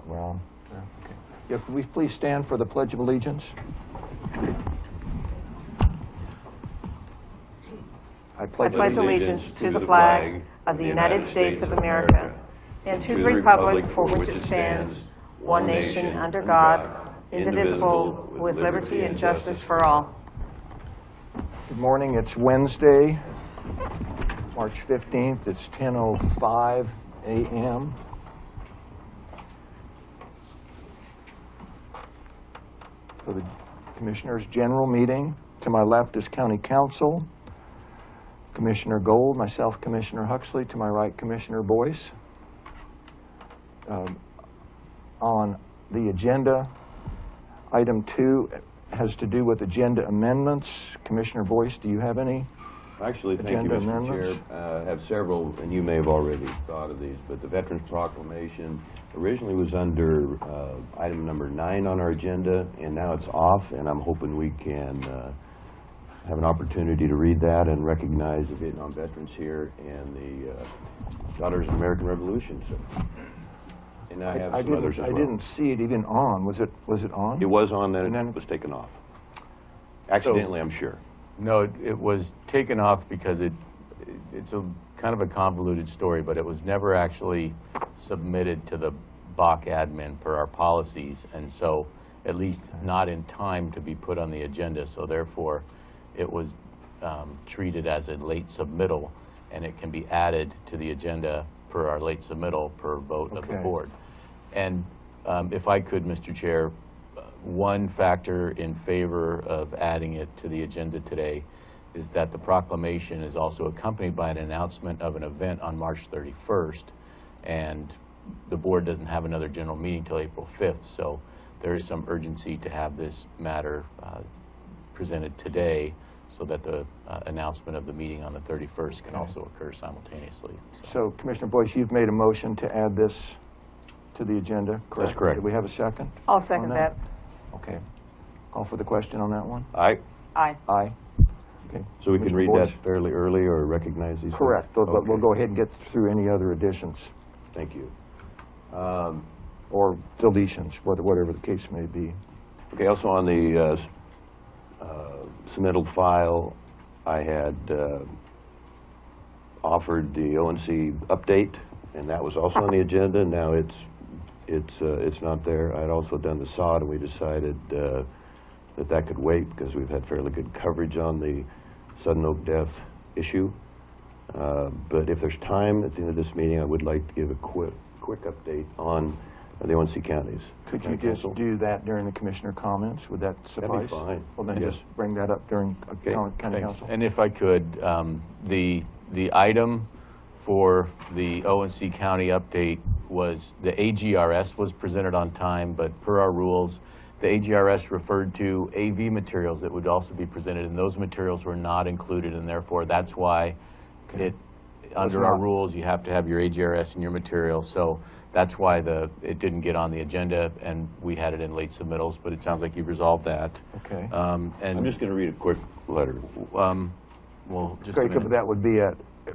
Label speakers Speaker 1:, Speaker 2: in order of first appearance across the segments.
Speaker 1: we're on. Yeah, okay. Yeah, could we please stand for the Pledge of Allegiance? I
Speaker 2: I pledge allegiance to the flag of the United States of America and to the republic for which it stands, one nation under God, indivisible, with liberty and justice for all.
Speaker 1: Good morning. It's Wednesday, March 15th. It's 10:05 a.m. For the Commissioners' General Meeting. To my left is County Council, Commissioner Gold, myself, Commissioner Huxley. To my right, Commissioner Boyce. On the agenda, item 2 has to do with agenda amendments. Commissioner Boyce, do you have any?
Speaker 3: Actually, thank you,
Speaker 1: Agenda
Speaker 3: Mr.
Speaker 1: amendments?
Speaker 3: Chair. I have several, and you may have already thought of these, but the Veterans Proclamation originally was under item number 9 on our agenda, and now it's off, and I'm hoping we can have an opportunity to read that and recognize the Vietnam veterans here and the Daughters of the American Revolution. So, and I have some others as well.
Speaker 1: I didn't see it even on. Was it on?
Speaker 3: It was on, then
Speaker 1: And then
Speaker 3: it was taken off. Accidentally, I'm sure.
Speaker 4: No, it was taken off because it's a kind of a convoluted story, but it was never actually submitted to the BOC admin per our policies, and so at least not in time to be put on the agenda. So therefore, it was treated as a late submittal, and it can be added to the agenda per our late submittal per vote of the
Speaker 1: Okay.
Speaker 4: board. And if I could, Mr. Chair, one factor in favor of adding it to the agenda today is that the proclamation is also accompanied by an announcement of an event on March 31st, and the board doesn't have another general meeting till April 5th, so there is some urgency to have this matter presented today so that the announcement of the meeting on the 31st can also occur simultaneously.
Speaker 1: So, Commissioner Boyce, you've made a motion to add this to the agenda, correct?
Speaker 3: That's correct.
Speaker 1: Do we have a second?
Speaker 2: I'll second
Speaker 1: on
Speaker 2: that.
Speaker 1: Okay. Call for the question on that one?
Speaker 3: Aye.
Speaker 2: Aye.
Speaker 1: Aye. Okay.
Speaker 3: So we can
Speaker 1: Commissioner
Speaker 3: read
Speaker 1: Boyce?
Speaker 3: that fairly early or recognize these?
Speaker 1: Correct, but
Speaker 3: Okay.
Speaker 1: we'll go ahead and get through any other additions
Speaker 3: Thank you.
Speaker 1: or deletions, whatever the case may be.
Speaker 3: Okay, also on the submittal file, I had offered the ONC update, and that was also on the agenda. Now it's not there. I had also done the sod, and we decided that could wait because we've had fairly good coverage on the sudden oak death issue. But if there's time at the end of this meeting, I would like to give a quick update on the ONC counties.
Speaker 1: Could you
Speaker 3: County
Speaker 1: just
Speaker 3: Council.
Speaker 1: do that during the commissioner comments? Would that suffice?
Speaker 3: That'd be fine.
Speaker 1: Well, then
Speaker 3: Yes.
Speaker 1: just bring that up during county
Speaker 4: Thanks.
Speaker 1: council.
Speaker 4: And if I could, the item for the ONC County update was the AGRS was presented on time, but per our rules, the AGRS referred to AV materials that would also be presented, and those materials were not included, and therefore that's why under our rules, you have to have your AGRS and your materials. So that's why it didn't get on the agenda, and we had it in late submittals, but it sounds like you've resolved that.
Speaker 1: Okay.
Speaker 4: And
Speaker 3: I'm just going to read a quick letter.
Speaker 4: well, just a
Speaker 1: Great, but
Speaker 4: minute.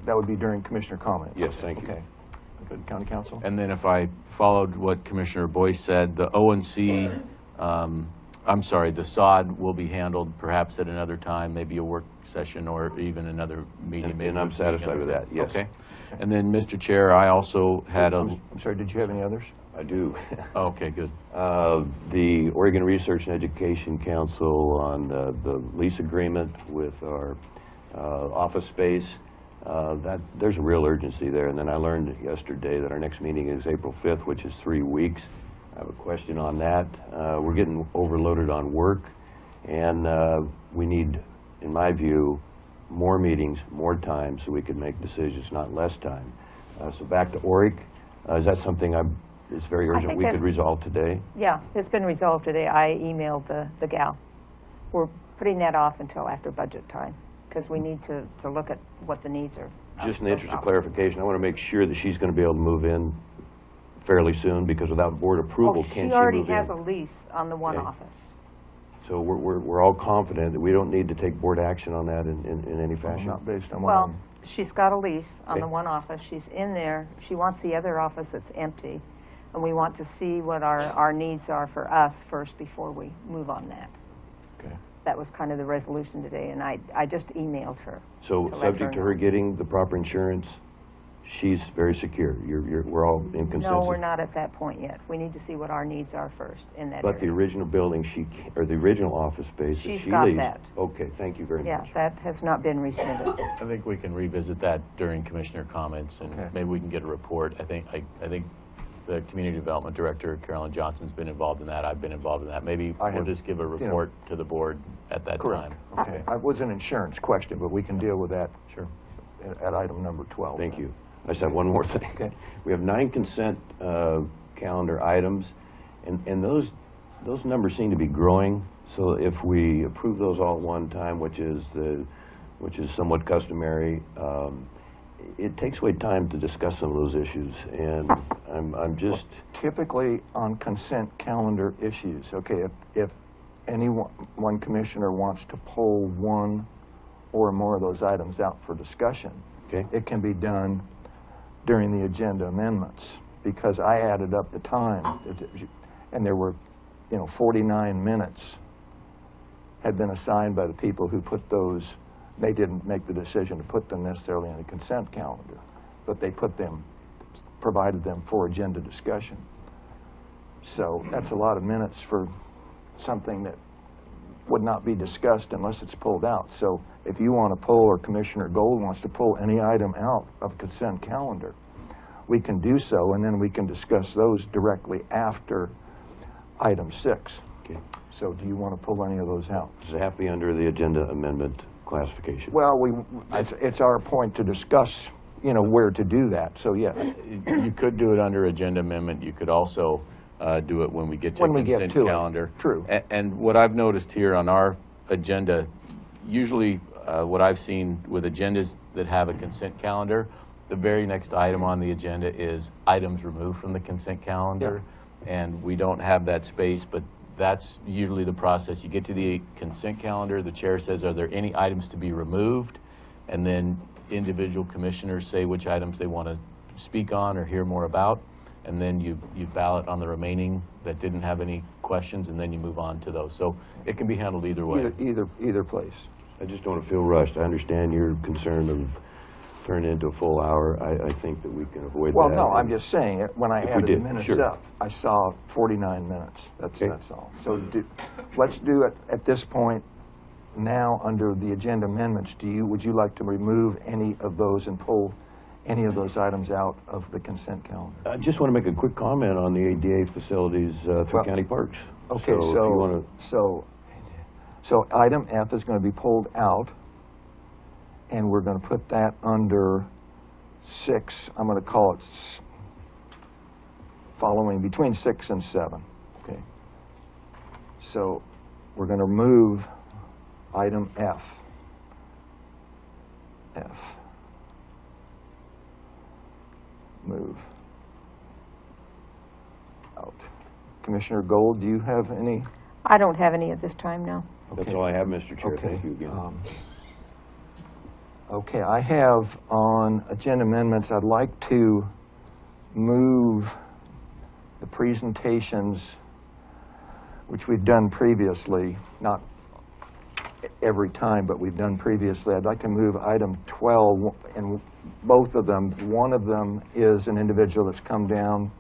Speaker 1: that would be during commissioner comments.
Speaker 3: Yes, thank you.
Speaker 1: Okay. Good. County council?
Speaker 4: And then if I followed what Commissioner Boyce said, the ONC, the SOD will be handled perhaps at another time, maybe a work session or even another meeting.
Speaker 3: And I'm satisfied with that, yes.
Speaker 4: Okay. And then, Mr. Chair, I also had
Speaker 1: I'm sorry, did you have any others?
Speaker 3: I do.
Speaker 4: okay, good.
Speaker 3: The Oregon Research and Education Council on the lease agreement with our office space, there's a real urgency there. And then I learned yesterday that our next meeting is April 5th, which is 3 weeks. I have a question on that. We're getting overloaded on work, and we need, in my view, more meetings, more time, so we can make decisions, not less time. So back to ORIC. Is that something it's very urgent
Speaker 2: think
Speaker 3: we could
Speaker 2: that's-
Speaker 3: resolve today?
Speaker 2: Yeah, it's been resolved today. I emailed the gal. We're putting that off until after budget time because we need to look at what the needs are.
Speaker 3: Just in the interest of clarification, I want to make sure that she's going to be able to move in fairly soon, because without board approval,
Speaker 2: Well,
Speaker 3: can't
Speaker 2: she
Speaker 3: she move
Speaker 2: already
Speaker 3: in?
Speaker 2: has a lease on the one
Speaker 3: Okay.
Speaker 2: office.
Speaker 3: So we're all confident that we don't need to take board action on that in any fashion?
Speaker 1: Not based on what
Speaker 2: Well, she's got a lease on the
Speaker 3: Okay.
Speaker 2: one office. She's in there. She wants the other office that's empty. and we want to see what our needs are for us first before we move on that.
Speaker 3: Okay.
Speaker 2: That was kind of the resolution today, and I just emailed her.
Speaker 3: So
Speaker 2: let
Speaker 3: subject to her
Speaker 2: know.
Speaker 3: getting the proper insurance, she's very secure. We're all in consensus.
Speaker 2: No, we're not at that point yet. We need to see what our needs are first in that
Speaker 3: But the
Speaker 2: area.
Speaker 3: original building, or the original office space that she
Speaker 2: She's
Speaker 3: leased.
Speaker 2: got that.
Speaker 3: Okay, thank you very
Speaker 2: Yeah,
Speaker 3: much.
Speaker 2: that has not been rescinded.
Speaker 4: I think we can revisit that during commissioner comments, and
Speaker 1: Okay.
Speaker 4: maybe we can get a report. I think the Community Development Director, Carolyn Johnson's been involved in that. I've been involved in that. Maybe
Speaker 1: I
Speaker 4: we'll
Speaker 1: have,
Speaker 4: just give a
Speaker 1: you know,
Speaker 4: report to the board at that
Speaker 1: Correct.
Speaker 4: time.
Speaker 1: Okay. It was an insurance question, but we can deal with that
Speaker 4: Sure.
Speaker 1: at item number 12.
Speaker 3: Thank you. I just have one more thing.
Speaker 1: Okay.
Speaker 3: We have 9 consent calendar items, and those numbers seem to be growing. So if we approve those all at one time, which is somewhat customary, it takes away time to discuss some of those issues, and I'm just
Speaker 1: Typically on consent calendar issues, okay, if one commissioner wants to pull one or more of those items out for discussion,
Speaker 3: okay.
Speaker 1: it can be done during the agenda amendments, because I added up the time, and there were, 49 minutes had been assigned by the people who put those. They didn't make the decision to put them necessarily in the consent calendar, but they provided them for agenda discussion. So that's a lot of minutes for something that would not be discussed unless it's pulled out. So if you want to pull, or Commissioner Gold wants to pull any item out of consent calendar, we can do so, and then we can discuss those directly after item 6.
Speaker 3: Okay.
Speaker 1: So do you want to pull any of those out?
Speaker 3: Does it have to be under the agenda amendment classification?
Speaker 1: Well, it's our point to discuss, where to do that, so yeah.
Speaker 4: You could do it under agenda amendment. You could also do it when we get to
Speaker 1: When we get
Speaker 4: consent
Speaker 1: to it.
Speaker 4: calendar.
Speaker 1: True.
Speaker 4: And what I've noticed here on our agenda, usually what I've seen with agendas that have a consent calendar, the very next item on the agenda is items removed from the consent calendar. And we don't have that space, but that's usually the process. You get to the consent calendar, the chair says, are there any items to be removed? And then individual commissioners say which items they want to speak on or hear more about. And then you ballot on the remaining that didn't have any questions, and then you move on to those. So it can be handled either way.
Speaker 1: Either place.
Speaker 3: I just don't want to feel rushed. I understand your concern of turning into a full hour. I think that we can avoid
Speaker 1: Well,
Speaker 3: that.
Speaker 1: no, I'm just saying, when I
Speaker 3: If we
Speaker 1: added the
Speaker 3: did,
Speaker 1: minutes
Speaker 3: sure.
Speaker 1: up, I saw 49 minutes.
Speaker 3: Okay.
Speaker 1: That's all. So let's do it at this point now under the agenda amendments. Would you like to remove any of those and pull any of those items out of the consent calendar?
Speaker 3: I just want to make a quick comment on the ADA facilities through
Speaker 1: Well,
Speaker 3: county parks.
Speaker 1: Okay,
Speaker 3: if you want to,
Speaker 1: so item F is going to be pulled out, and we're going to put that under 6. I'm going to call it following between 6 and 7. Okay. So we're going to move item F. Move out. Commissioner Gold, do you have any?
Speaker 2: I don't have any at this time now.
Speaker 3: that's
Speaker 1: Okay.
Speaker 3: all I have, Mr. Chair.
Speaker 1: Okay.
Speaker 3: Thank you again.
Speaker 1: Okay, I have on agenda amendments, I'd like to move the presentations, which we've done previously, not every time, but we've done previously. I'd like to move item 12, and both of them. One of them is an individual that's come down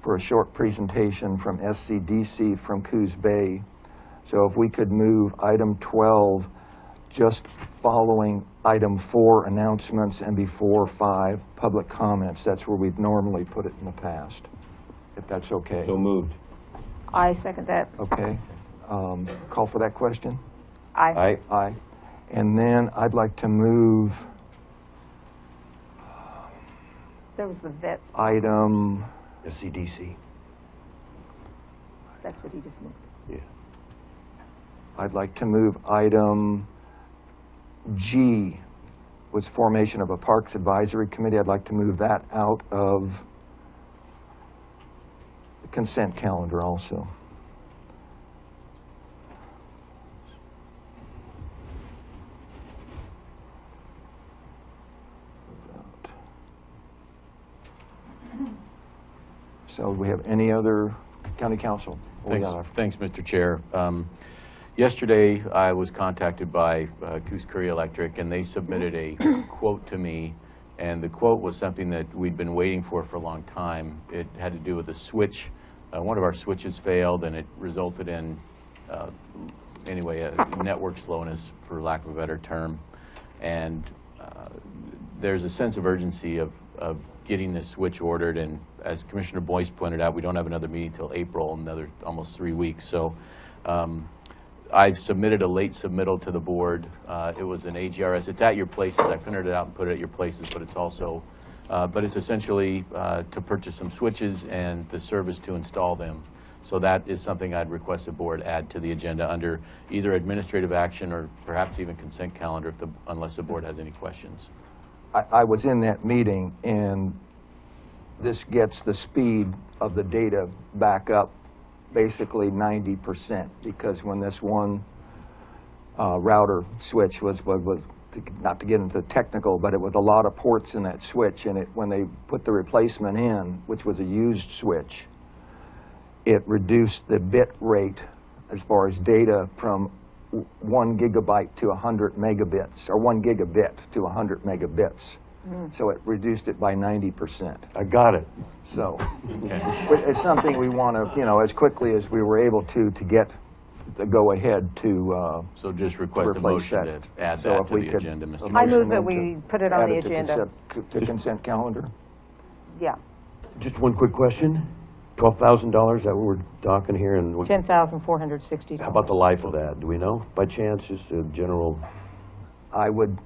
Speaker 1: for a short presentation from SCDC from Coos Bay. So if we could move item 12 just following item 4, announcements, and before 5, public comments. That's where we've normally put it in the past, if that's okay.
Speaker 3: So moved.
Speaker 2: I second that.
Speaker 1: Okay. Call for that question?
Speaker 2: Aye.
Speaker 1: Aye. And then I'd like to move
Speaker 2: There was the vets.
Speaker 1: item,
Speaker 3: SCDC.
Speaker 2: That's what he just moved.
Speaker 3: Yeah.
Speaker 1: I'd like to move item G, was formation of a Parks Advisory Committee. I'd like to move that out of the consent calendar also. So we have any other county council?
Speaker 4: Thanks, Mr. Chair. Yesterday, I was contacted by Coos Curry Electric, and they submitted a quote to me, and the quote was something that we'd been waiting for a long time. It had to do with a switch. One of our switches failed, and it resulted in, anyway, a network slowness, for lack of a better term. And there's a sense of urgency of getting this switch ordered, and as Commissioner Boyce pointed out, we don't have another meeting till April, another almost 3 weeks. So I've submitted a late submittal to the board. It was an AGRS. It's at your places. I printed it out and put it at your places, but it's also, but it's essentially to purchase some switches and the service to install them. So that is something I'd request the board add to the agenda under either administrative action or perhaps even consent calendar, unless the board has any questions.
Speaker 1: I was in that meeting, and this gets the speed of the data back up basically 90%, because when this one router switch was not to get into the technical, but it was a lot of ports in that switch, and when they put the replacement in, which was a used switch, it reduced the bit rate as far as data from 1 gigabyte to 100 megabits, or 1 gigabit to 100 megabits. So it reduced it by 90%.
Speaker 3: I got it.
Speaker 1: So it's something we want to, as quickly as we were able to get the go-ahead to
Speaker 4: So just request a motion to add
Speaker 1: So
Speaker 4: that
Speaker 1: if
Speaker 4: to
Speaker 1: we
Speaker 4: the
Speaker 1: could-
Speaker 4: agenda, Mr.
Speaker 2: I
Speaker 4: Chair.
Speaker 2: move that we put it on
Speaker 1: add
Speaker 2: the
Speaker 1: it to
Speaker 2: agenda.
Speaker 1: to consent calendar.
Speaker 2: Yeah,
Speaker 3: Just one quick question. $12,000, is that what we're talking here? And
Speaker 2: $10,460.
Speaker 3: how about the life of that? Do we know, by chance, just a general?
Speaker 1: I would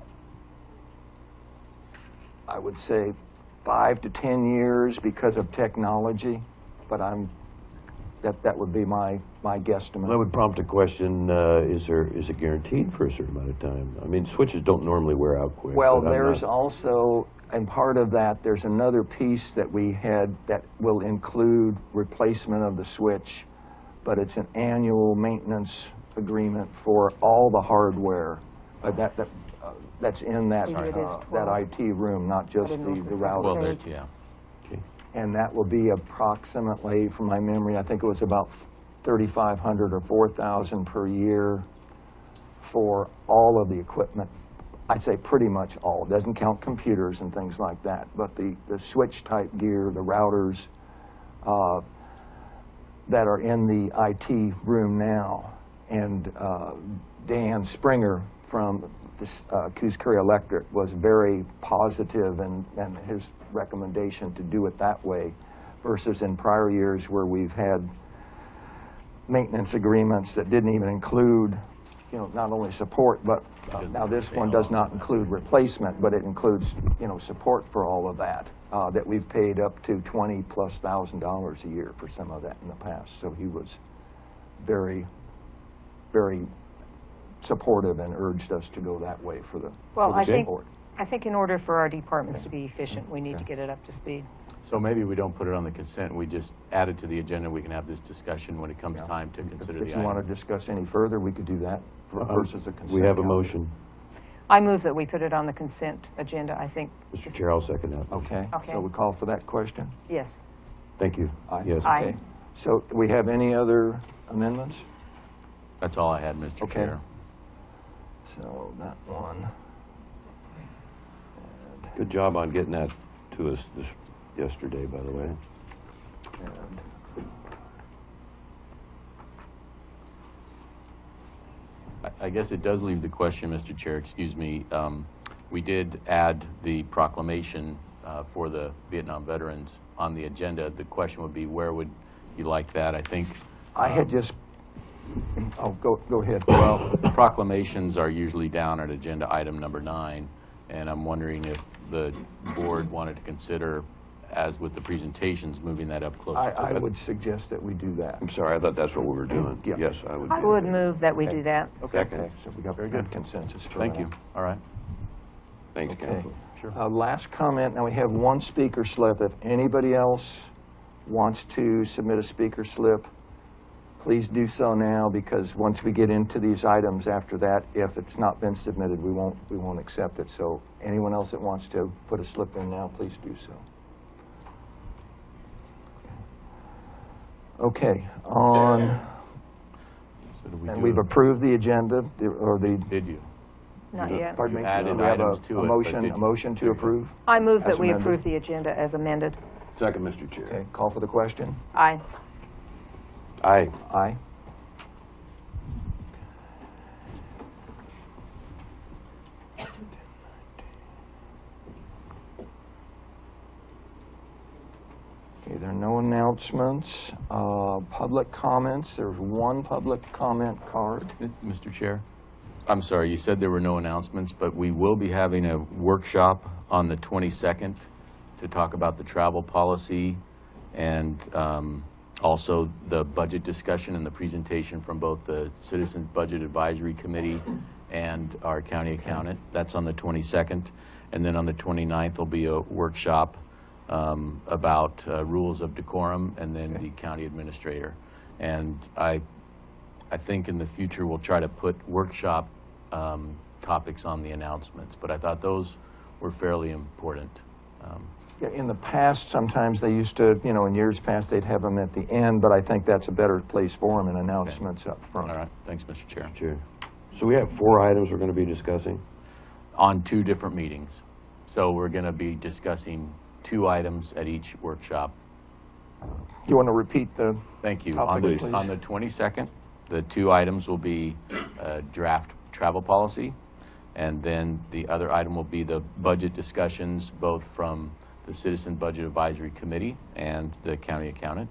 Speaker 1: say 5 to 10 years because of technology, but that would be my guesstimate.
Speaker 3: That would prompt a question, is it guaranteed for a certain amount of time? I mean, switches don't normally wear out quick.
Speaker 1: Well,
Speaker 3: but I'm
Speaker 1: there's
Speaker 3: not-
Speaker 1: also, and part of that, there's another piece that we had that will include replacement of the switch, but it's an annual maintenance agreement for all the hardware. That's in that
Speaker 2: Maybe it is
Speaker 1: that
Speaker 2: 12.
Speaker 1: IT room, not just
Speaker 2: I didn't know
Speaker 1: the
Speaker 2: if the
Speaker 1: router.
Speaker 4: Well,
Speaker 2: Right.
Speaker 4: yeah.
Speaker 3: Okay.
Speaker 1: And that will be approximately, from my memory, I think it was about $3,500 or $4,000 per year for all of the equipment. I'd say pretty much all. It doesn't count computers and things like that, but the switch type gear, the routers that are in the IT room now. And Dan Springer from Coos Curry Electric was very positive in his recommendation to do it that way versus in prior years where we've had maintenance agreements that didn't even include, not only support, but now this one does not include replacement, but it includes, support for all of that, that we've paid up to $20,000+ a year for some of that in the past. So he was very, very supportive and urged us to go that way for the board.
Speaker 2: I think in order for our departments to be efficient, we need to get it up to speed.
Speaker 4: So maybe we don't put it on the consent, we just add it to the agenda, we can have this discussion when it comes time to consider the
Speaker 1: If
Speaker 4: item.
Speaker 1: you want to discuss any further, we could do that versus the consent.
Speaker 3: We have a
Speaker 1: calendar.
Speaker 3: motion.
Speaker 2: I move that we put it on the consent agenda, I think.
Speaker 3: Mr. Chair, I'll second that.
Speaker 1: Okay,
Speaker 2: Okay.
Speaker 1: so we call for that question?
Speaker 2: Yes.
Speaker 3: Thank you.
Speaker 1: Aye.
Speaker 3: Yes.
Speaker 2: Aye.
Speaker 1: Okay. So do we have any other amendments?
Speaker 4: That's all I had, Mr.
Speaker 1: Okay.
Speaker 4: Chair.
Speaker 1: So that one.
Speaker 3: Good job on getting that to us yesterday, by the way.
Speaker 1: And
Speaker 4: I guess it does leave the question, Mr. Chair, excuse me. We did add the proclamation for the Vietnam veterans on the agenda. The question would be, where would you like that? I think,
Speaker 1: I had just, go ahead.
Speaker 4: well, proclamations are usually down at agenda item number 9, and I'm wondering if the board wanted to consider, as with the presentations, moving that up closer to
Speaker 1: I would suggest that we do that.
Speaker 3: I'm sorry, I thought that's what we were doing.
Speaker 1: Yeah.
Speaker 3: Yes, I would.
Speaker 2: I
Speaker 3: do
Speaker 2: would
Speaker 3: that.
Speaker 2: move that we do that.
Speaker 1: Okay, so we got good consensus for that.
Speaker 4: Thank you. All right.
Speaker 3: Thanks,
Speaker 1: Okay.
Speaker 3: Council.
Speaker 4: Sure.
Speaker 1: Last comment, now we have one speaker slip. If anybody else wants to submit a speaker slip, please do so now, because once we get into these items after that, if it's not been submitted, we won't accept it. So anyone else that wants to put a slip in now, please do so. Okay, on,
Speaker 4: So do we
Speaker 1: and
Speaker 4: do
Speaker 1: we've
Speaker 4: it?
Speaker 1: approved the agenda, or the,
Speaker 4: Did you?
Speaker 2: Not yet.
Speaker 1: pardon me?
Speaker 4: You added
Speaker 1: We have
Speaker 4: items to it, but
Speaker 1: motion,
Speaker 4: did
Speaker 1: a
Speaker 4: you-
Speaker 1: motion to approve?
Speaker 2: I move
Speaker 1: As
Speaker 2: that we
Speaker 1: amended.
Speaker 2: approve the agenda as amended.
Speaker 3: Second, Mr. Chair.
Speaker 1: Okay, call for the question?
Speaker 2: Aye.
Speaker 3: Aye.
Speaker 1: Aye. Okay, there are no announcements. Public comments, there's one public comment card.
Speaker 4: Mr. Chair? I'm sorry, you said there were no announcements, but we will be having a workshop on the 22nd to talk about the travel policy and also the budget discussion and the presentation from both the Citizens Budget Advisory Committee and our county accountant. That's on the 22nd. And then on the 29th will be a workshop about rules of decorum and then the county administrator. And I think in the future we'll try to put workshop topics on the announcements, but I thought those were fairly important.
Speaker 1: Yeah, in the past, sometimes they used to, you know, in years past, they'd have them at the end, but I think that's a better place for them in announcements up front.
Speaker 4: All right, thanks, Mr. Chair.
Speaker 3: Chair. So we have 4 items we're going to be discussing.
Speaker 4: On 2 different meetings. So we're going to be discussing 2 items at each workshop.
Speaker 1: You want to repeat the,
Speaker 4: Thank you.
Speaker 1: Topic, please.
Speaker 4: On the 22nd, the 2 items will be draft travel policy, and then the other item will be the budget discussions, both from the Citizen Budget Advisory Committee and the county accountant.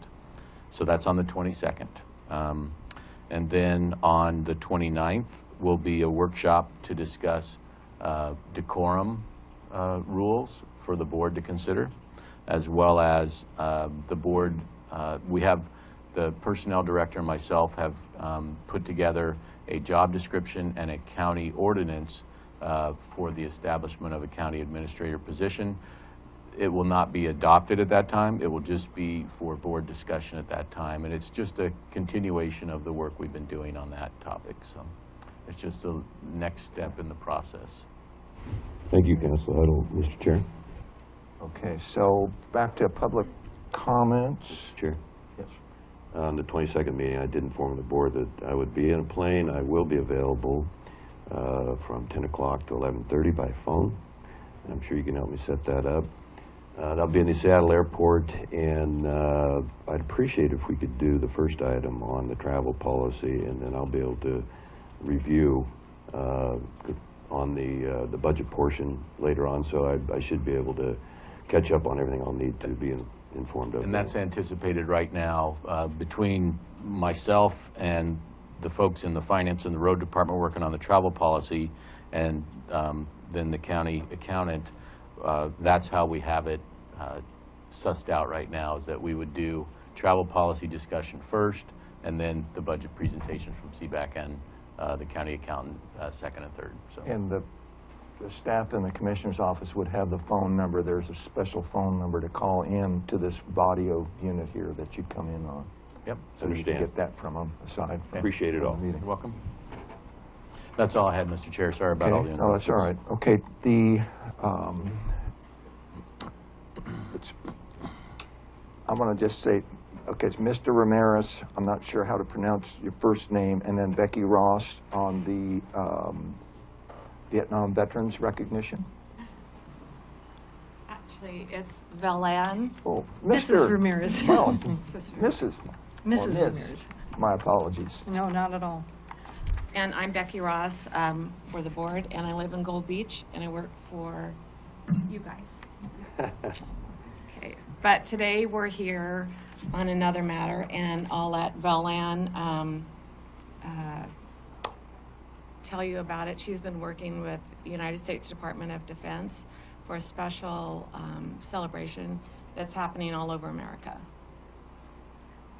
Speaker 4: So that's on the 22nd. And then on the 29th will be a workshop to discuss decorum rules for the board to consider, as well as the board, we have the personnel director and myself have put together a job description and a county ordinance for the establishment of a county administrator position. It will not be adopted at that time. It will just be for board discussion at that time. And it's just a continuation of the work we've been doing on that topic. So it's just the next step in the process.
Speaker 3: Thank you, Councilor Huddle. Mr. Chair.
Speaker 1: okay, so back to public comments.
Speaker 3: Chair.
Speaker 1: Yes.
Speaker 3: On the 22nd meeting, I did inform the board that I would be in a plane. I will be available from 10 o'clock to 11:30 by phone. I'm sure you can help me set that up. I'll be in the Seattle airport, and I'd appreciate if we could do the first item on the travel policy, and then I'll be able to review on the budget portion later on, so I should be able to catch up on everything I'll need to be informed of.
Speaker 4: And that's anticipated right now between myself and the folks in the finance and the road department working on the travel policy, and then the county accountant. That's how we have it sussed out right now, is that we would do travel policy discussion first, and then the budget presentation from CBAC and the county accountant second and third. So.
Speaker 1: And the staff in the commissioner's office would have the phone number. There's a special phone number to call in to this audio unit here that you come in on.
Speaker 4: Yep.
Speaker 1: So you can
Speaker 3: Understand.
Speaker 1: get that from them aside from.
Speaker 3: Appreciate it
Speaker 1: from
Speaker 3: all.
Speaker 1: the meeting.
Speaker 4: You're welcome. That's all I had, Mr. Chair. Sorry about all the
Speaker 1: Okay,
Speaker 4: announcements.
Speaker 1: no, that's all right. Okay, I'm going to just say, okay, it's Mr. Ramirez. I'm not sure how to pronounce your first name, and then Becky Ross on the Vietnam Veterans Recognition.
Speaker 5: Actually, it's Valan.
Speaker 1: Oh,
Speaker 6: Mrs. Ramirez.
Speaker 1: Well, Mrs. or
Speaker 6: Mrs.
Speaker 1: Ms.
Speaker 6: Ramirez.
Speaker 1: My apologies.
Speaker 6: No, not at all.
Speaker 5: And I'm Becky Ross for the board, and I live in Gold Beach, and I work for you guys. Okay, but today we're here on another matter, and I'll let Valan tell you about it. She's been working with the United States Department of Defense for a special celebration that's happening all over America.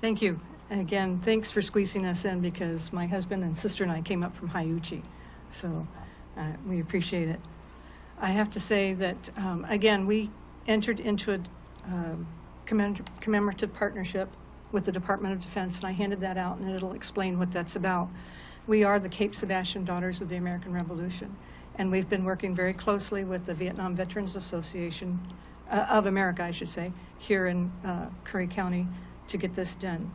Speaker 6: Thank you. And again, thanks for squeezing us in, because my husband and sister and I came up from Haiuchi. So we appreciate it. I have to say that, again, we entered into a commemorative partnership with the Department of Defense, and I handed that out, and it'll explain what that's about. We are the Cape Sebastian Daughters of the American Revolution, and we've been working very closely with the Vietnam Veterans Association of America, I should say, here in Curry County to get this done.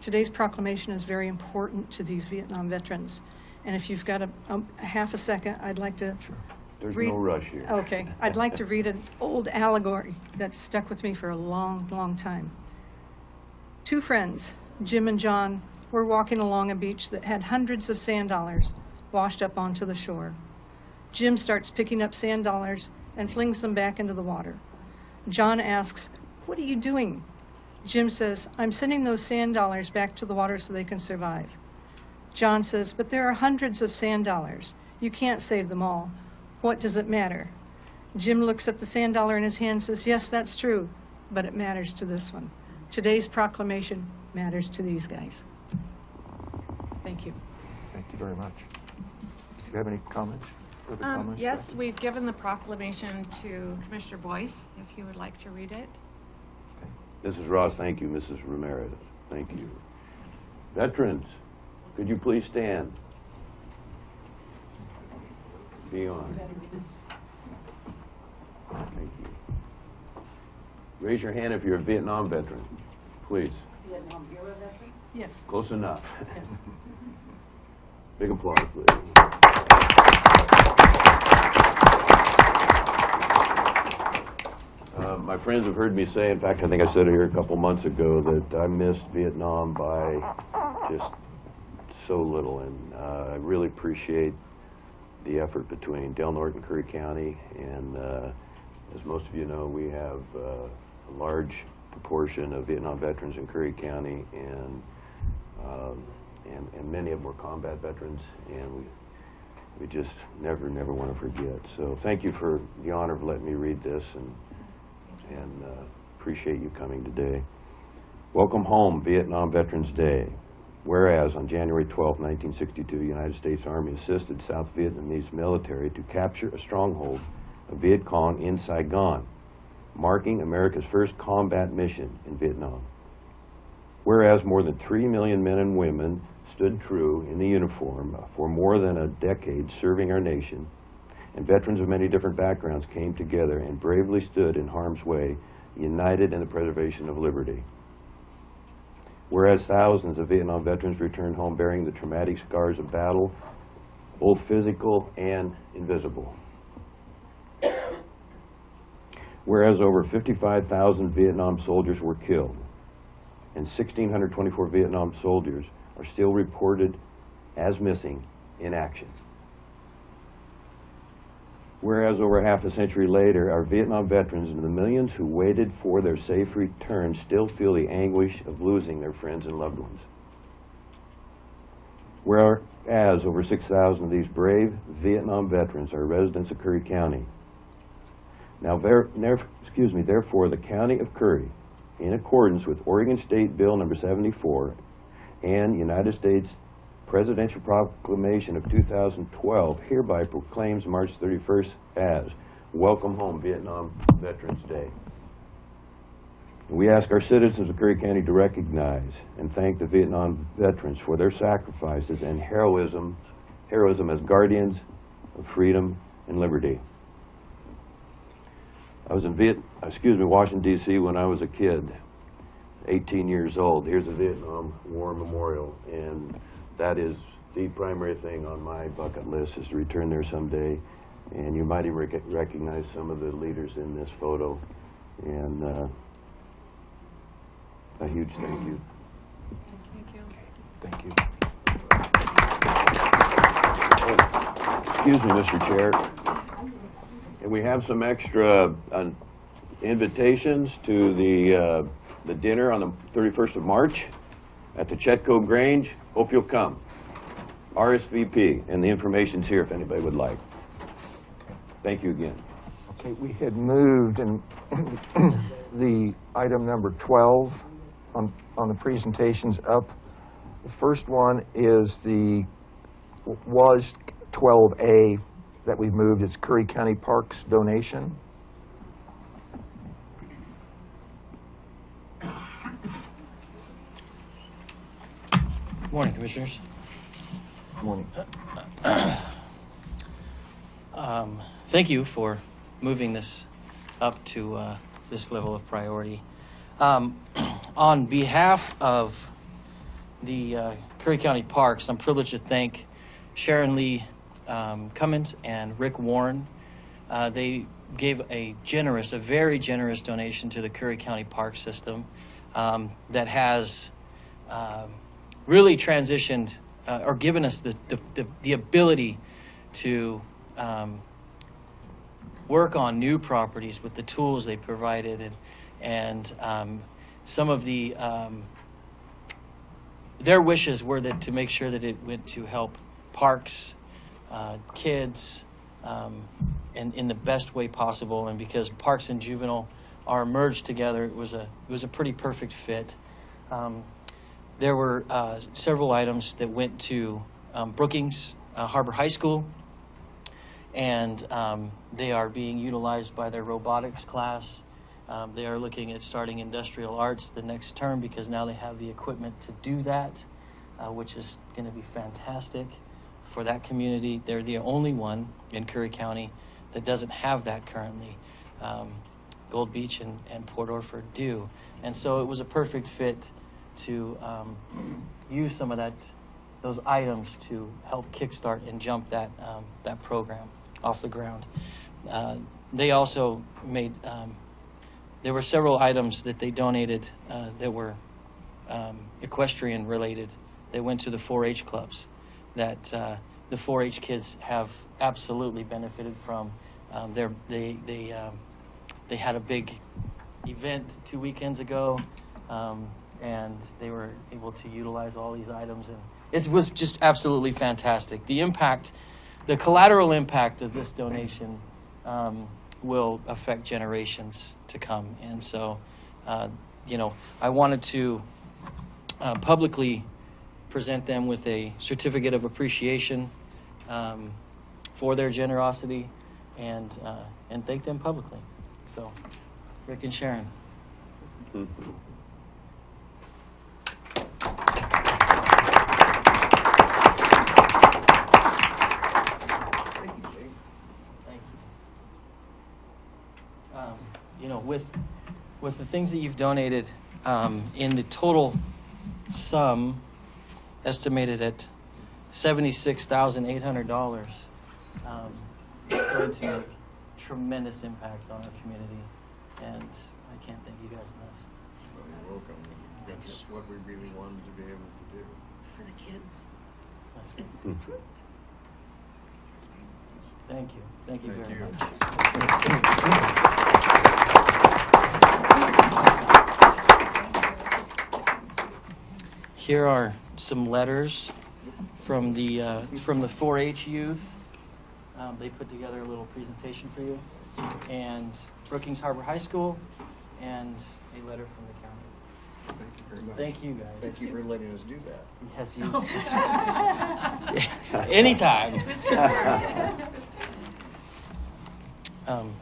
Speaker 6: Today's proclamation is very important to these Vietnam veterans. And if you've got a half a second, I'd like to
Speaker 3: There's
Speaker 6: read.
Speaker 3: no rush here.
Speaker 6: Okay. I'd like to read an old allegory that's stuck with me for a long, long time. Two friends, Jim and John, were walking along a beach that had hundreds of sand dollars washed up onto the shore. Jim starts picking up sand dollars and flings them back into the water. John asks, "What are you doing?" Jim says, "I'm sending those sand dollars back to the water so they can survive." John says, "But there are hundreds of sand dollars. You can't save them all. What does it matter?" Jim looks at the sand dollar in his hand and says, "Yes, that's true, but it matters to this one. Today's proclamation matters to these guys." Thank you.
Speaker 1: Thank you very much. Do you have any comments? Further comments?
Speaker 5: Yes, we've given the proclamation to Commissioner Boyce, if he would like to read it.
Speaker 3: Mrs. Ross, thank you. Mrs. Ramirez, thank you. Veterans, could you please stand? Be honored. Thank you. Raise your hand if you're a Vietnam veteran, please.
Speaker 7: Vietnam era veteran?
Speaker 6: Yes.
Speaker 3: Close enough.
Speaker 6: Yes.
Speaker 3: Big applause, please. My friends have heard me say, in fact, I think I said it here a couple months ago, that I missed Vietnam by just so little, and I really appreciate the effort between Del Norte and Curry County, and as most of you know, we have a large proportion of Vietnam veterans in Curry County, and many of them were combat veterans, and we just never want to forget. So thank you for the honor of letting me read this, and appreciate you coming today. Welcome home, Vietnam Veterans Day. Whereas on January 12, 1962, the United States Army assisted South Vietnamese military to capture a stronghold of Viet Cong in Saigon, marking America's first combat mission in Vietnam. Whereas more than 3 million men and women stood true in the uniform for more than a decade serving our nation, and veterans of many different backgrounds came together and bravely stood in harm's way, united in the preservation of liberty. Whereas thousands of Vietnam veterans returned home bearing the traumatic scars of battle, both physical and invisible. Whereas over 55,000 Vietnam soldiers were killed, and 1,624 Vietnam soldiers are still reported as missing in action. Whereas over half a century later, our Vietnam veterans and the millions who waited for their safe return still feel the anguish of losing their friends and loved ones. Whereas over 6,000 of these brave Vietnam veterans are residents of Curry County. Now, therefore, the County of Curry, in accordance with Oregon State Bill number 74 and United States Presidential Proclamation of 2012, hereby proclaims March 31st as Welcome Home Vietnam Veterans Day. We ask our citizens of Curry County to recognize and thank the Vietnam veterans for their sacrifices and heroism as guardians of freedom and liberty. I was in Washington, D.C. when I was a kid, 18 years old. Here's a Vietnam War Memorial, and that is the primary thing on my bucket list, is to return there someday. And you might even recognize some of the leaders in this photo. And a huge thank you.
Speaker 1: Thank you.
Speaker 3: Excuse me, Mr. Chair. And we have some extra invitations to the dinner on the 31st of March at the Chetco Grange. Hope you'll come. RSVP, and the information's here if anybody would like. Thank you again.
Speaker 1: Okay, we had moved in the item number 12 on the presentations up. The first one was 12A that we've moved. It's Curry County Parks donation.
Speaker 8: Good morning, Commissioners.
Speaker 1: Good morning.
Speaker 8: Thank you for moving this up to this level of priority. On behalf of the Curry County Parks, I'm privileged to thank Sharon Lee Cummins and Rick Warren. They gave a very generous donation to the Curry County Park System that has really transitioned or given us the ability to work on new properties with the tools they provided, and some of the their wishes were that to make sure that it went to help parks, kids, and in the best way possible. And because parks and juvenile are merged together, it was a pretty perfect fit. There were several items that went to Brookings Harbor High School, and they are being utilized by their robotics class. They are looking at starting industrial arts the next term because now they have the equipment to do that, which is going to be fantastic for that community. They're the only one in Curry County that doesn't have that currently. Gold Beach and Port Orford do. And so it was a perfect fit to use some of those items to help kickstart and jump that program off the ground. They also made, there were several items that they donated that were equestrian related. They went to the 4-H clubs that the 4-H kids have absolutely benefited from. They had a big event 2 weekends ago, and they were able to utilize all these items, and it was just absolutely fantastic. The collateral impact of this donation will affect generations to come, and so I wanted to publicly present them with a certificate of appreciation for their generosity, and thank them publicly. So, Rick and Sharon. With the things that you've donated, in the total sum estimated at $76,800, it's going to make tremendous impact on our community, and I can't thank you guys enough.
Speaker 7: Well, you're welcome. That's what we really wanted to be able to do.
Speaker 5: For the kids.
Speaker 8: That's great. Thank you. Thank you
Speaker 7: Thank
Speaker 8: very
Speaker 7: you.
Speaker 8: much. Here are some letters from the 4-H youth. They put together a little presentation for you, and Brookings Harbor High School, and a letter from the county.
Speaker 7: Thank you very much.
Speaker 8: Thank you, guys.
Speaker 7: Thank you for letting us do that.
Speaker 8: Yes, you. Anytime.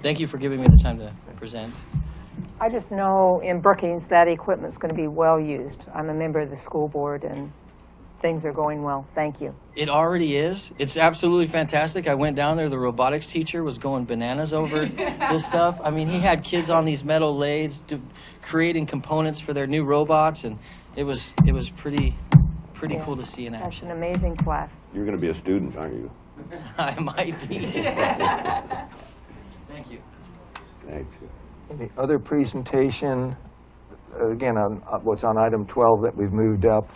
Speaker 8: Thank you for giving me the time to present.
Speaker 2: I just know in Brookings that equipment's going to be well used. I'm a member of the school board, and things are going well. Thank you.
Speaker 8: It already is. It's absolutely fantastic. I went down there. The robotics teacher was going bananas over this stuff. I mean, he had kids on these metal lathes creating components for their new robots, and it was pretty cool to see in
Speaker 2: That's
Speaker 8: action.
Speaker 2: an amazing class.
Speaker 3: You're going to be a student, aren't you?
Speaker 8: I might be. Thank you.
Speaker 3: Thanks.
Speaker 1: And the other presentation, again, on what's on item 12 that we've moved up,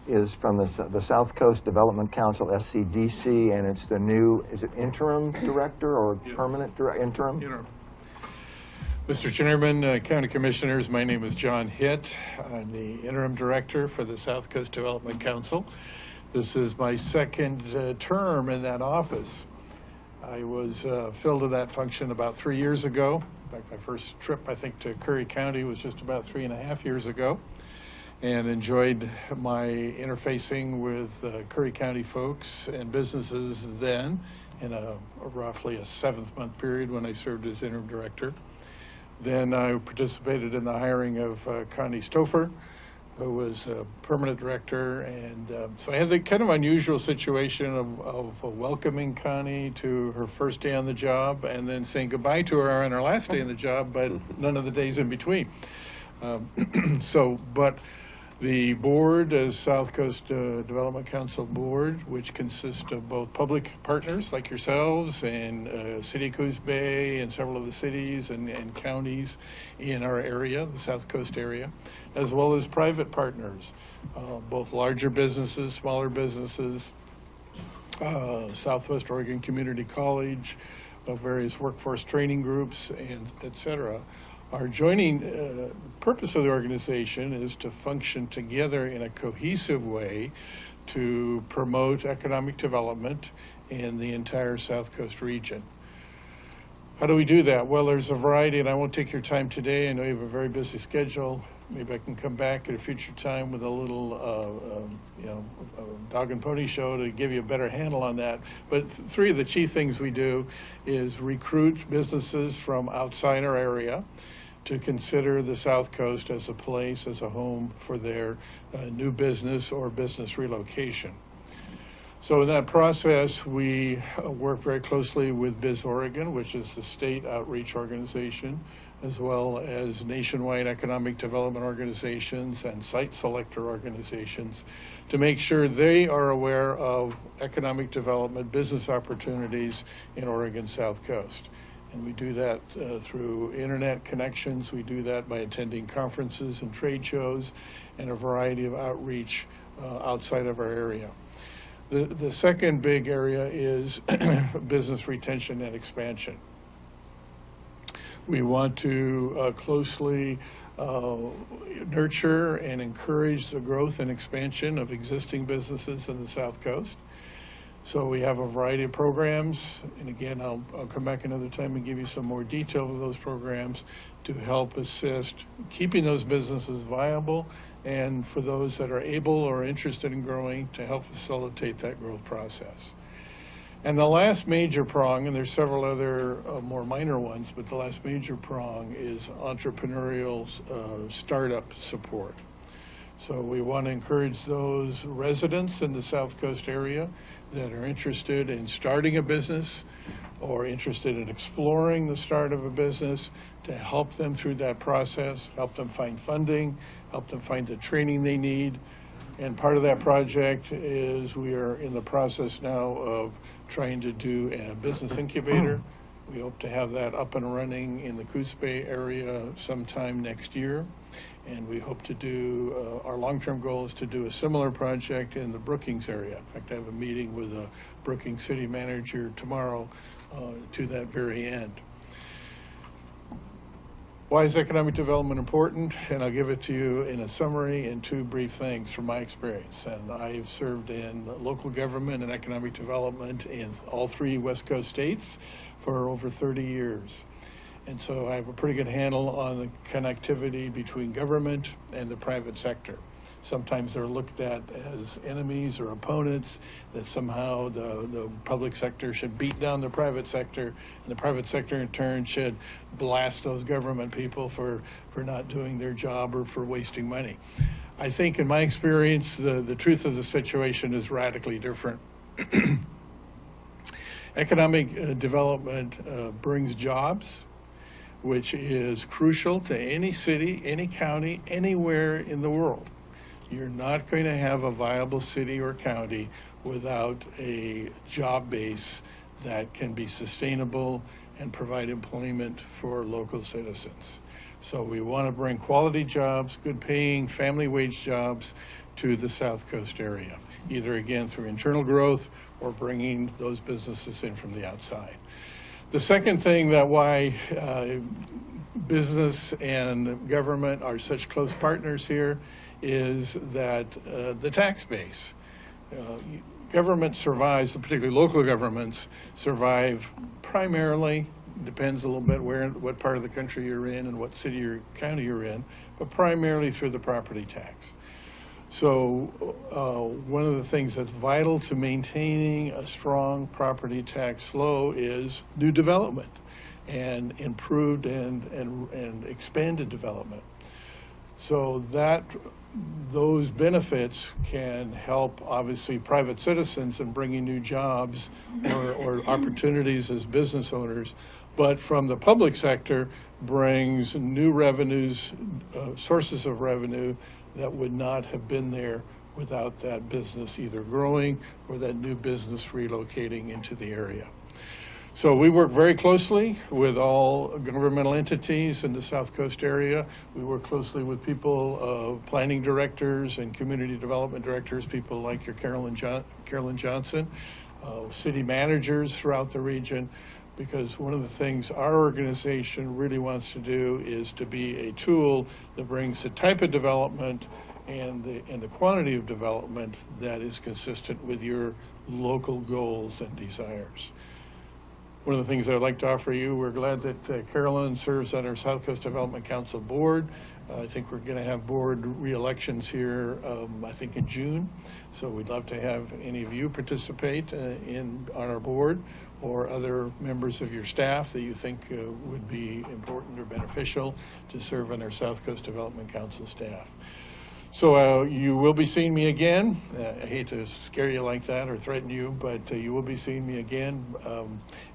Speaker 1: is from the South Coast Development Council, SCDC, and it's the new, is it interim director or permanent interim?
Speaker 9: Interim. Mr. Chairman, County Commissioners, my name is John Hitt. I'm the interim director for the South Coast Development Council. This is my second term in that office. I was filled to that function about 3 years ago. In fact, my first trip, I think, to Curry County was just about 3.5 years ago, and enjoyed my interfacing with Curry County folks and businesses then in roughly a 7-month period when I served as interim director. Then I participated in the hiring of Connie Stouffer, who was a permanent director, and so I had the kind of unusual situation of welcoming Connie to her first day on the job and then saying goodbye to her on her last day on the job, but none of the days in between. But the board, as South Coast Development Council board, which consists of both public partners like yourselves and City of Coos Bay and several of the cities and counties in our area, the South Coast area, as well as private partners, both larger businesses, smaller businesses, Southwest Oregon Community College, various workforce training groups, and et cetera, are joining. The purpose of the organization is to function together in a cohesive way to promote economic development in the entire South Coast region. How do we do that? Well, there's a variety, and I won't take your time today. I know you have a very busy schedule. Maybe I can come back at a future time with a little, dog and pony show to give you a better handle on that. But three of the chief things we do is recruit businesses from outside our area to consider the South Coast as a place, as a home for their new business or business relocation. So in that process, we work very closely with Biz Oregon, which is the state outreach organization, as well as nationwide economic development organizations and site selector organizations, to make sure they are aware of economic development business opportunities in Oregon's South Coast. And we do that through internet connections. We do that by attending conferences and trade shows and a variety of outreach outside of our area. The second big area is business retention and expansion. We want to closely nurture and encourage the growth and expansion of existing businesses in the South Coast. So we have a variety of programs, and again, I'll come back another time and give you some more detail of those programs to help assist keeping those businesses viable, and for those that are able or interested in growing, to help facilitate that growth process. And the last major prong, and there's several other more minor ones, but the last major prong is entrepreneurial startup support. So we want to encourage those residents in the South Coast area that are interested in starting a business or interested in exploring the start of a business to help them through that process, help them find funding, help them find the training they need. And part of that project is we are in the process now of trying to do a business incubator. We hope to have that up and running in the Coos Bay area sometime next year. And we hope to do, our long-term goal is to do a similar project in the Brookings area. In fact, I have a meeting with the Brookings city manager tomorrow to that very end. Why is economic development important? And I'll give it to you in a summary in two brief things from my experience. And I've served in local government and economic development in all three West Coast states for over 30 years. And so I have a pretty good handle on the connectivity between government and the private sector. Sometimes they're looked at as enemies or opponents, that somehow the public sector should beat down the private sector, and the private sector in turn should blast those government people for not doing their job or for wasting money. I think in my experience, the truth of the situation is radically different. Economic development brings jobs, which is crucial to any city, any county, anywhere in the world. You're not going to have a viable city or county without a job base that can be sustainable and provide employment for local citizens. So we want to bring quality jobs, good paying, family wage jobs to the South Coast area, either again through internal growth or bringing those businesses in from the outside. The second thing that why business and government are such close partners here is that the tax base. Government survives, particularly local governments, survive primarily, depends a little bit what part of the country you're in and what city or county you're in, but primarily through the property tax. So one of the things that's vital to maintaining a strong property tax flow is new development and improved and expanded development. So those benefits can help, obviously, private citizens in bringing new jobs or opportunities as business owners but from the public sector brings new revenues, sources of revenue that would not have been there without that business either growing or that new business relocating into the area. So we work very closely with all governmental entities in the South Coast area. We work closely with people, planning directors and community development directors, people like your Carolyn Johnson, city managers throughout the region, because one of the things our organization really wants to do is to be a tool that brings the type of development and the quantity of development that is consistent with your local goals and desires. One of the things I'd like to offer you, we're glad that Carolyn serves on our South Coast Development Council board. I think we're going to have board re-elections here, I think in June. So we'd love to have any of you participate on our board, or other members of your staff that you think would be important or beneficial to serve on our South Coast Development Council staff. So you will be seeing me again. I hate to scare you like that or threaten you, but you will be seeing me again.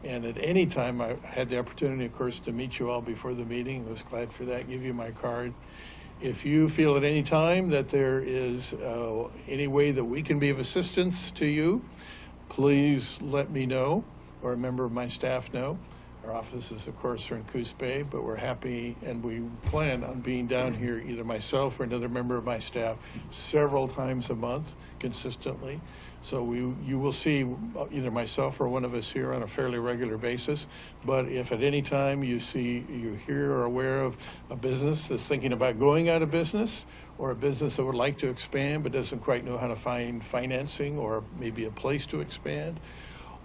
Speaker 9: And at any time, I had the opportunity, of course, to meet you all before the meeting. I was glad for that, give you my card. If you feel at any time that there is any way that we can be of assistance to you, please let me know, or a member of my staff know. Our offices, of course, are in Coos Bay, but we're happy and we plan on being down here, either myself or another member of my staff, several times a month consistently. So you will see either myself or one of us here on a fairly regular basis. But if at any time you hear or aware of a business that's thinking about going out of business, or a business that would like to expand but doesn't quite know how to find financing or maybe a place to expand,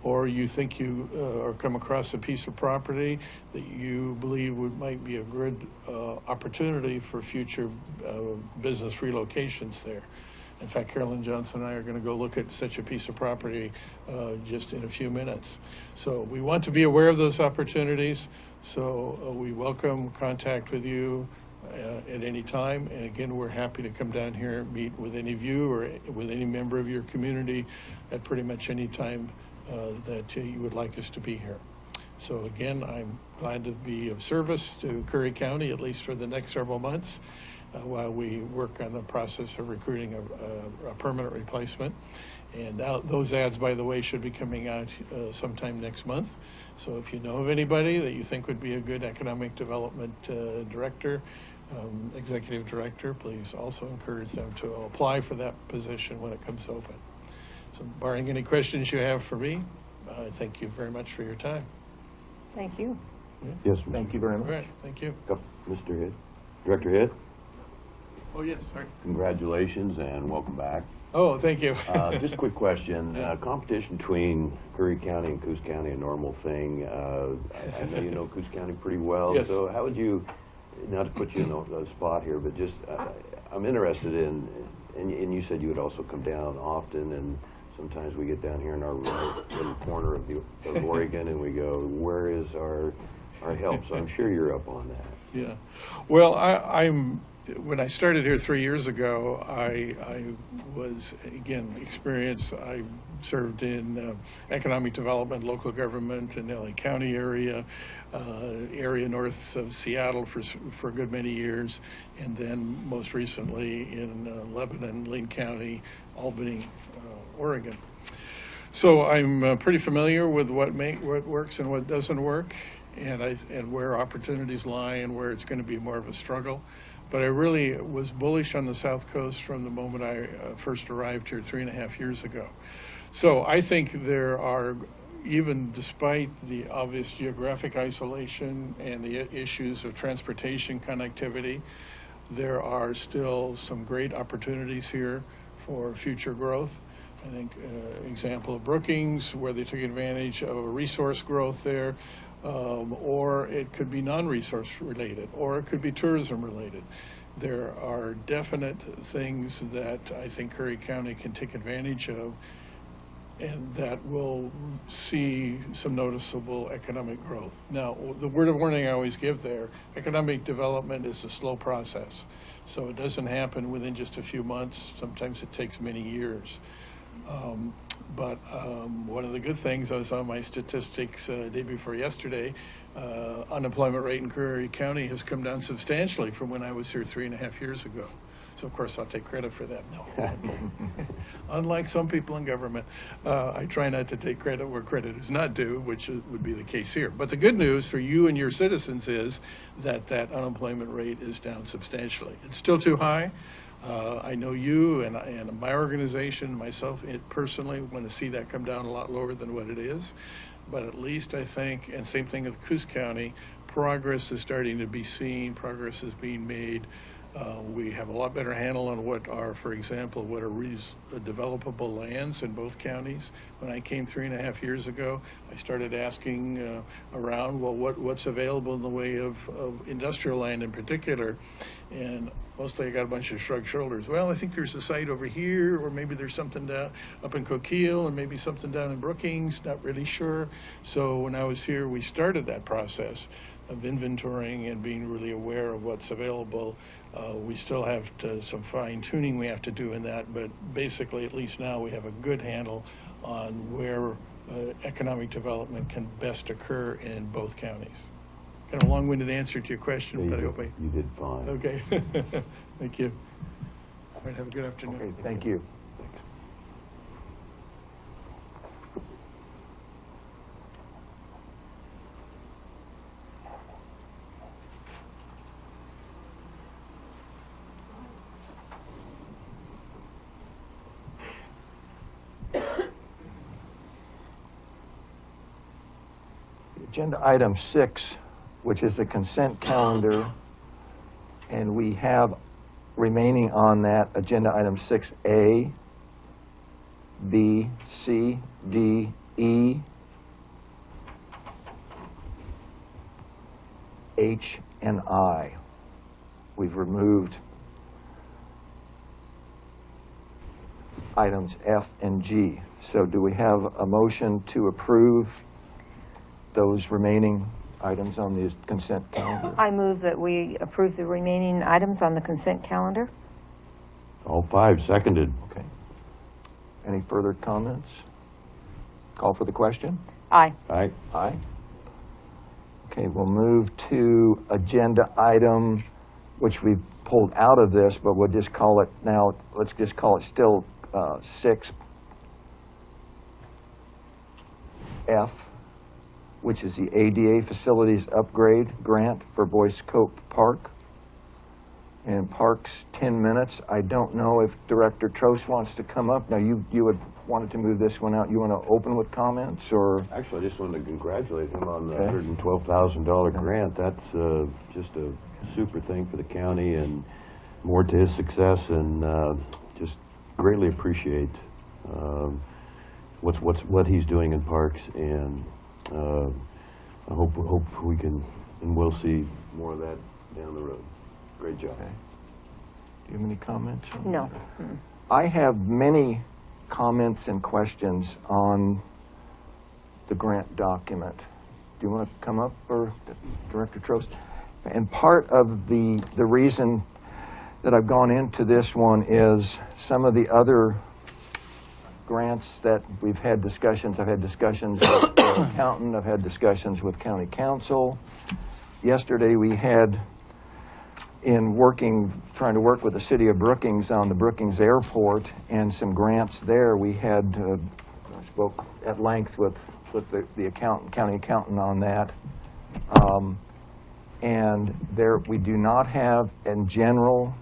Speaker 9: or you think you or come across a piece of property that you believe might be a good opportunity for future business relocations there. In fact, Carolyn Johnson and I are going to go look at such a piece of property just in a few minutes. So we want to be aware of those opportunities. So we welcome contact with you at any time. And again, we're happy to come down here and meet with any of you or with any member of your community at pretty much any time that you would like us to be here. So again, I'm glad to be of service to Curry County, at least for the next several months, while we work on the process of recruiting a permanent replacement. And those ads, by the way, should be coming out sometime next month. So if you know of anybody that you think would be a good economic development director, executive director, please also encourage them to apply for that position when it comes open. So barring any questions you have for me, thank you very much for your time.
Speaker 2: Thank you.
Speaker 3: Yes,
Speaker 1: Thank you very
Speaker 9: All
Speaker 1: much.
Speaker 9: right, thank you.
Speaker 3: Mr. Hitt. Director Hitt,
Speaker 9: Oh, yes, sorry.
Speaker 3: congratulations and welcome back.
Speaker 9: Oh, thank you.
Speaker 3: Just a quick question. Competition between Curry County and Coos County, a normal thing. I know you know Coos County pretty well.
Speaker 9: Yes.
Speaker 3: So how would you, not to put you in a spot here, but just, I'm interested in, and you said you would also come down often, and sometimes we get down here in our little corner of Oregon and we go, where is our help? So I'm sure you're up on that.
Speaker 9: Yeah. Well, when I started here 3 years ago, I was, again, experienced. I served in economic development, local government in the LA County area north of Seattle for a good many years, and then most recently in Lebanon, Lane County, Albany, Oregon. So I'm pretty familiar with what works and what doesn't work, and where opportunities lie and where it's going to be more of a struggle. But I really was bullish on the South Coast from the moment I first arrived here 3.5 years ago. So I think there are, even despite the obvious geographic isolation and the issues of transportation connectivity, there are still some great opportunities here for future growth. I think example of Brookings, where they took advantage of a resource growth there, or it could be non-resource related, or it could be tourism related. There are definite things that I think Curry County can take advantage of, and that will see some noticeable economic growth. Now, the word of warning I always give there, economic development is a slow process. So it doesn't happen within just a few months. Sometimes it takes many years. But one of the good things, I was on my statistics day before yesterday, unemployment rate in Curry County has come down substantially from when I was here 3.5 years ago. So of course I'll take credit for that. No. Unlike some people in government, I try not to take credit where credit is not due, which would be the case here. But the good news for you and your citizens is that that unemployment rate is down substantially. It's still too high. I know you and my organization, myself personally, want to see that come down a lot lower than what it is. But at least I think, and same thing with Coos County, progress is starting to be seen, progress is being made. We have a lot better handle on what are, for example, what are developable lands in both counties. When I came 3.5 years ago, I started asking around, well, what's available in the way of industrial land in particular? And mostly I got a bunch of shrugged shoulders. Well, I think there's a site over here, or maybe there's something down up in Coquille, and maybe something down in Brookings, not really sure. So when I was here, we started that process of inventorying and being really aware of what's available. We still have some fine tuning we have to do in that, but basically, at least now, we have a good handle on where economic development can best occur in both counties. Kind of a long-winded answer to your question, but I hope
Speaker 3: You did fine.
Speaker 9: Okay. Thank you. All right, have a good afternoon.
Speaker 1: Okay, thank you. Agenda item 6, which is the consent calendar, and we have remaining on that agenda item 6A, B, C, D, E, H, and I. We've removed items F and G. So do we have a motion to approve those remaining items on the consent calendar?
Speaker 2: I move that we approve the remaining items on the consent calendar.
Speaker 3: All 5 seconded.
Speaker 1: Okay. Any further comments? Call for the question?
Speaker 2: Aye.
Speaker 3: Aye.
Speaker 1: Aye. Okay, we'll move to agenda item, which we've pulled out of this, but we'll just call it now, let's just call it still 6F, which is the ADA Facilities Upgrade Grant for Boyce Cope Park. And Parks, 10 minutes. I don't know if Director Trost wants to come up. Now, you had wanted to move this one out. You want to open with comments, or?
Speaker 3: Actually, I just wanted to congratulate him on the
Speaker 1: Okay.
Speaker 3: $112,000 grant. That's just a super thing for the county, and more to his success, and just greatly appreciate what he's doing in parks, and I hope we can and will see more of that down the road. Great job.
Speaker 1: Okay. Do you have any comments? on
Speaker 2: No.
Speaker 1: that? I have many comments and questions on the grant document. Do you want to come up, or Director Trost? And part of the reason that I've gone into this one is some of the other grants that we've had discussions. I've had discussions with the accountant. I've had discussions with county council. Yesterday we had, trying to work with the city of Brookings on the Brookings Airport and some grants there, we had, I spoke at length with the county accountant on that. And there, we do not have, in general,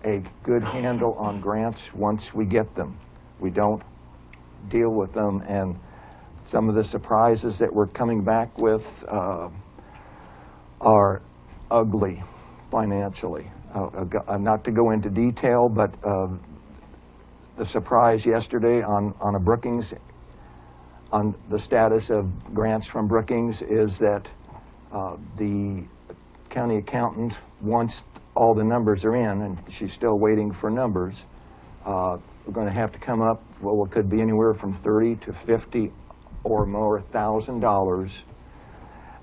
Speaker 1: a good handle on grants once we get them. We don't deal with them, and some of the surprises that we're coming back with are ugly financially. Not to go into detail, but the surprise yesterday on a Brookings, on the status of grants from Brookings, is that the county accountant, once all the numbers are in, and she's still waiting for numbers, we're going to have to come up, well, what could be anywhere from $30,000 to $50,000 or more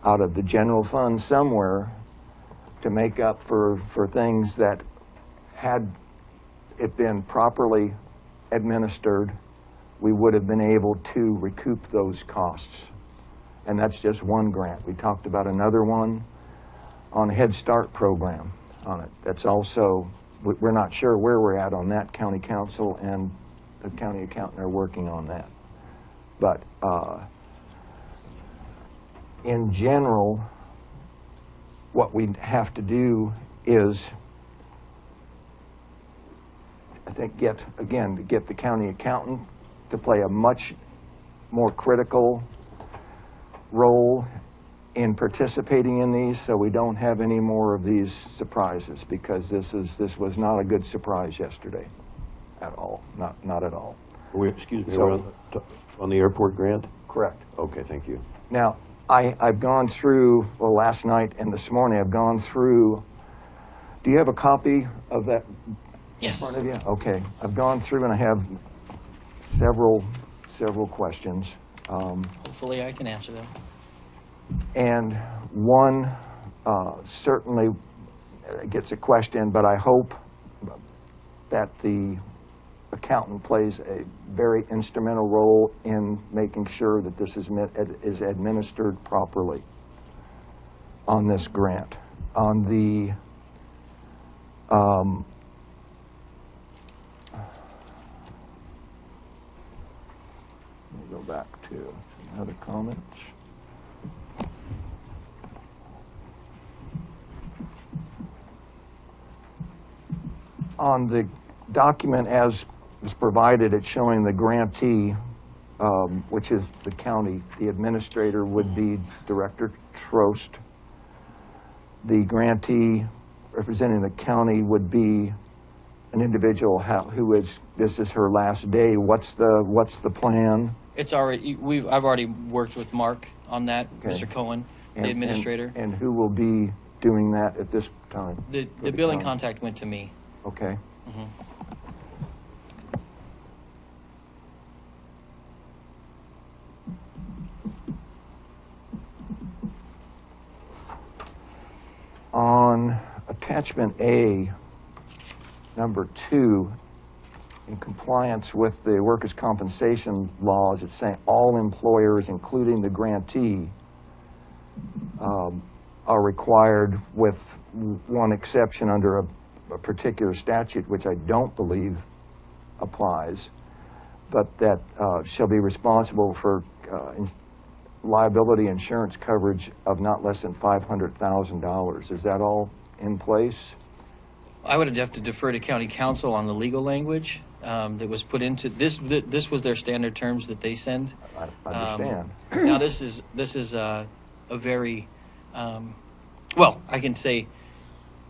Speaker 1: out of the general fund somewhere to make up for things that, had it been properly administered, we would have been able to recoup those costs. And that's just one grant. We talked about another one on Head Start program on it. That's also, we're not sure where we're at on that. County Council and the county accountant are working on that. But in general, what we have to do is, I think, to get the county accountant to play a much more critical role in participating in these, so we don't have any more of these surprises, because this was not a good surprise yesterday at all, not at all.
Speaker 3: Excuse me,
Speaker 1: So-
Speaker 3: we're on the airport grant?
Speaker 1: Correct.
Speaker 3: Okay, thank you.
Speaker 1: Now, I've gone through, well, last night and this morning, I've gone through, do you have a copy of that in
Speaker 8: Yes.
Speaker 1: front of you? Okay, I've gone through and I have several questions.
Speaker 8: Hopefully I can answer them.
Speaker 1: And one certainly gets a question, but I hope that the accountant plays a very instrumental role in making sure that this is administered properly on this grant. On the let me go back to other comments. On the document as was provided, it's showing the grantee, which is the county. The administrator would be Director Trost. The grantee representing the county would be an individual this is her last day. What's the plan?
Speaker 8: It's already, I've already worked with Mark on that,
Speaker 1: Okay.
Speaker 8: Mr. Cohen,
Speaker 1: And-
Speaker 8: the administrator.
Speaker 1: And who will be doing that at this time?
Speaker 8: The
Speaker 1: For
Speaker 8: billing
Speaker 1: county?
Speaker 8: contact went to me.
Speaker 1: Okay.
Speaker 8: Mhm.
Speaker 1: On attachment A, number 2, in compliance with the workers' compensation laws, it's saying all employers, including the grantee, are required, with one exception under a particular statute, which I don't believe applies, but that shall be responsible for liability insurance coverage of not less than $500,000. Is that all in place?
Speaker 8: I would have to defer to county council on the legal language that was put into, this was their standard terms that they send.
Speaker 1: I understand.
Speaker 8: Now, this is a very, well, I can say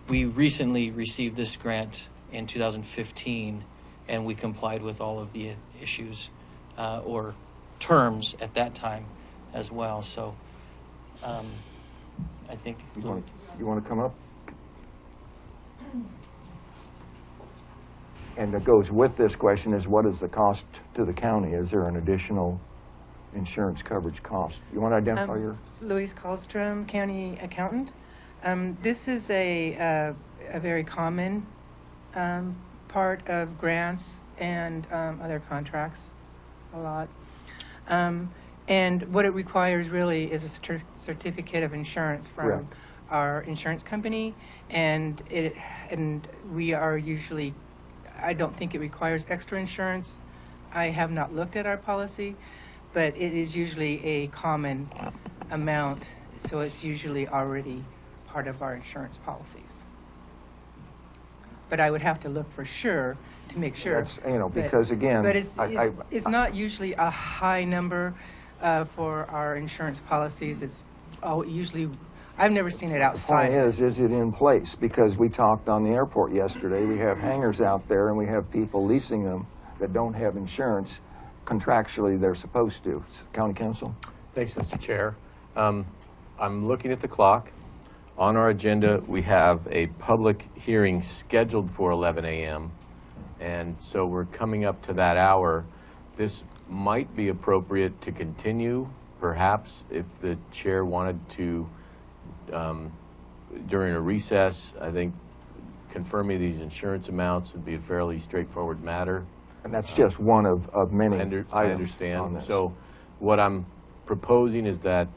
Speaker 8: we recently received this grant in 2015, and we complied with all of the issues or terms at that time as well. So I think.
Speaker 1: You want to come up? And that goes with this question is, what is the cost to the county? Is there an additional insurance coverage cost? You want to identify your?
Speaker 10: Louise Kallstrom, County Accountant. This is a very common part of grants and other contracts, a lot. And what it requires really is a certificate of insurance from
Speaker 1: Correct.
Speaker 10: our insurance company, and we are usually, I don't think it requires extra insurance. I have not looked at our policy, but it is usually a common amount, so it's usually already part of our insurance policies. But I would have to look for sure to make sure.
Speaker 1: That's, because again.
Speaker 10: But it's not usually a high number for our insurance policies. It's usually, I've never seen it
Speaker 1: The
Speaker 10: outside.
Speaker 1: point is it in place? Because we talked on the airport yesterday, we have hangars out there and we have people leasing them that don't have insurance. Contractually, they're supposed to. County Council?
Speaker 4: Thanks, Mr. Chair. I'm looking at the clock. On our agenda, we have a public hearing scheduled for 11 a.m. And so we're coming up to that hour. This might be appropriate to continue, perhaps, if the chair wanted to, during a recess. I think confirming these insurance amounts would be a fairly straightforward matter.
Speaker 1: And that's just one of many items
Speaker 4: I understand.
Speaker 1: on this.
Speaker 4: So what I'm proposing is that,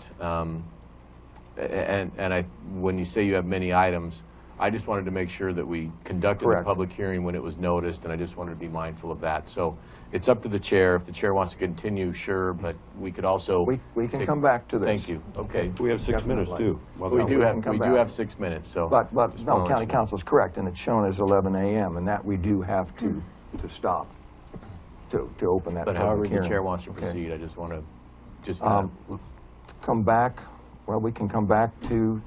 Speaker 4: when you say you have many items, I just wanted to make sure that we conducted the
Speaker 1: Correct.
Speaker 4: public hearing when it was noticed, and I just wanted to be mindful of that. So it's up to the chair. If the chair wants to continue, sure, but we could also.
Speaker 1: We can come back to this.
Speaker 4: Thank you. Okay.
Speaker 3: We have 6 minutes
Speaker 1: Definitely.
Speaker 3: too.
Speaker 4: We do
Speaker 1: can come back.
Speaker 4: have 6 minutes, so.
Speaker 1: But
Speaker 4: just
Speaker 1: no,
Speaker 4: wanna let
Speaker 1: county
Speaker 4: you know.
Speaker 1: council's correct, and it's shown as 11 a.m., and that we do have to stop, to open that
Speaker 4: But
Speaker 1: public
Speaker 4: however the
Speaker 1: hearing.
Speaker 4: chair wants to
Speaker 1: Okay.
Speaker 4: proceed, I just want to, just,
Speaker 1: Come back, well, we can come back to,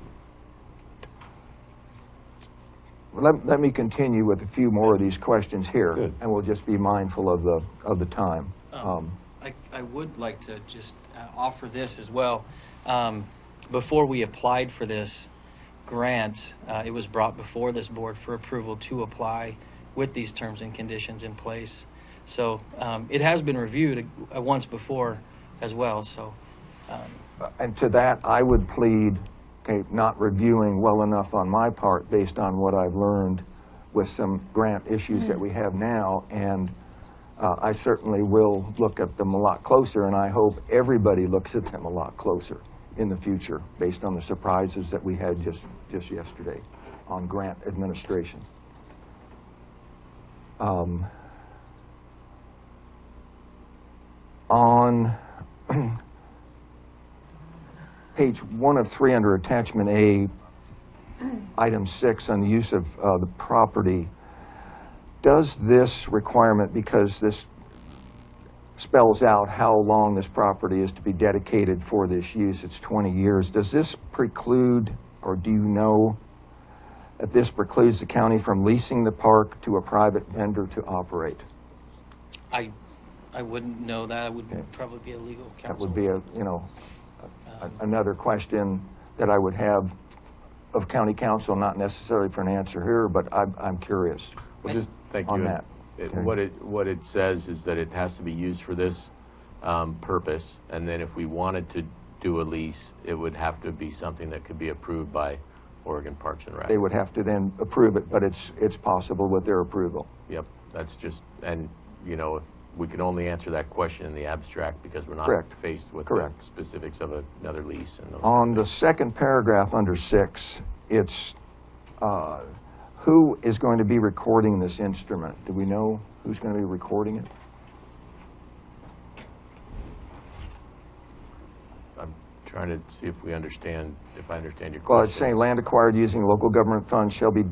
Speaker 1: let me continue with a few more of these questions here.
Speaker 3: Good.
Speaker 1: And we'll just be mindful of the time.
Speaker 8: I would like to just offer this as well. Before we applied for this grant, it was brought before this board for approval to apply with these terms and conditions in place. So it has been reviewed once before as well, so.
Speaker 1: And to that, I would plead, okay, not reviewing well enough on my part based on what I've learned with some grant issues that we have now, and I certainly will look at them a lot closer, and I hope everybody looks at them a lot closer in the future based on the surprises that we had just yesterday on grant administration. On page 1 of 3 under attachment A, item 6 on the use of the property, does this requirement, because this spells out how long this property is to be dedicated for this use, it's 20 years, does this preclude, or do you know that this precludes the county from leasing the park to a private vendor to operate?
Speaker 8: I wouldn't know that. It would probably be a legal counsel.
Speaker 1: That would be another question that I would have of county council, not necessarily for an answer here, but I'm curious
Speaker 4: well, just thank you.
Speaker 1: on that.
Speaker 4: What it says is that it has to be used for this purpose, and then if we wanted to do a lease, it would have to be something that could be approved by Oregon Parks and Rec.
Speaker 1: They would have to then approve it, but it's possible with their approval.
Speaker 4: Yep, that's just, and, we can only answer that question in the abstract because we're not
Speaker 1: Correct.
Speaker 4: faced with
Speaker 1: Correct.
Speaker 4: the specifics of another lease and those.
Speaker 1: On the second paragraph under 6, it's who is going to be recording this instrument? Do we know who's going to be recording it?
Speaker 4: I'm trying to see if I understand your question.
Speaker 1: Well, it's saying land acquired using local government funds shall be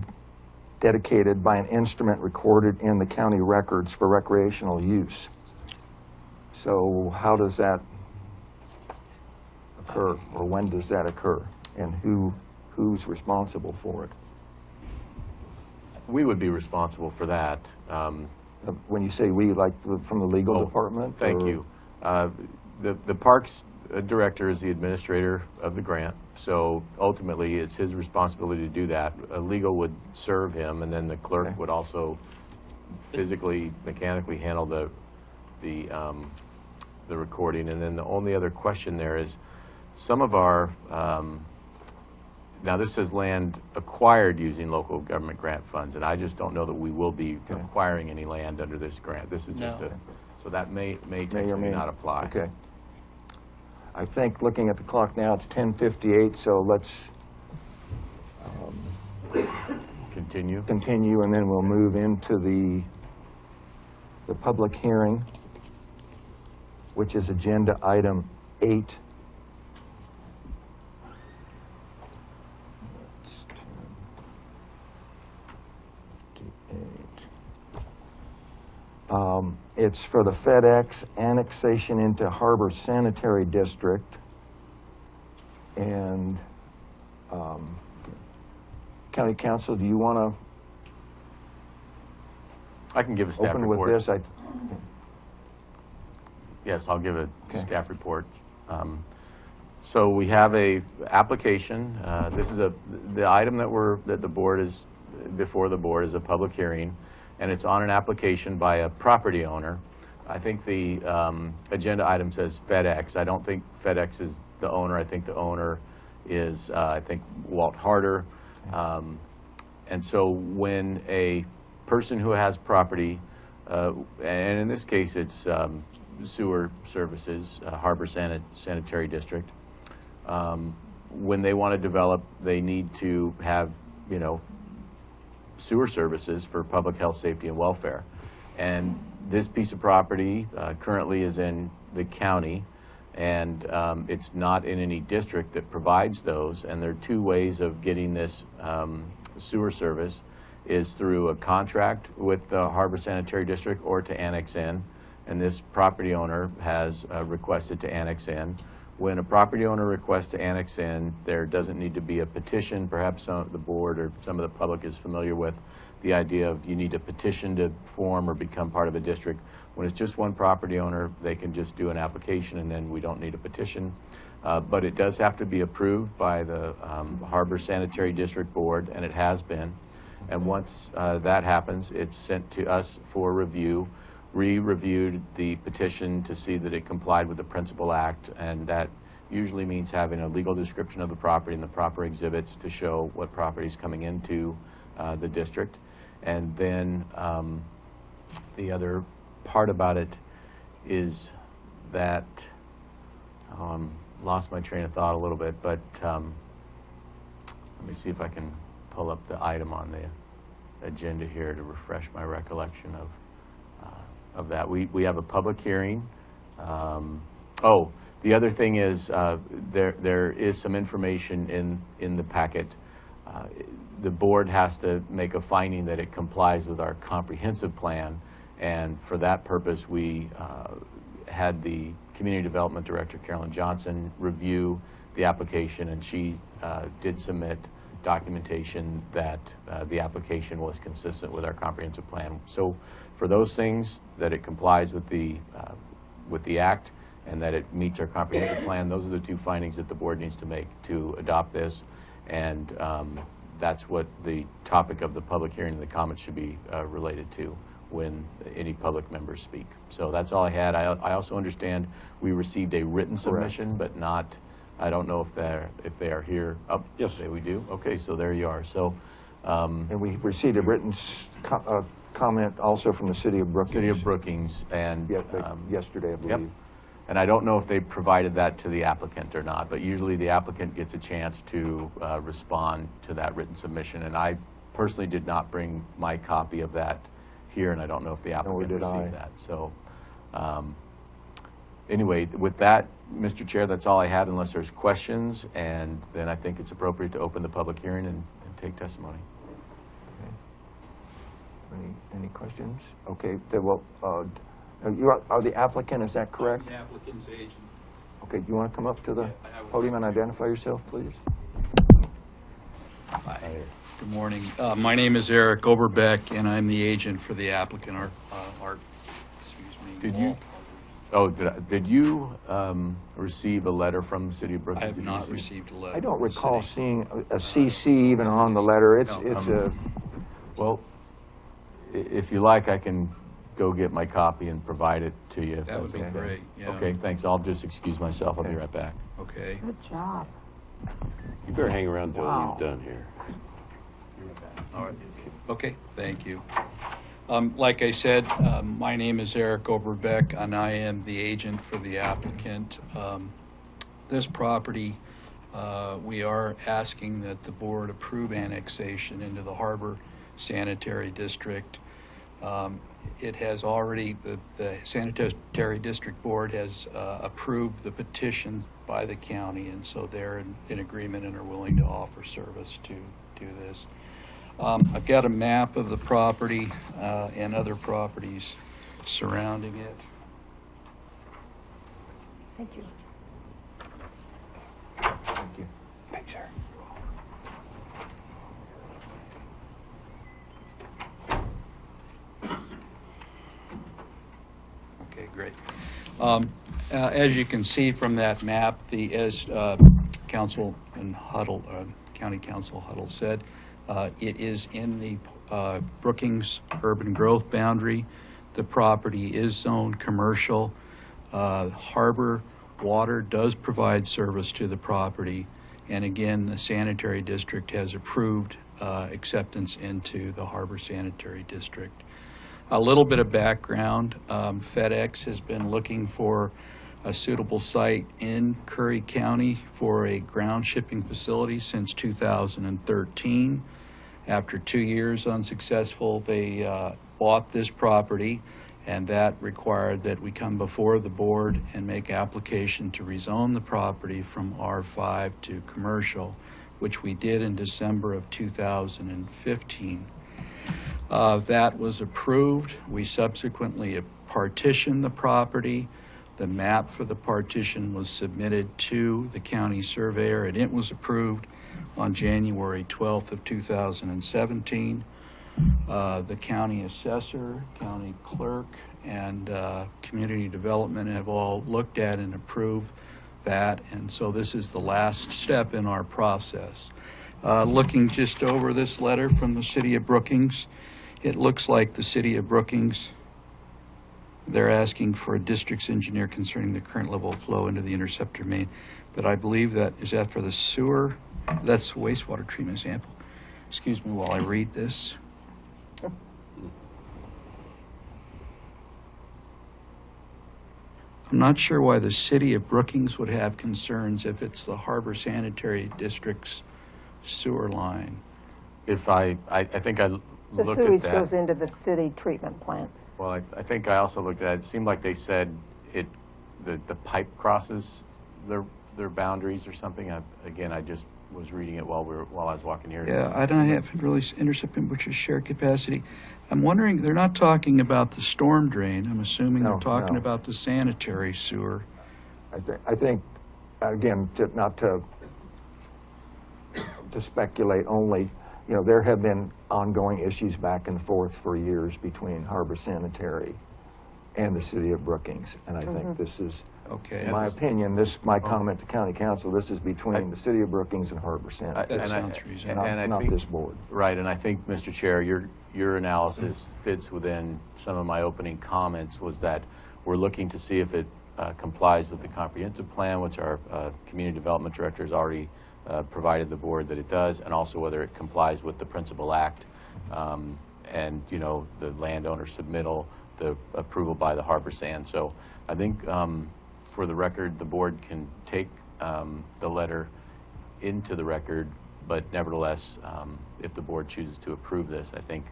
Speaker 1: dedicated by an instrument recorded in the county records for recreational use. So how does that occur, or when does that occur? And who's responsible for it?
Speaker 4: We would be responsible for that.
Speaker 1: When you say we, like from the legal
Speaker 4: Oh,
Speaker 1: department?
Speaker 4: Thank
Speaker 1: or-
Speaker 4: you. The Parks Director is the administrator of the grant, so ultimately it's his responsibility to do that. Legal would serve him, and then the clerk
Speaker 1: Okay.
Speaker 4: would also physically, mechanically handle the recording. And then the only other question there is, some of our, now this says land acquired using local government grant funds, and I just don't know that we will be
Speaker 1: Okay.
Speaker 4: acquiring any land under this grant. This is just
Speaker 8: No.
Speaker 4: so that may
Speaker 1: May or
Speaker 4: technically
Speaker 1: may
Speaker 4: not apply.
Speaker 1: Okay. I think, looking at the clock now, it's 10:58, so let's
Speaker 4: Continue.
Speaker 1: continue, and then we'll move into the public hearing, which is agenda item 8. Let's turn. It's for the FedEx annexation into Harbor Sanitary District. And County Council, do you want
Speaker 4: I can give a
Speaker 1: to
Speaker 4: staff
Speaker 1: open
Speaker 4: report.
Speaker 1: with this?
Speaker 4: Yes, I'll give a
Speaker 1: Okay.
Speaker 4: staff report. So we have a application. This is the item that the board is, before the board is a public hearing, and it's on an application by a property owner. I think the agenda item says FedEx. I don't think FedEx is the owner. I think the owner is, I think, Walt Harder. And so when a person who has property, and in this case it's sewer services, Harbor Sanitary District. When they want to develop, they need to have, you know, sewer services for public health, safety, and welfare. And this piece of property currently is in the county, and it's not in any district that provides those. And there are two ways of getting this sewer service, is through a contract with the Harbor Sanitary District or to annex in. And this property owner has requested to annex in. When a property owner requests to annex in, there doesn't need to be a petition. Perhaps the board or some of the public is familiar with the idea of you need a petition to form or become part of a district. When it's just one property owner, they can just do an application and then we don't need a petition. But it does have to be approved by the Harbor Sanitary District Board, and it has been. And once that happens, it's sent to us for review. We reviewed the petition to see that it complied with the Principal Act, and that usually means having a legal description of the property and the proper exhibits to show what property is coming into the district. And then the other part about it is that, lost my train of thought a little bit, but let me see if I can pull up the item on the agenda here to refresh my recollection of that. We have a public hearing. Oh, the other thing is there is some information in the packet. The board has to make a finding that it complies with our comprehensive plan, and for that purpose we had the Community Development Director, Carolyn Johnson, review the application, and she did submit documentation that the application was consistent with our comprehensive plan. So for those things, that it complies with the act and that it meets our comprehensive plan, those are the two findings that the board needs to make to adopt this. And that's what the topic of the public hearing and the comments should be related to when any public members speak. So that's all I had. I also understand we received a written submission, but not, I don't know if they are here. Oh,
Speaker 3: yes,
Speaker 4: we do. Okay, so there you are. So,
Speaker 1: and we received a written comment also from the city of Brookings.
Speaker 4: City of Brookings, and
Speaker 1: yesterday, I believe.
Speaker 4: Yep. And I don't know if they provided that to the applicant or not, but usually the applicant gets a chance to respond to that written submission. And I personally did not bring my copy of that here, and I don't know if the applicant received that. So anyway, with that, Mr. Chair, that's all I had, unless there's questions, and then I think it's appropriate to open the public hearing and take testimony.
Speaker 1: Okay. Any questions? Okay, well, you are the applicant, is that correct?
Speaker 11: I'm the applicant's agent.
Speaker 1: Okay, do you want to come up to the podium and identify yourself, please?
Speaker 11: Hi. Good morning. My name is Eric Oberbeck, and I'm the agent for the applicant,
Speaker 4: Did you receive a letter from the City of Brookings?
Speaker 11: I have not received a letter.
Speaker 1: I don't recall seeing a CC even on the letter.
Speaker 4: Well, if you like, I can go get my copy and provide it to you.
Speaker 11: That would be great, yeah.
Speaker 4: Okay, thanks. I'll just excuse myself. I'll be right back.
Speaker 11: Okay.
Speaker 2: Good job.
Speaker 3: You better hang around till you've done here.
Speaker 11: All right. Okay, thank you. Like I said, my name is Eric Oberbeck, and I am the agent for the applicant. This property, we are asking that the board approve annexation into the Harbor Sanitary District. It has already, the Sanitary District Board has approved the petition by the county, and so they're in agreement and are willing to offer service to do this. I've got a map of the property and other properties surrounding it.
Speaker 2: Thank you.
Speaker 1: Thank you.
Speaker 11: Thanks, sir. Okay, great. As you can see from that map, as Councilman Huddle, County Council Huddle said, it is in the Brookings urban growth boundary. The property is zoned commercial. Harbor Water does provide service to the property. And again, the Sanitary District has approved acceptance into the Harbor Sanitary District. A little bit of background, FedEx has been looking for a suitable site in Curry County for a ground shipping facility since 2013. After 2 years unsuccessful, they bought this property, and that required that we come before the board and make application to rezone the property from R5 to commercial, which we did in December of 2015. That was approved. We subsequently partitioned the property. The map for the partition was submitted to the county surveyor, and it was approved on January 12th of 2017. The county assessor, county clerk, and community development have all looked at and approved that, and so this is the last step in our process. Looking just over this letter from the city of Brookings, it looks like the city of Brookings, they're asking for a district's engineer concerning the current level of flow into the interceptor main, but I believe is that for the sewer? That's wastewater treatment sample. Excuse me while I read this. I'm not sure why the city of Brookings would have concerns if it's the Harbor Sanitary District's sewer line.
Speaker 4: If I think I
Speaker 2: The
Speaker 4: looked at
Speaker 2: sewage
Speaker 4: that.
Speaker 2: goes into the city treatment plant.
Speaker 4: Well, I think I also looked at it. It seemed like they said the pipe crosses their boundaries or something. Again, I just was reading it while I was walking here.
Speaker 11: Yeah, I don't have really intercepting which is shared capacity. I'm wondering, they're not talking about the storm drain. I'm assuming
Speaker 1: No,
Speaker 11: they're talking
Speaker 1: no.
Speaker 11: about the sanitary sewer.
Speaker 1: I think, again, not to speculate only, there have been ongoing issues back and forth for years between Harbor Sanitary and the city of Brookings. And I think this is,
Speaker 11: Okay.
Speaker 1: in my opinion, my comment to county council, this is between the city of Brookings and Harbor Sanitary,
Speaker 11: That sounds reasonable.
Speaker 1: not
Speaker 4: think,
Speaker 1: this board.
Speaker 4: Right, and I think, Mr. Chair, your analysis fits within some of my opening comments, was that we're looking to see if it complies with the comprehensive plan, which our community development director has already provided the board that it does, and also whether it complies with the Principal Act and, the landowner submittal, the approval by the Harbor Sand. So I think for the record, the board can take the letter into the record, but nevertheless, if the board chooses to approve this, I think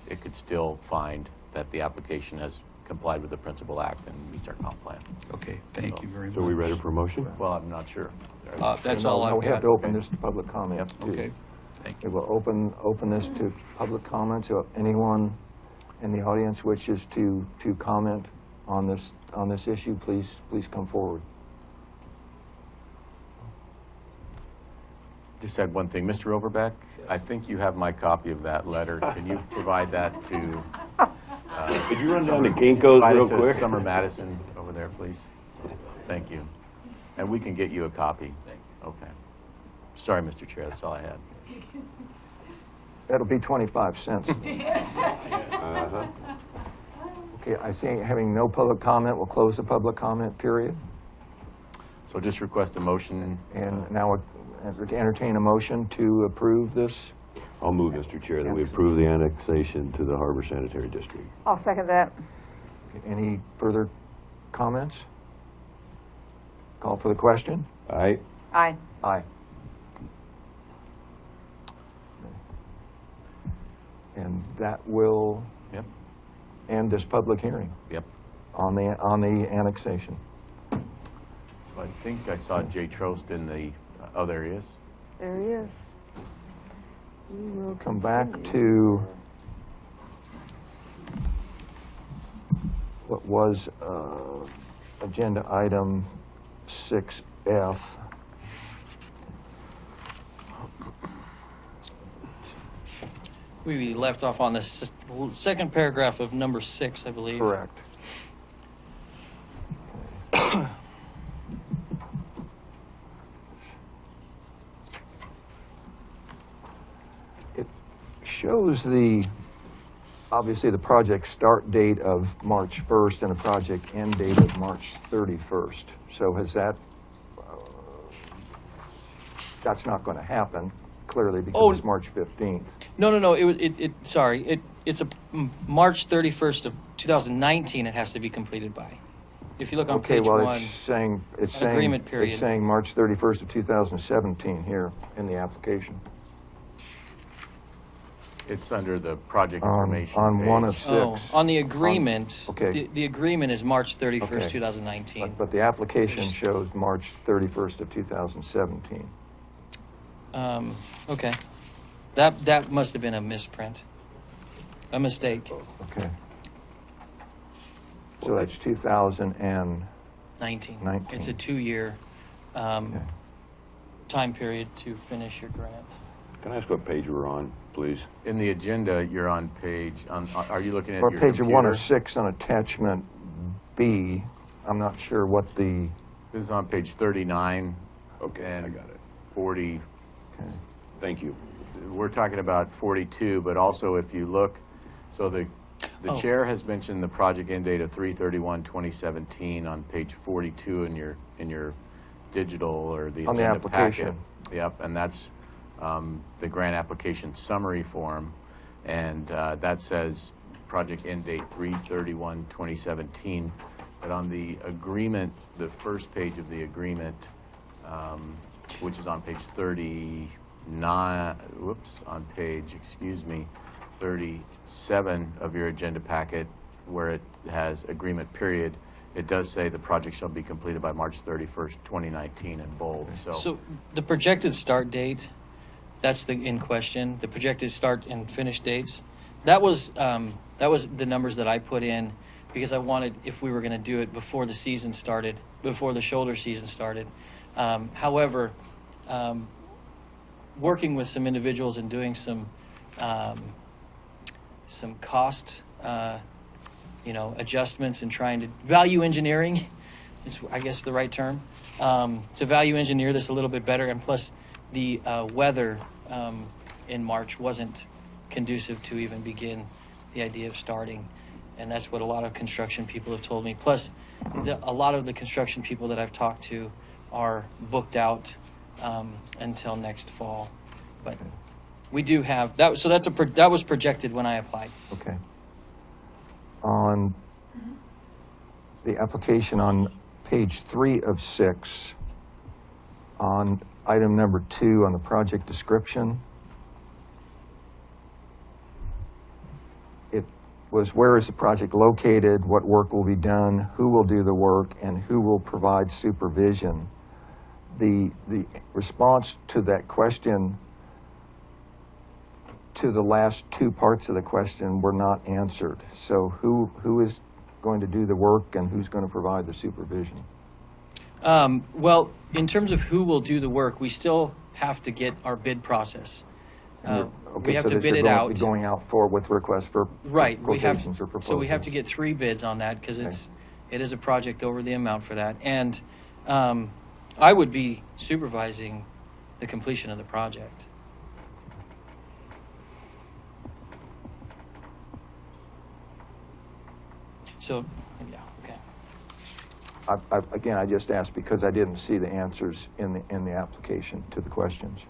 Speaker 4: it could still find that the application has complied with the Principal Act and meets our comp plan.
Speaker 11: Okay, thank you very much.
Speaker 3: So are we ready for a motion?
Speaker 4: Well, I'm not sure.
Speaker 11: That's all I've
Speaker 1: We have
Speaker 11: got.
Speaker 1: to open this to public comments, too.
Speaker 11: Okay, thank
Speaker 1: We
Speaker 11: you.
Speaker 1: will open this to public comments. So if anyone in the audience wishes to comment on this issue, please come forward.
Speaker 4: Just said one thing, Mr. Overbeck, I think you have my copy of that letter. Can you provide that to?
Speaker 3: Could you run down to Kinko's
Speaker 4: provide it
Speaker 3: real
Speaker 4: to
Speaker 3: quick?
Speaker 4: Summer Madison over there, please. Thank you. And we can get you a copy. Okay. Sorry, Mr. Chair, that's all I had.
Speaker 1: That'll be 25 cents.
Speaker 3: Uh-huh.
Speaker 1: Okay, I see having no public comment, we'll close the public comment period.
Speaker 4: So just request a motion.
Speaker 1: And now entertain a motion to approve this.
Speaker 3: I'll move, Mr. Chair, that we approve the annexation to the Harbor Sanitary District.
Speaker 2: I'll second that.
Speaker 1: Any further comments? Call for the question?
Speaker 3: Aye.
Speaker 2: Aye.
Speaker 1: Aye. And that will
Speaker 4: Yep,
Speaker 1: end this public hearing
Speaker 4: yep.
Speaker 1: on the annexation.
Speaker 4: So I think I saw Jay Trost in the, oh, there he is.
Speaker 2: There he is.
Speaker 1: We'll come back to what was agenda item 6F.
Speaker 8: We left off on the second paragraph of number 6, I believe.
Speaker 1: Correct. It shows obviously the project start date of March 1st and a project end date of March 31st. So has that's not going to happen clearly because
Speaker 8: Oh.
Speaker 1: it's March 15th.
Speaker 8: No. It's March 31st of 2019 it has to be completed by. If you look on
Speaker 1: Okay,
Speaker 8: page
Speaker 1: well,
Speaker 8: one,
Speaker 1: it's saying,
Speaker 8: agreement period.
Speaker 1: it's saying March 31st of 2017 here in the application.
Speaker 4: It's under the project
Speaker 1: On
Speaker 4: information
Speaker 1: one
Speaker 4: page.
Speaker 1: of six.
Speaker 8: on the agreement,
Speaker 1: okay.
Speaker 8: the agreement is March 31st,
Speaker 1: Okay.
Speaker 8: 2019.
Speaker 1: But the application shows March 31st of 2017.
Speaker 8: Okay. That must have been a misprint, a mistake.
Speaker 1: Okay. So that's 2019.
Speaker 8: 19. It's a 2-year time period to finish your grant.
Speaker 3: Can I ask what page we're on, please?
Speaker 4: In the agenda, you're on page, are you looking at
Speaker 1: Or
Speaker 4: your
Speaker 1: page
Speaker 4: computer?
Speaker 1: 1 of 6 on attachment B. I'm not sure what the,
Speaker 4: This is on page 39
Speaker 3: Okay, I
Speaker 4: and
Speaker 3: got it.
Speaker 4: 40.
Speaker 1: okay.
Speaker 3: Thank you.
Speaker 4: We're talking about 42, but also if you look, so the
Speaker 8: Oh.
Speaker 4: chair has mentioned the project end date of 3/31/2017 on page 42 in your digital or the
Speaker 1: On the
Speaker 4: agenda
Speaker 1: application.
Speaker 4: packet. Yep, and that's the grant application summary form, and that says project end date 3/31/2017. But on the agreement, the first page of the agreement, which is on page 39, on page, 37 of your agenda packet, where it has agreement period, it does say the project shall be completed by March 31st, 2019 in bold,
Speaker 8: So the projected start date, that's in question, the projected start and finish dates. That was the numbers that I put in because I wanted, if we were going to do it before the season started, before the shoulder season started. However, working with some individuals and doing some cost, adjustments and trying to value engineering is, I guess, the right term. To value engineer this a little bit better, and plus the weather in March wasn't conducive to even begin the idea of starting, and that's what a lot of construction people have told me. Plus, a lot of the construction people that I've talked to are booked out until next fall, but we do have that. So that was projected when I applied.
Speaker 1: Okay. On the application on page 3 of 6, on item number 2 on the project description, it was where is the project located, what work will be done, who will do the work, and who will provide supervision. The response to that question, to the last 2 parts of the question, were not answered. So who is going to do the work and who's going to provide the supervision?
Speaker 8: Well, in terms of who will do the work, we still have to get our bid process. We have to bid it out.
Speaker 1: Going out for with requests for
Speaker 8: Right.
Speaker 1: quotations or proposals.
Speaker 8: So we have to get 3 bids on that because it is a project over the amount for that. And I would be supervising the completion of the project. So, yeah, okay.
Speaker 1: Again, I just asked because I didn't see the answers in the application to the questions.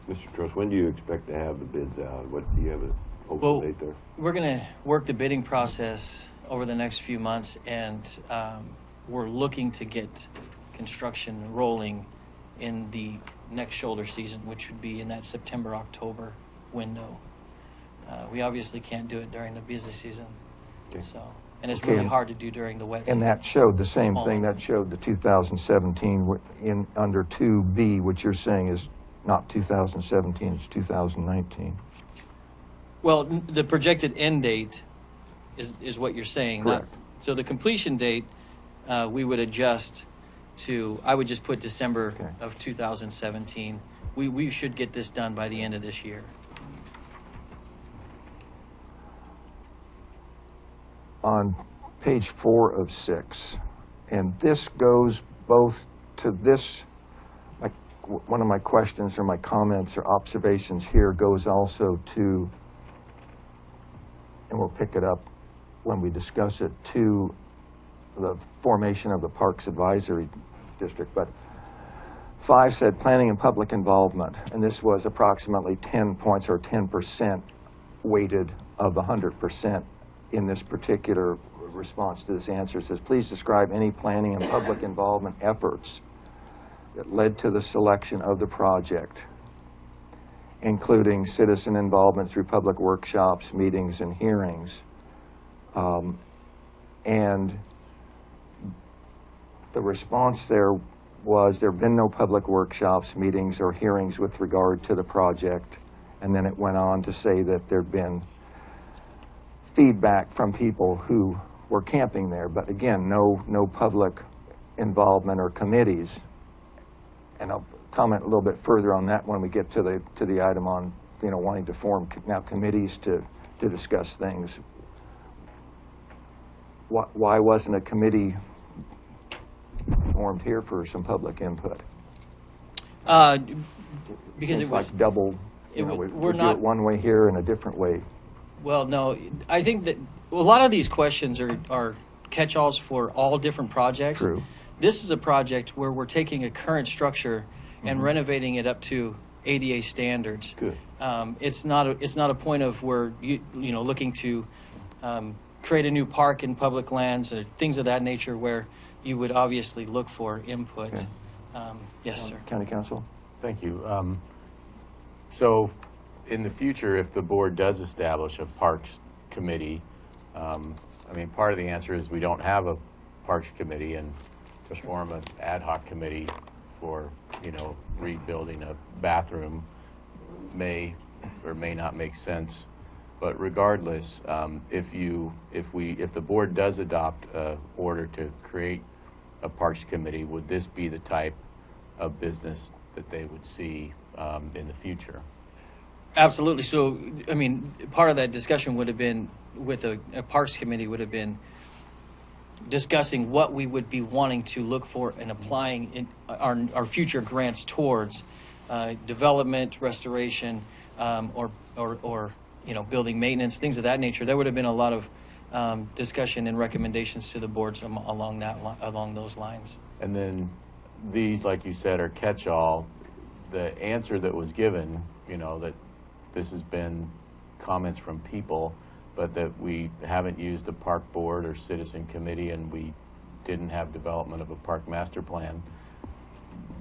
Speaker 3: Mr. Truss, when do you expect to have the bids out? What, do you have a hopeful date there?
Speaker 8: We're going to work the bidding process over the next few months, and we're looking to get construction rolling in the next shoulder season, which would be in that September-October window. We obviously can't do it during the busy season, and it's really hard to do during the wet season.
Speaker 1: And that showed the same thing, that showed the 2017 in under 2B, which you're saying is not 2017, it's 2019.
Speaker 8: Well, the projected end date is what you're saying.
Speaker 1: Correct.
Speaker 8: So the completion date, we would adjust to, I would just put December of 2017. We should get this done by the end of this year.
Speaker 1: On page 4 of 6, and this goes both to this, like one of my questions or my comments or observations here goes also to, and we'll pick it up when we discuss it, to the formation of the Parks Advisory District. But 5 said planning and public involvement, and this was approximately 10 points or 10% weighted of the 100% in this particular response to this answer. It says, please describe any planning and public involvement efforts that led to the selection of the project, including citizen involvement through public workshops, meetings, and hearings. And the response there was there have been no public workshops, meetings, or hearings with regard to the project. And then it went on to say that there'd been feedback from people who were camping there, but again, no public involvement or committees. And I'll comment a little bit further on that when we get to the item on, wanting to form now committees to discuss things. Why wasn't a committee formed here for some public input?
Speaker 8: Because
Speaker 1: Seems
Speaker 8: it was
Speaker 1: like double,
Speaker 8: we're
Speaker 1: we do
Speaker 8: not-
Speaker 1: it one way here and a different way.
Speaker 8: Well, no, I think that a lot of these questions are catch-alls for all different projects.
Speaker 1: True.
Speaker 8: This is a project where we're taking a current structure and
Speaker 1: Mm-hmm.
Speaker 8: renovating it up to ADA standards.
Speaker 1: Good.
Speaker 8: It's not a point of where looking to create a new park in public lands or things of that nature where you would obviously look for input.
Speaker 1: Okay.
Speaker 8: Yes, sir.
Speaker 1: County Council?
Speaker 4: Thank you. So in the future, if the board does establish a parks committee, part of the answer is we don't have a parks committee, and to form an ad hoc committee for, rebuilding a bathroom may or may not make sense. But regardless, if the board does adopt a order to create a parks committee, would this be the type of business that they would see in the future?
Speaker 8: Absolutely. So, part of that discussion would have been with a parks committee would have been discussing what we would be wanting to look for and applying in our future grants towards development, restoration, or building maintenance, things of that nature. There would have been a lot of discussion and recommendations to the boards along those lines.
Speaker 4: And then these, like you said, are catch-all. The answer that was given, that this has been comments from people, but that we haven't used a park board or citizen committee, and we didn't have development of a park master plan.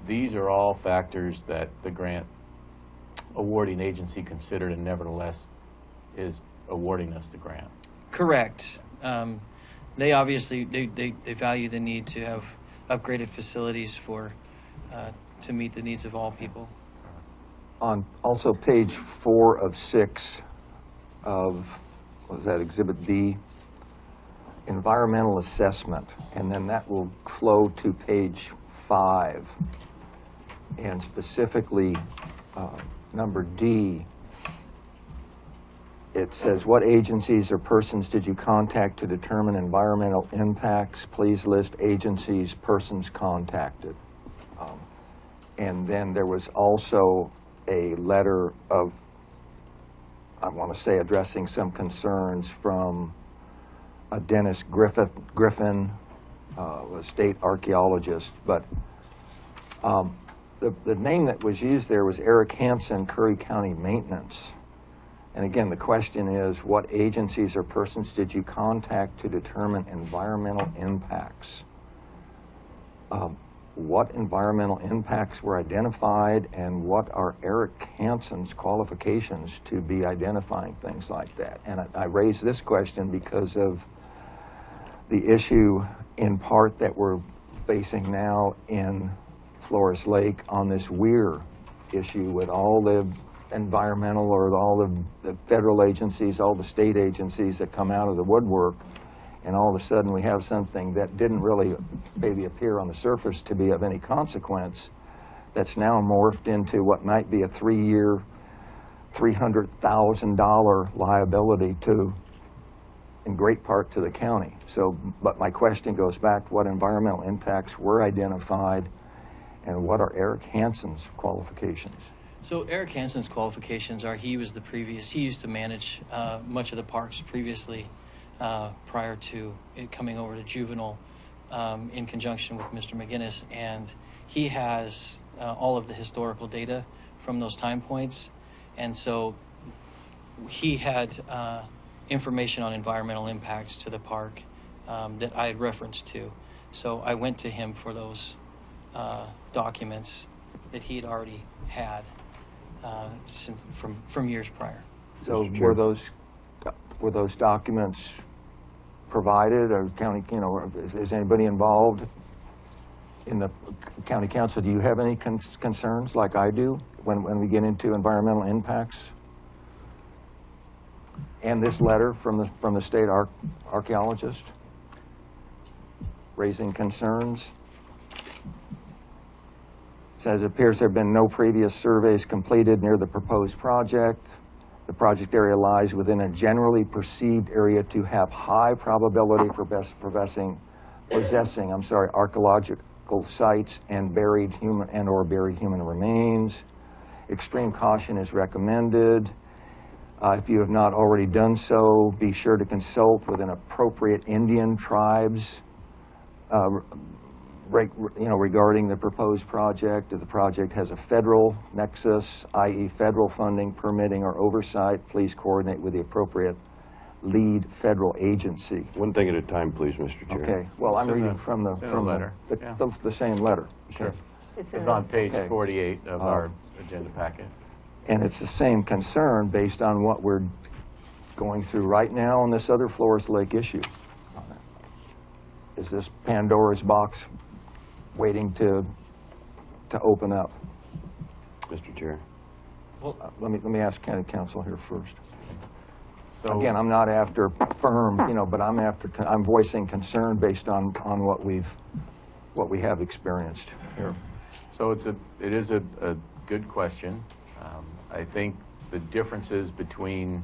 Speaker 4: These are all factors that the grant awarding agency considered and nevertheless is awarding us the grant.
Speaker 8: Correct. They obviously they value the need to have upgraded facilities to meet the needs of all people.
Speaker 1: On also page 4 of 6 of, what was that, Exhibit B, environmental assessment, and then that will flow to page 5, and specifically number D. It says, what agencies or persons did you contact to determine environmental impacts? Please list agencies, persons contacted. And then there was also a letter of, I want to say, addressing some concerns from Dennis Griffin, a state archaeologist. But the name that was used there was Eric Hansen, Curry County Maintenance. And again, the question is, what agencies or persons did you contact to determine environmental impacts? What environmental impacts were identified, and what are Eric Hansen's qualifications to be identifying things like that? And I raise this question because of the issue in part that we're facing now in Flores Lake on this weir issue with all the environmental or all the federal agencies, all the state agencies that come out of the woodwork, and all of a sudden we have something that didn't really maybe appear on the surface to be of any consequence that's now morphed into what might be a 3-year, $300,000 liability in great part to the county. So, but my question goes back to what environmental impacts were identified, and what are Eric Hansen's qualifications?
Speaker 8: So Eric Hansen's qualifications are he used to manage much of the parks previously prior to it coming over to juvenile in conjunction with Mr. McGinnis, and he has all of the historical data from those time points. And so he had information on environmental impacts to the park that I had referenced to. So I went to him for those documents that he had already had since from years prior.
Speaker 1: So were those documents provided, or county, is anybody involved in the county council? Do you have any concerns like I do when we get into environmental impacts? And this letter from the state archaeologist raising concerns. Says it appears there have been no previous surveys completed near the proposed project. The project area lies within a generally perceived area to have high probability for possessing archaeological sites and buried human remains. Extreme caution is recommended. If you have not already done so, be sure to consult with an appropriate Indian tribes regarding the proposed project. If the project has a federal nexus, i.e. federal funding, permitting, or oversight, please coordinate with the appropriate lead federal agency.
Speaker 3: One thing at a time, please, Mr. Chair.
Speaker 1: Okay, well, I'm reading from the
Speaker 4: letter. Yeah.
Speaker 1: The same letter.
Speaker 4: Sure.
Speaker 2: It's
Speaker 4: It's on page
Speaker 1: Okay.
Speaker 4: 48 of our agenda packet.
Speaker 1: And it's the same concern based on what we're going through right now on this other Flores Lake issue. Is this Pandora's box waiting to open up?
Speaker 3: Mr. Chair.
Speaker 8: Well,
Speaker 1: Let me ask county council here first.
Speaker 4: So
Speaker 1: Again, I'm not after firm, but I'm voicing concern based on what we have experienced here.
Speaker 4: So it is a good question. I think the differences between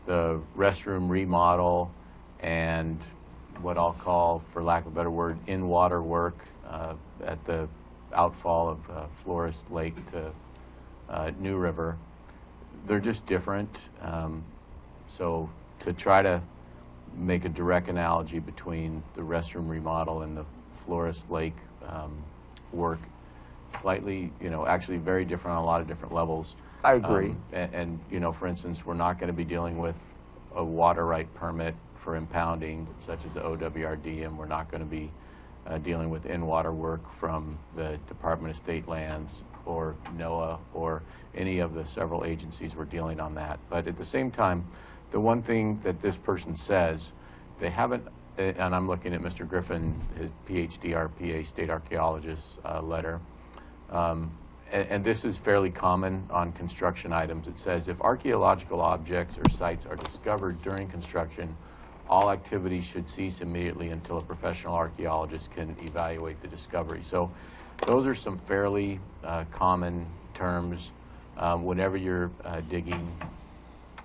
Speaker 4: the restroom remodel and what I'll call, for lack of a better word, in-water work at the outfall of Flores Lake to New River, they're just different. So to try to make a direct analogy between the restroom remodel and the Flores Lake work, slightly, actually very different on a lot of different levels.
Speaker 1: I agree.
Speaker 4: And for instance, we're not going to be dealing with a water right permit for impounding, such as the OWRD, and we're not going to be dealing with in-water work from the Department of State Lands or NOAA or any of the several agencies we're dealing on that. But at the same time, the one thing that this person says, they haven't, and I'm looking at Mr. Griffin, his PhD RPA state archaeologist's letter, and this is fairly common on construction items. It says, if archaeological objects or sites are discovered during construction, all activities should cease immediately until a professional archaeologist can evaluate the discovery. So those are some fairly common terms whenever you're digging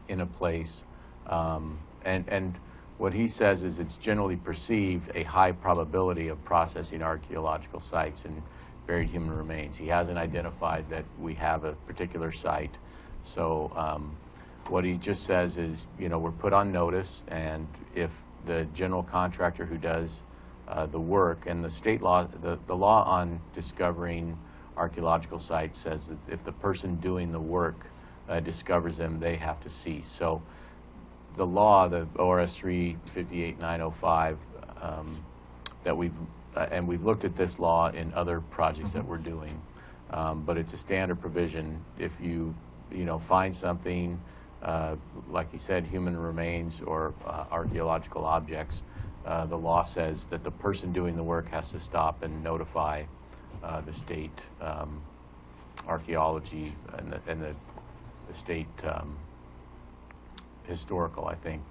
Speaker 4: in a place. And what he says is it's generally perceived a high probability of processing archaeological sites and buried human remains. He hasn't identified that we have a particular site. So what he just says is, we're put on notice, and if the general contractor who does the work, and the state law, the law on discovering archaeological sites says that if the person doing the work discovers them, they have to cease. So the law, the ORS 358-905, that we've looked at this law in other projects that we're doing, but it's a standard provision. If you find something, like you said, human remains or archaeological objects, the law says that the person doing the work has to stop and notify the state archaeology and the state historical, I think,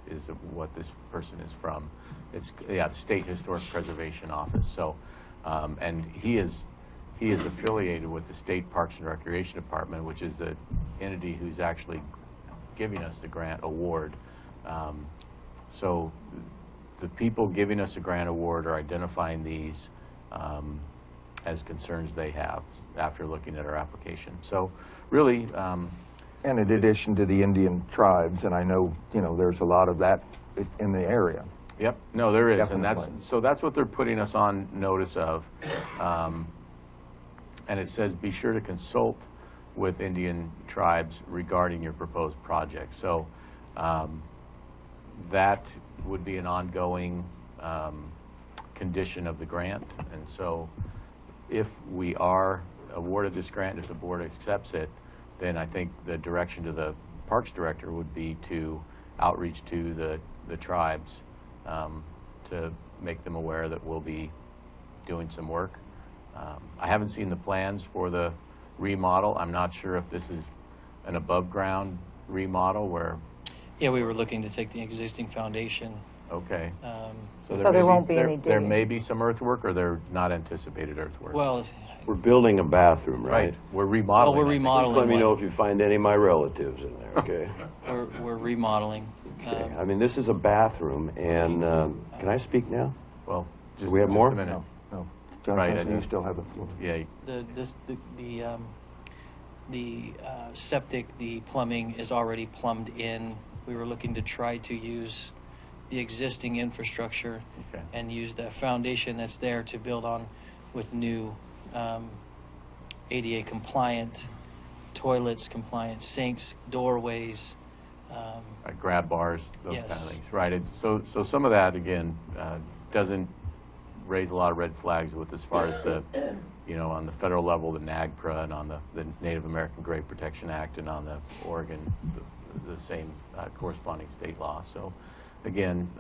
Speaker 4: is what this person is from. It's the State Historic Preservation Office. So, and he is affiliated with the State Parks and Recreation Department, which is the entity who's actually giving us the grant award. So the people giving us a grant award are identifying these as concerns they have after looking at our application. So really,
Speaker 1: And in addition to the Indian tribes, and I know, there's a lot of that in the area.
Speaker 4: yep, no, there is,
Speaker 1: Definitely.
Speaker 4: and that's what they're putting us on notice of. And it says, be sure to consult with Indian tribes regarding your proposed project. So that would be an ongoing condition of the grant. And so if we are awarded this grant, if the board accepts it, then I think the direction to the Parks Director would be to outreach to the tribes to make them aware that we'll be doing some work. I haven't seen the plans for the remodel. I'm not sure if this is an above-ground remodel where...
Speaker 8: Yeah, we were looking to take the existing foundation.
Speaker 4: Okay.
Speaker 2: So there won't be any
Speaker 4: There
Speaker 2: digging.
Speaker 4: may be some earthwork, or they're not anticipated earthwork?
Speaker 8: Well,
Speaker 3: We're building a bathroom, right?
Speaker 4: Right, we're remodeling.
Speaker 8: we're
Speaker 4: I think.
Speaker 8: remodeling.
Speaker 3: Let me know if you find any of my relatives in there, okay?
Speaker 8: We're remodeling.
Speaker 3: Okay. I mean, this is a bathroom, and can I speak now?
Speaker 4: Well, just,
Speaker 3: we have
Speaker 4: just
Speaker 3: more?
Speaker 4: a minute.
Speaker 1: No. John
Speaker 4: Right,
Speaker 1: Hudson,
Speaker 4: I
Speaker 1: you
Speaker 4: know.
Speaker 1: still have the floor.
Speaker 4: Yeah,
Speaker 8: The septic, the plumbing is already plumbed in. We were looking to try to use the existing infrastructure
Speaker 4: Okay.
Speaker 8: and use the foundation that's there to build on with new ADA compliant toilets, compliant sinks, doorways.
Speaker 4: right, grab bars, those
Speaker 8: Yes.
Speaker 4: kind of things. Right, so some of that, again, doesn't raise a lot of red flags with as far as the, on the federal level, the NAGPRA, and on the Native American Grave Protection Act, and on the Oregon, the same corresponding state law. So again,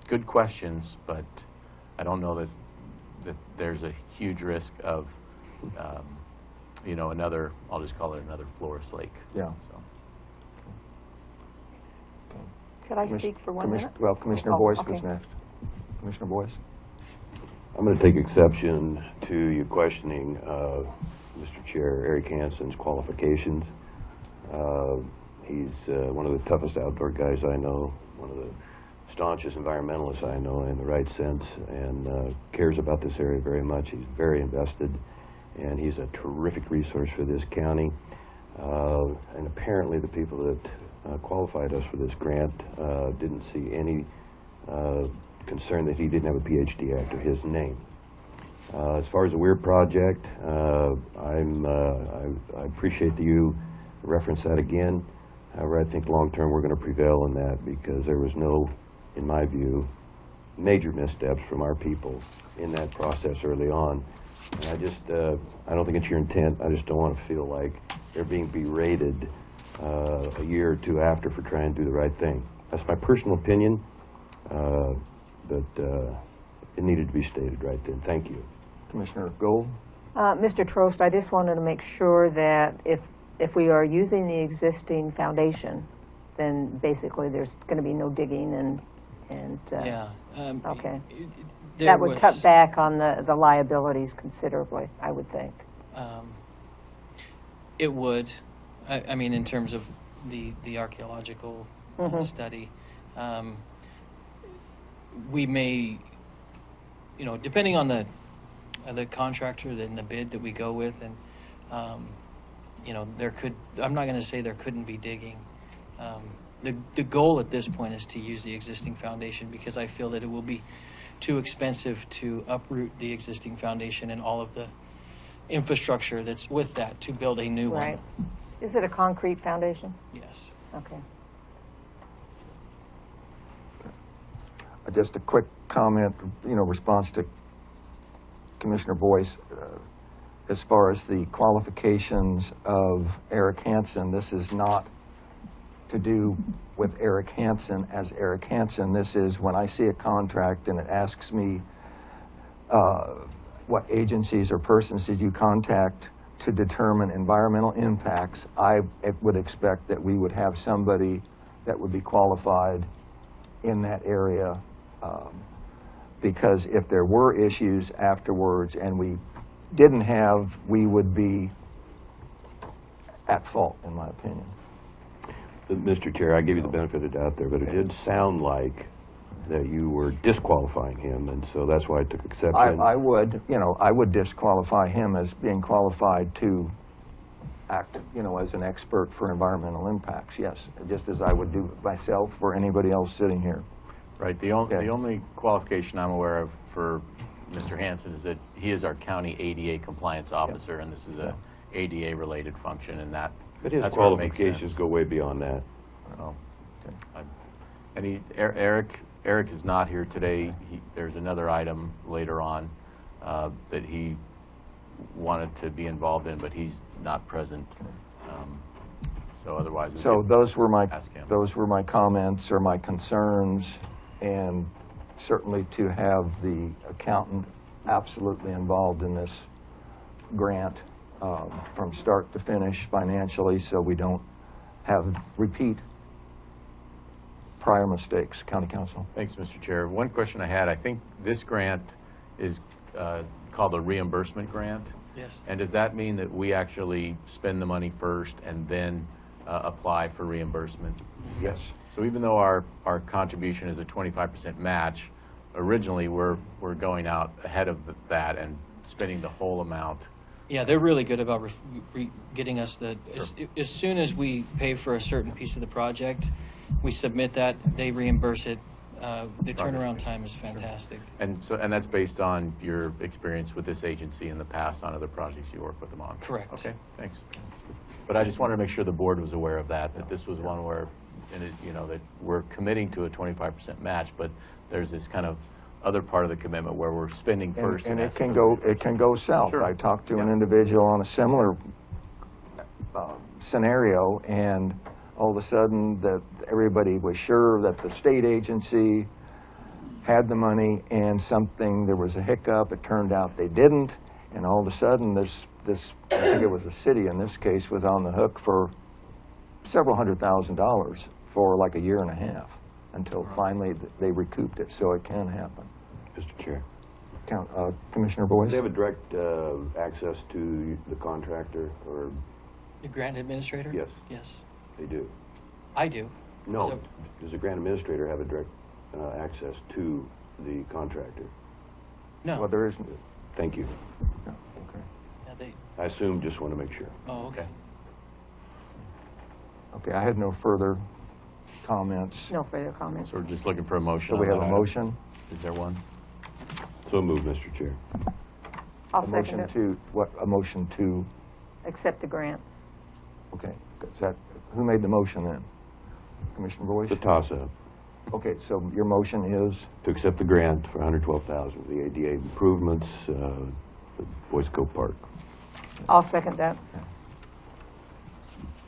Speaker 4: good questions, but I don't know that there's a huge risk of, another, I'll just call it another Flores Lake.
Speaker 1: Yeah.
Speaker 4: So.
Speaker 2: Could I speak for 1 minute?
Speaker 1: Well, Commissioner
Speaker 2: Oh,
Speaker 1: Boyce
Speaker 2: okay.
Speaker 1: was next. Commissioner Boyce?
Speaker 3: I'm going to take exception to you questioning Mr. Chair Eric Hansen's qualifications. He's one of the toughest outdoor guys I know, one of the staunchest environmentalists I know in the right sense, and cares about this area very much. He's very invested, and he's a terrific resource for this county. And apparently the people that qualified us for this grant didn't see any concern that he didn't have a PhD after his name. As far as the Weir project, I appreciate that you reference that again. However, I think long-term we're going to prevail in that because there was no, in my view, major missteps from our people in that process early on. And I don't think it's your intent. I just don't want to feel like they're being berated a year or two after for trying to do the right thing. That's my personal opinion, but it needed to be stated right then. Thank you.
Speaker 1: Commissioner Gold?
Speaker 2: Mr. Trost, I just wanted to make sure that if we are using the existing foundation, then basically there's going to be no digging and
Speaker 8: Yeah.
Speaker 2: okay.
Speaker 8: There
Speaker 2: That would
Speaker 8: was,
Speaker 2: cut back on the liabilities considerably, I would think.
Speaker 8: It would. I mean, in terms of the archaeological study, we may, depending on the contractor and the bid that we go with, and there could. I'm not going to say there couldn't be digging. The goal at this point is to use the existing foundation because I feel that it will be too expensive to uproot the existing foundation and all of the infrastructure that's with that to build a new
Speaker 2: Right.
Speaker 8: one.
Speaker 2: Is it a concrete foundation?
Speaker 8: Yes.
Speaker 2: Okay.
Speaker 1: Just a quick comment, response to Commissioner Boyce. As far as the qualifications of Eric Hansen, this is not to do with Eric Hansen as Eric Hansen. This is when I see a contract and it asks me what agencies or persons did you contact to determine environmental impacts, I would expect that we would have somebody that would be qualified in that area, because if there were issues afterwards and we didn't have, we would be at fault, in my opinion.
Speaker 3: Mr. Chair, I give you the benefit of the doubt there, but it did sound like that you were disqualifying him, and so that's why I took exception.
Speaker 1: I would disqualify him as being qualified to act, as an expert for environmental impacts, yes, just as I would do myself or anybody else sitting here.
Speaker 4: Right, the only qualification I'm aware of for Mr. Hanson is that he is our county ADA compliance officer, and this is a ADA-related function, and
Speaker 3: But his
Speaker 4: that's where it makes
Speaker 3: qualifications
Speaker 4: sense.
Speaker 3: go way beyond that.
Speaker 4: Oh, okay. And Eric is not here today. There's another item later on that he wanted to be involved in, but he's not present. So otherwise,
Speaker 1: So those were
Speaker 4: ask him.
Speaker 1: my comments or my concerns, and certainly to have the accountant absolutely involved in this grant from start to finish financially, so we don't have repeat prior mistakes. County Council.
Speaker 4: Thanks, Mr. Chair. One question I had, I think this grant is called a reimbursement grant.
Speaker 8: Yes.
Speaker 4: And does that mean that we actually spend the money first and then apply for reimbursement?
Speaker 1: Yes.
Speaker 4: So even though our contribution is a 25% match, originally we're going out ahead of that and spending the whole amount.
Speaker 8: Yeah, they're really good about getting us as soon as we pay for a certain piece of the project, we submit that, they reimburse it. The turnaround time is fantastic.
Speaker 4: And that's based on your experience with this agency in the past on other projects you work with them on?
Speaker 8: Correct.
Speaker 4: Okay, thanks. But I just wanted to make sure the board was aware of that this was one where, that we're committing to a 25% match, but there's this kind of other part of the commitment where we're spending first.
Speaker 1: And it can go south.
Speaker 4: Sure.
Speaker 1: I talked to an individual on a similar scenario, and all of a sudden that everybody was sure that the state agency had the money, and there was a hiccup. It turned out they didn't, and all of a sudden this I think it was a city in this case was on the hook for several $100,000 for like a year and a half until finally they recouped it. So it can happen.
Speaker 3: Mr. Chair.
Speaker 1: Commissioner
Speaker 3: Do
Speaker 1: Boyce?
Speaker 3: they have a direct access to the contractor, or
Speaker 8: The grant administrator?
Speaker 3: Yes.
Speaker 8: Yes.
Speaker 3: they do?
Speaker 8: I do.
Speaker 3: No.
Speaker 8: So-
Speaker 3: Does the grant administrator have a direct access to the contractor?
Speaker 8: No.
Speaker 1: Well, there isn't.
Speaker 3: Thank you.
Speaker 1: No, okay.
Speaker 8: Yeah,
Speaker 3: I assume, just want to make sure.
Speaker 8: oh, okay.
Speaker 1: Okay, I had no further comments.
Speaker 2: No further comments.
Speaker 4: So we're just looking for a motion.
Speaker 1: So we
Speaker 4: on
Speaker 1: have
Speaker 4: that
Speaker 1: a
Speaker 4: item.
Speaker 1: motion?
Speaker 4: Is there one?
Speaker 3: So moved, Mr. Chair.
Speaker 2: I'll
Speaker 1: A
Speaker 2: second
Speaker 1: motion
Speaker 2: it.
Speaker 1: to, what, a motion to,
Speaker 2: Accept the grant.
Speaker 1: okay, who made the motion then? Commissioner Boyce?
Speaker 3: It's a toss-up.
Speaker 1: Okay, so your motion is,
Speaker 3: To accept the grant for $112,000, the ADA improvements, for Boyce Cove Park.
Speaker 2: I'll second that.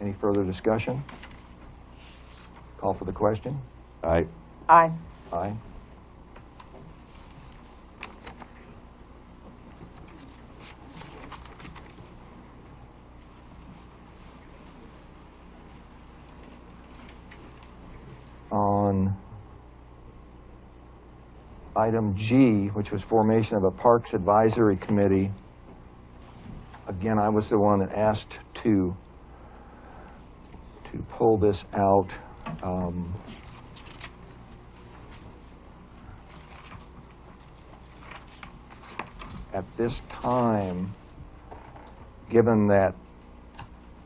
Speaker 1: any further discussion? Call for the question?
Speaker 3: Aye.
Speaker 2: Aye.
Speaker 1: Aye. On item G, which was formation of a Parks Advisory Committee, again, I was the one that asked to pull this out. At this time, given that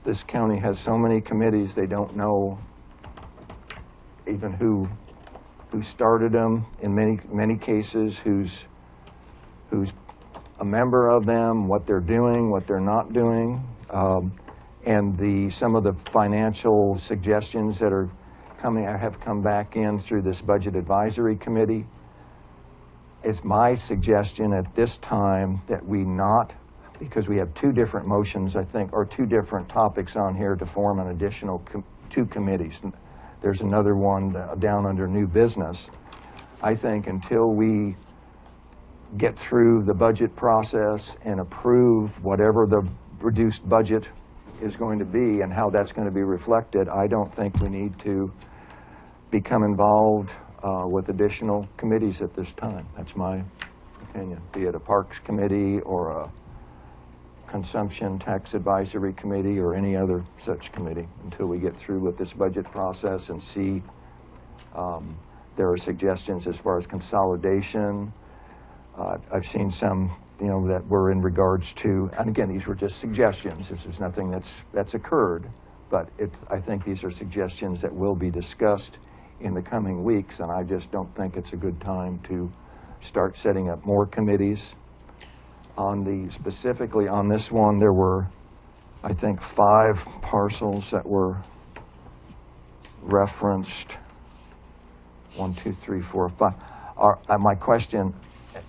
Speaker 1: this county has so many committees, they don't know even who started them, in many cases, who's a member of them, what they're doing, what they're not doing, and some of the financial suggestions that are have come back in through this Budget Advisory Committee. It's my suggestion at this time that we not, because we have two different motions, I think, or two different topics on here to form an additional two committees. There's another one down under new business. I think until we get through the budget process and approve whatever the reduced budget is going to be and how that's going to be reflected, I don't think we need to become involved with additional committees at this time. That's my opinion, be it a Parks Committee or a Consumption Tax Advisory Committee or any other such committee, until we get through with this budget process and see there are suggestions as far as consolidation. I've seen some, that were in regards to, and again, these were just suggestions. This is nothing that's occurred, but I think these are suggestions that will be discussed in the coming weeks, and I just don't think it's a good time to start setting up more committees. Specifically on this one, there were, I think, 5 parcels that were referenced. 1, 2, 3, 4, 5. My question,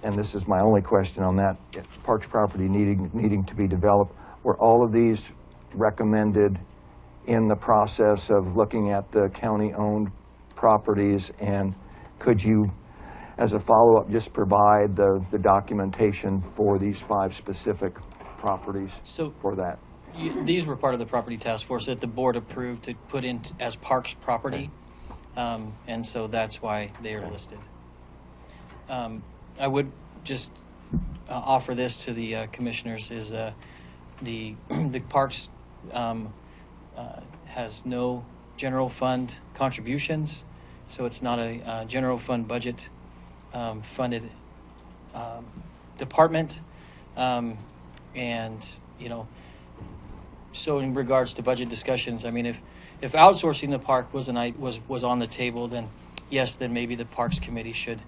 Speaker 1: and this is my only question on that, parks property needing to be developed, were all of these recommended in the process of looking at the county-owned properties? And could you, as a follow-up, just provide the documentation for these 5 specific properties
Speaker 8: So-
Speaker 1: for that?
Speaker 8: These were part of the property task force that the board approved to put in as parks property. And so that's why they are listed. I would just offer this to the commissioners is the parks has no general fund contributions, so it's not a general fund budget funded department. And, you know, so in regards to budget discussions, I mean, if outsourcing the park was on the table, then yes, then maybe the Parks Committee should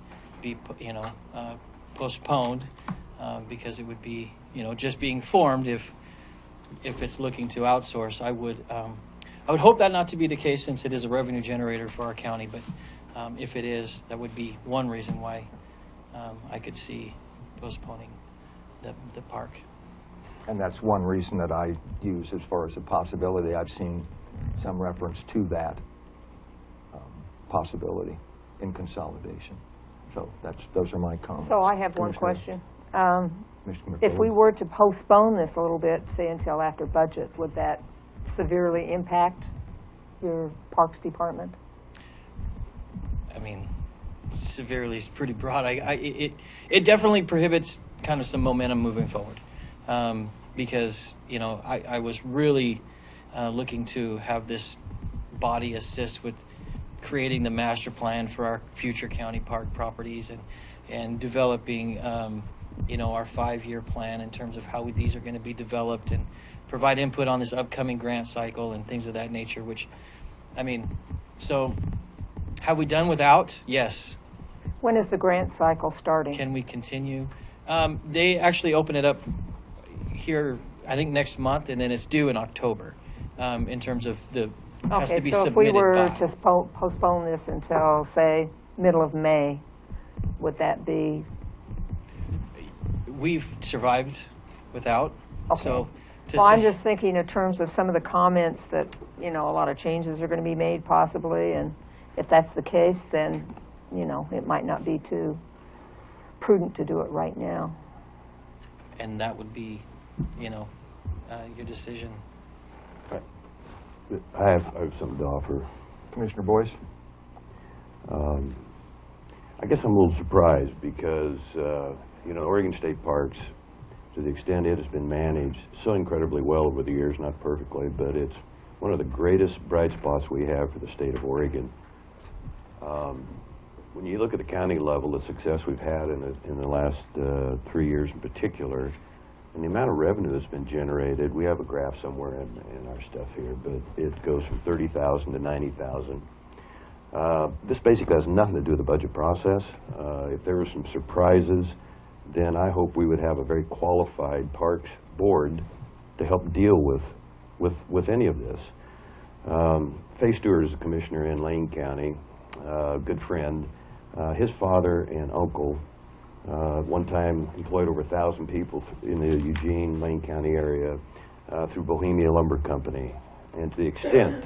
Speaker 8: be, you know, postponed because it would be, you know, just being formed if it's looking to outsource. I would hope that not to be the case since it is a revenue generator for our county, but if it is, that would be one reason why I could see postponing the park.
Speaker 1: And that's one reason that I use as far as a possibility. I've seen some reference to that possibility in consolidation. So those are my comments.
Speaker 2: So I have one
Speaker 1: Commissioner-
Speaker 2: question.
Speaker 1: Commissioner
Speaker 2: If we
Speaker 1: McCullough?
Speaker 2: were to postpone this a little bit, say until after budget, would that severely impact your Parks Department?
Speaker 8: I mean, severely is pretty broad. It definitely prohibits kind of some momentum moving forward, because you know I was really looking to have this body assist with creating the master plan for our future county park properties and developing you know our 5-year plan in terms of how these are going to be developed and provide input on this upcoming grant cycle and things of that nature. Which, I mean, so. Have we done without? Yes.
Speaker 2: When is the grant cycle starting?
Speaker 8: Can we continue? They actually open it up here, I think, next month, and then it's due in October in terms of has to be
Speaker 2: so
Speaker 8: submitted
Speaker 2: if we were
Speaker 8: by.
Speaker 2: to postpone this until, say, middle of May, would that be?
Speaker 8: We've survived without.
Speaker 2: Okay.
Speaker 8: So
Speaker 2: Well, I'm just thinking in terms of some of the comments that, you know, a lot of changes are going to be made possibly, and if that's the case, then, you know, it might not be too prudent to do it right now.
Speaker 8: And that would be, you know, your decision.
Speaker 3: I have something to offer.
Speaker 1: Commissioner Boyce?
Speaker 3: I guess I'm a little surprised because, you know, Oregon State Parks, to the extent it has been managed so incredibly well over the years, not perfectly, but it's one of the greatest bright spots we have for the state of Oregon. When you look at the county level, the success we've had in the last 3 years in particular, and the amount of revenue that's been generated, we have a graph somewhere in our stuff here, but it goes from 30,000 to 90,000. This basically has nothing to do with the budget process. If there were some surprises, then I hope we would have a very qualified parks board to help deal with any of this. Fay Stewart is a commissioner in Lane County, a good friend. His father and uncle one time employed over 1,000 people in the Eugene, Lane County area through Bohemia Lumber Company. And to the extent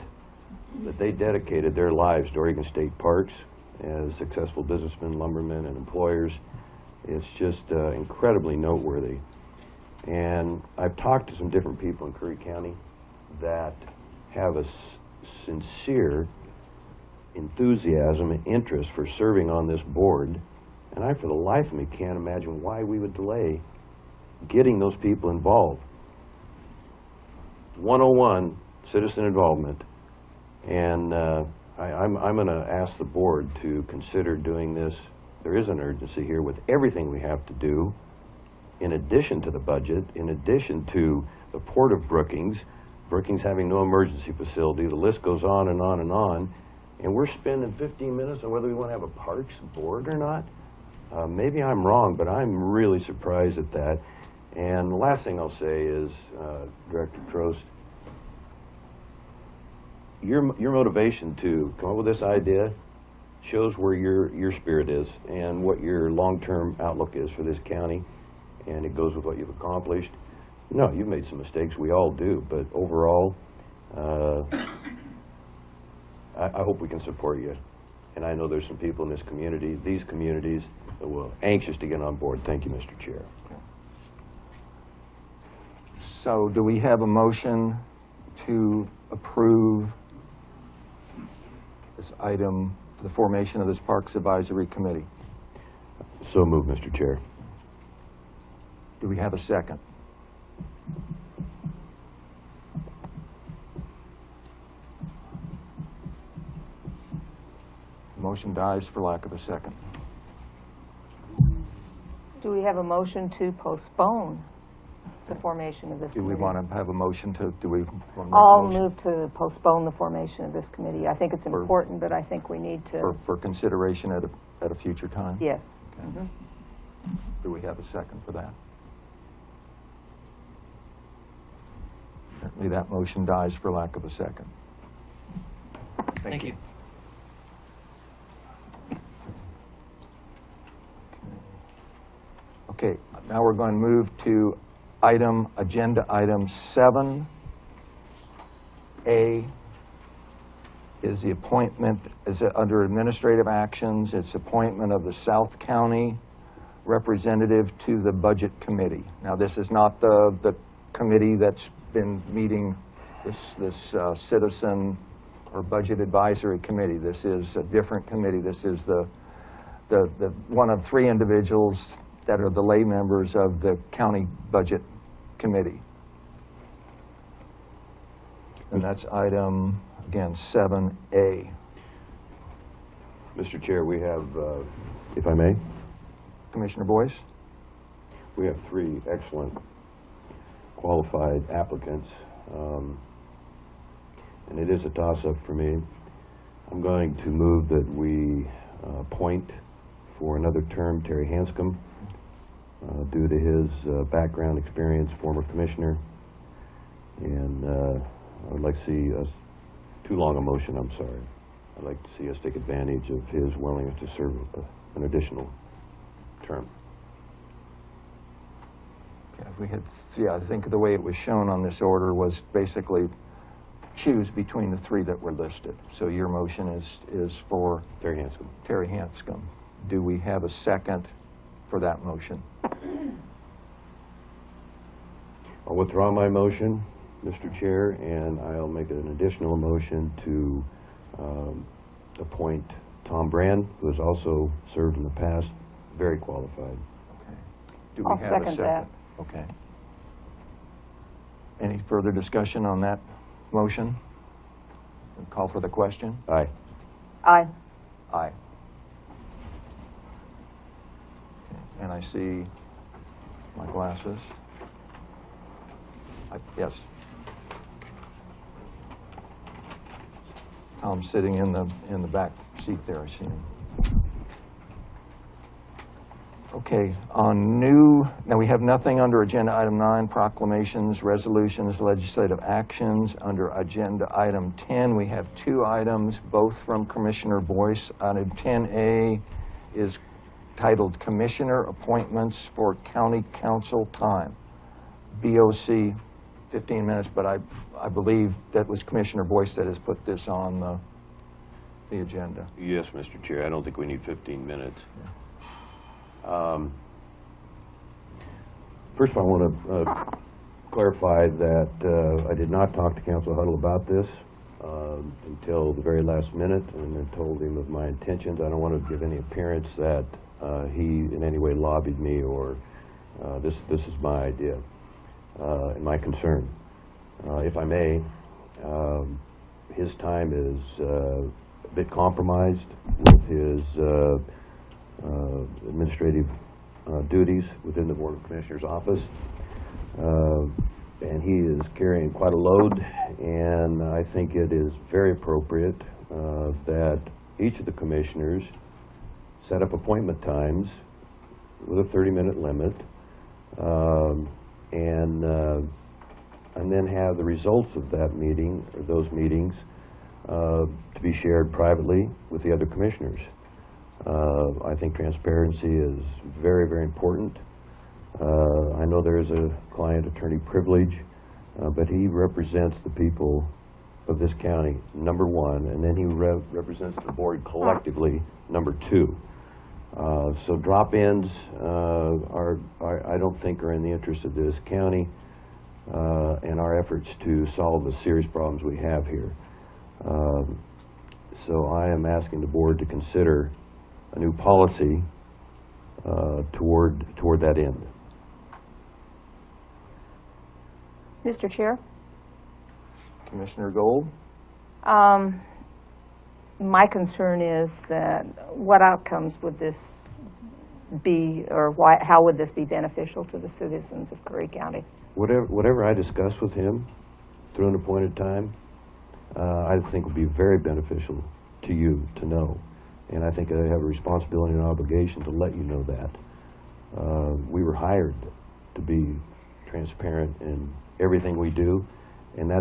Speaker 3: that they dedicated their lives to Oregon State Parks as successful businessmen, lumbermen, and employers, it's just incredibly noteworthy. And I've talked to some different people in Curry County that have a sincere enthusiasm and interest for serving on this board, and I, for the life of me, can't imagine why we would delay getting those people involved. 101, citizen involvement, and I'm going to ask the board to consider doing this. There is an urgency here with everything we have to do, in addition to the budget, in addition to the Port of Brookings having no emergency facility. The list goes on and on and on. And we're spending 15 minutes on whether we want to have a parks board or not. Maybe I'm wrong, but I'm really surprised at that. And the last thing I'll say is, Director Trost, your motivation to come up with this idea shows where your spirit is and what your long-term outlook is for this county, and it goes with what you've accomplished. No, you've made some mistakes, we all do, but overall, I hope we can support you. And I know there's some people in this community, these communities, that will anxious to get on board. Thank you, Mr. Chair.
Speaker 1: So do we have a motion to approve this item for the formation of this Parks Advisory Committee?
Speaker 3: So moved, Mr. Chair.
Speaker 1: Do we have a second? Motion dies for lack of a second.
Speaker 2: Do we have a motion to postpone the formation of this
Speaker 1: Do
Speaker 2: committee?
Speaker 1: we want to have a motion to, do we want to make a
Speaker 2: I'll
Speaker 1: motion
Speaker 2: move to postpone the formation of this committee. I think it's
Speaker 1: For-
Speaker 2: important, but I think we need to,
Speaker 1: for consideration at a future time?
Speaker 2: yes.
Speaker 1: Okay. Do we have a second for that? Certainly that motion dies for lack of a second.
Speaker 8: Thank you.
Speaker 1: Okay, now we're going to move to agenda item 7A is the appointment, under administrative actions, it's appointment of the South County representative to the Budget Committee. Now, this is not the committee that's been meeting, this citizen or Budget Advisory Committee. This is a different committee. This is the one of 3 individuals that are the lay members of the County Budget Committee. And that's item, again, 7A.
Speaker 3: Mr. Chair, we have, if I may,
Speaker 1: Commissioner Boyce?
Speaker 3: we have 3 excellent qualified applicants, and it is a toss-up for me. I'm going to move that we appoint for another term Terry Hanscom, due to his background experience, former commissioner, and I would like to see us, too long a motion, I'm sorry. I'd like to see us take advantage of his willingness to serve an additional term.
Speaker 1: Okay, if we had, yeah, I think the way it was shown on this order was basically choose between the 3 that were listed. So your motion is for
Speaker 3: Terry Hanscom.
Speaker 1: Terry Hanscom. Do we have a second for that motion?
Speaker 3: I'll withdraw my motion, Mr. Chair, and I'll make an additional motion to appoint Tom Brand, who has also served in the past, very qualified.
Speaker 1: Okay. Do we
Speaker 2: I'll
Speaker 1: have a
Speaker 2: second
Speaker 1: second?
Speaker 2: that.
Speaker 1: Okay. Any further discussion on that motion? Call for the question?
Speaker 3: Aye.
Speaker 2: Aye.
Speaker 1: Aye. Okay, and I see my glasses. Yes. Tom's sitting in the back seat there, I see him. Okay, now we have nothing under agenda item 9, proclamations, resolutions, legislative actions. Under agenda item 10, we have 2 items, both from Commissioner Boyce. Item 10A is titled Commissioner Appointments for County Council Time. BOC, 15 minutes, but I believe that was Commissioner Boyce that has put this on the agenda.
Speaker 3: Yes, Mr. Chair. I don't think we need 15 minutes. First of all, I want to clarify that I did not talk to Council Huddle about this until the very last minute, and then told him of my intentions. I don't want to give any appearance that he in any way lobbied me, or this is my idea and my concern. If I may, his time is a bit compromised with his administrative duties within the Board of Commissioners office, and he is carrying quite a load, and I think it is very appropriate that each of the commissioners set up appointment times with a 30-minute limit, and then have the results of that meeting, or those meetings, to be shared privately with the other commissioners. I think transparency is very, very important. I know there is a client-attorney privilege, but he represents the people of this county, number one, and then he represents the board collectively, number two. So drop-ins I don't think are in the interest of this county and our efforts to solve the serious problems we have here. So I am asking the board to consider a new policy toward that end.
Speaker 2: Mr. Chair?
Speaker 1: Commissioner Gold?
Speaker 2: My concern is that what outcomes would this be, or how would this be beneficial to the citizens of Curry County?
Speaker 3: Whatever I discuss with him through an appointed time, I think would be very beneficial to you to know. And I think I have a responsibility and obligation to let you know that. We were hired to be transparent in everything we do, and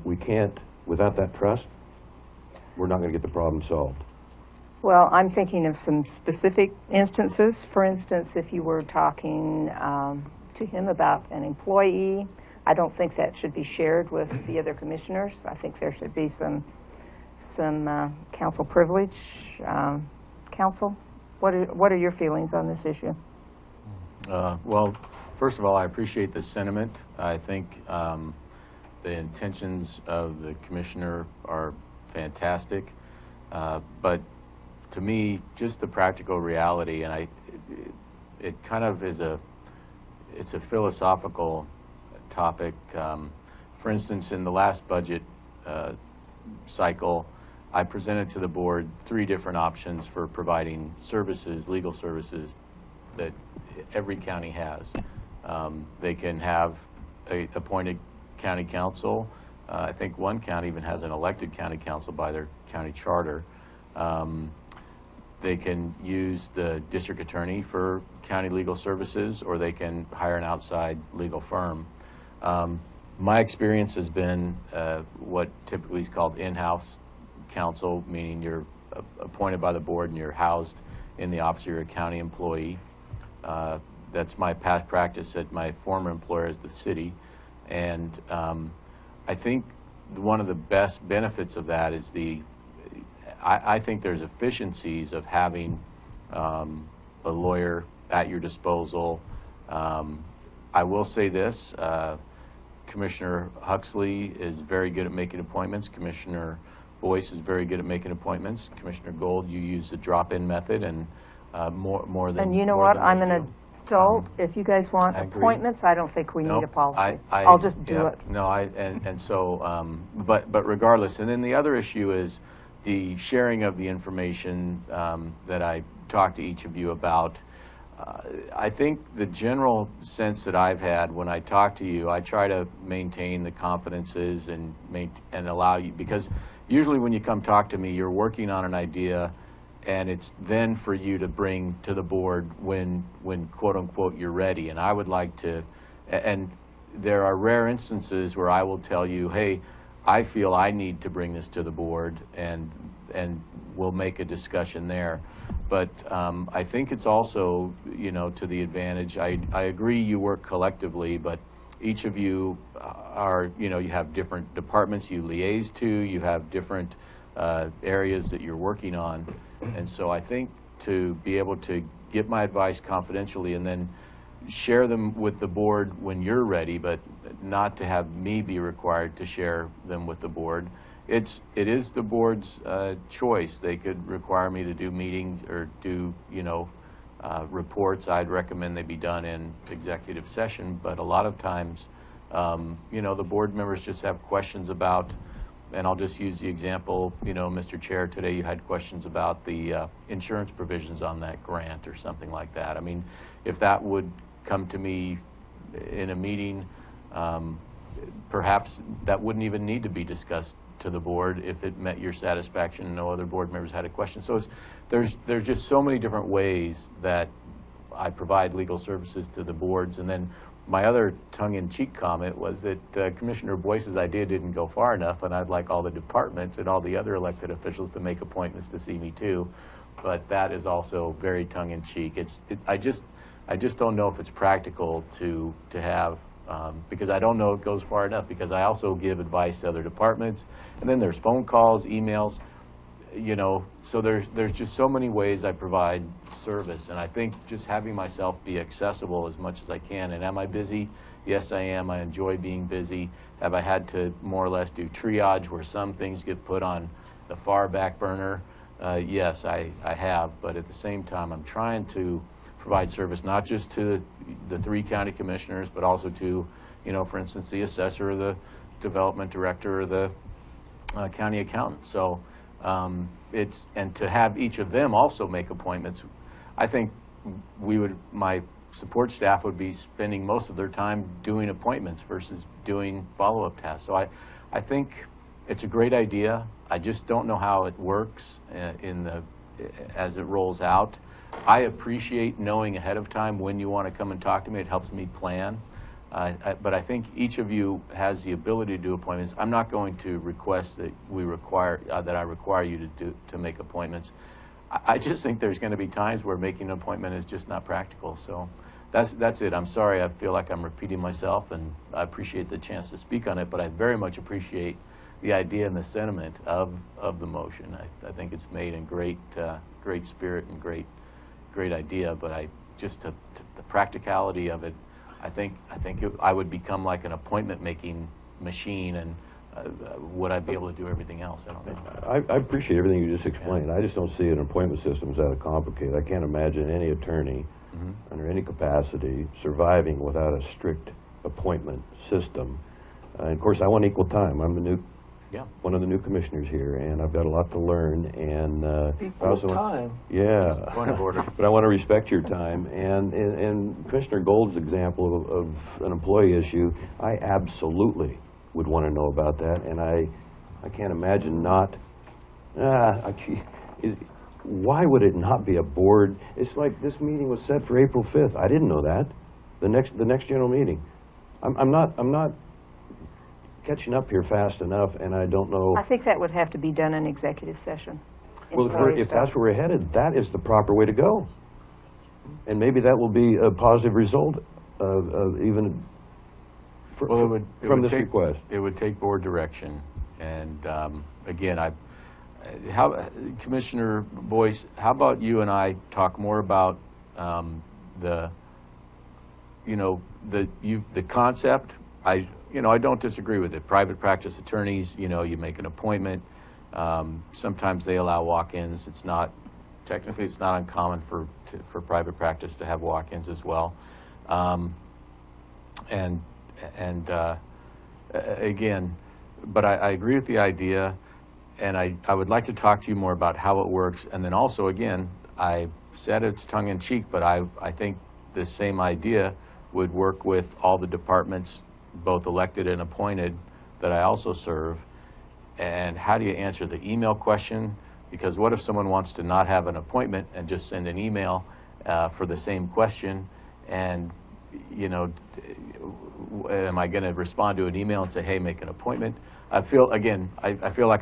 Speaker 3: we can't, without that trust, we're not going to get the problem solved.
Speaker 2: Well, I'm thinking of some specific instances. For instance, if you were talking to him about an employee, I don't think that should be shared with the other commissioners. I think there should be some council privilege. Council, what are your feelings on this issue?
Speaker 4: Well, first of all, I appreciate the sentiment. I think the intentions of the commissioner are fantastic, but to me, just the practical reality, and it kind of is it's a philosophical topic. For instance, in the last budget cycle, I presented to the board 3 different options for providing services, legal services, that every county has. They can have a appointed county council. I think one county even has an elected county council by their county charter. They can use the district attorney for county legal services, or they can hire an outside legal firm. My experience has been what typically is called in-house counsel, meaning you're appointed by the board and you're housed in the office of your county employee. That's my past practice at my former employer as the city. And I think one of the best benefits of that is I think there's efficiencies of having a lawyer at your disposal. I will say this, Commissioner Huxley is very good at making appointments. Commissioner Boyce is very good at making appointments. Commissioner Gold, you use the drop-in method, and more than.
Speaker 2: And you know what? I'm an adult. If you guys want appointments, I don't think we need a policy. I'll just do it.
Speaker 4: No, but regardless, and then the other issue is the sharing of the information that I talked to each of you about. I think the general sense that I've had when I talk to you, I try to maintain the confidences and allow you, because usually when you come talk to me, you're working on an idea, and it's then for you to bring to the board when quote unquote you're ready. And I would like to, and there are rare instances where I will tell you, hey, I feel I need to bring this to the board, and we'll make a discussion there. But I think it's also, to the advantage. I agree you work collectively, but each of you are, you have different departments you liaise to, you have different areas that you're working on. And so I think to be able to get my advice confidentially and then share them with the board when you're ready, but not to have me be required to share them with the board. It is the board's choice. They could require me to do meetings or do, reports. I'd recommend they be done in executive session, but a lot of times, the board members just have questions about, and I'll just use the example, Mr. Chair, today you had questions about the insurance provisions on that grant or something like that. I mean, if that would come to me in a meeting, perhaps that wouldn't even need to be discussed to the board if it met your satisfaction and no other board members had a question. So there's just so many different ways that I provide legal services to the boards. And then my other tongue-in-cheek comment was that Commissioner Boyce's idea didn't go far enough, and I'd like all the departments and all the other elected officials to make appointments to see me too. But that is also very tongue-in-cheek. I just don't know if it's practical to have, because I don't know it goes far enough, because I also give advice to other departments, and then there's phone calls, emails, you know, so there's just so many ways I provide service, and I think just having myself be accessible as much as I can. And am I busy? Yes, I am. I enjoy being busy. Have I had to more or less do triage where some things get put on the far back burner? Yes, I have, but at the same time, I'm trying to provide service not just to the 3 county commissioners, but also to, you know, for instance, the assessor, or the development director, or the county accountant. So and to have each of them also make appointments, I think my support staff would be spending most of their time doing appointments versus doing follow-up tasks. So I think it's a great idea. I just don't know how it works as it rolls out. I appreciate knowing ahead of time when you want to come and talk to me. It helps me plan. But I think each of you has the ability to do appointments. I'm not going to request that I require you to make appointments. I just think there's going to be times where making an appointment is just not practical. So that's it. I'm sorry. I feel like I'm repeating myself, and I appreciate the chance to speak on it. But I very much appreciate the idea and the sentiment of the motion. I think it's made in great spirit and great idea. But the practicality of it. I think I would become like an appointment-making machine, and would I be able to do everything else? I don't know.
Speaker 3: I appreciate everything you just explained. Yeah. I just don't see an appointment system as that complicated. I can't imagine any attorney under any capacity surviving without a strict appointment system. And of course, I want equal time. I'm one of the new commissioners here, and I've got a lot to learn. And
Speaker 1: equal time.
Speaker 3: Yeah.
Speaker 4: Point of order.
Speaker 3: But I want to respect your time. And Commissioner Gold's example of an employee issue, I absolutely would want to know about that. And I can't imagine not. Why would it not be a board? It's like this meeting was set for April 5th. I didn't know that. The next general meeting. I'm not catching up here fast enough, and I don't know.
Speaker 2: I think that would have to be done in executive session.
Speaker 3: Well, if that's where we're headed, that is the proper way to go. And maybe that will be a positive result even from this request.
Speaker 4: It would take board direction. And again, Commissioner Boyce, how about you and I talk more about the concept? I don't disagree with it. Private practice attorneys, you make an appointment. Sometimes they allow walk-ins. Technically it's not uncommon for private practice to have walk-ins as well. Again, but I agree with the idea, and I would like to talk to you more about how it works. And then also, again, I said it's tongue-in-cheek, but I think the same idea would work with all the departments, both elected and appointed, that I also serve. And how do you answer the email question? Because what if someone wants to not have an appointment and just send an email for the same question? And, am I going to respond to an email and say, hey, make an appointment? I feel like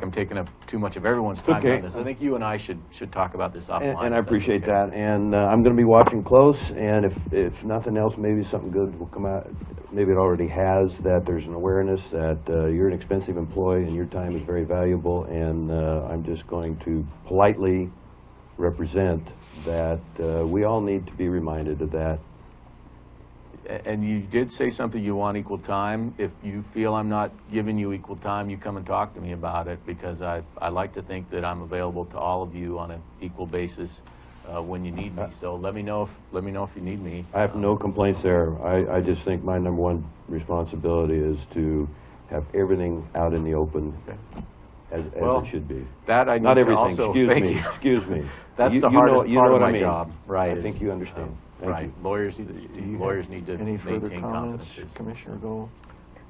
Speaker 4: I'm taking up too much of everyone's time on this. I think you and I should talk about this offline.
Speaker 3: And I appreciate that. And I'm going to be watching close. And if nothing else, maybe something good will come out. Maybe it already has, that there's an awareness that you're an expensive employee and your time is very valuable. And I'm just going to politely represent that we all need to be reminded of that.
Speaker 4: And you did say something, you want equal time. If you feel I'm not giving you equal time, you come and talk to me about it, because I like to think that I'm available to all of you on an equal basis when you need me. So let me know if you need me.
Speaker 3: I have no complaints there. I just think my number one responsibility is to have everything out in the open. Okay. As it should be.
Speaker 4: That I need
Speaker 3: not
Speaker 4: to
Speaker 3: everything.
Speaker 4: Also,
Speaker 3: Excuse me.
Speaker 4: That's the hardest part of my job,
Speaker 3: right? I think you understand.
Speaker 4: Right. Lawyers need to
Speaker 1: Any further
Speaker 4: maintain
Speaker 1: comments,
Speaker 4: competencies.
Speaker 1: Commissioner Gold?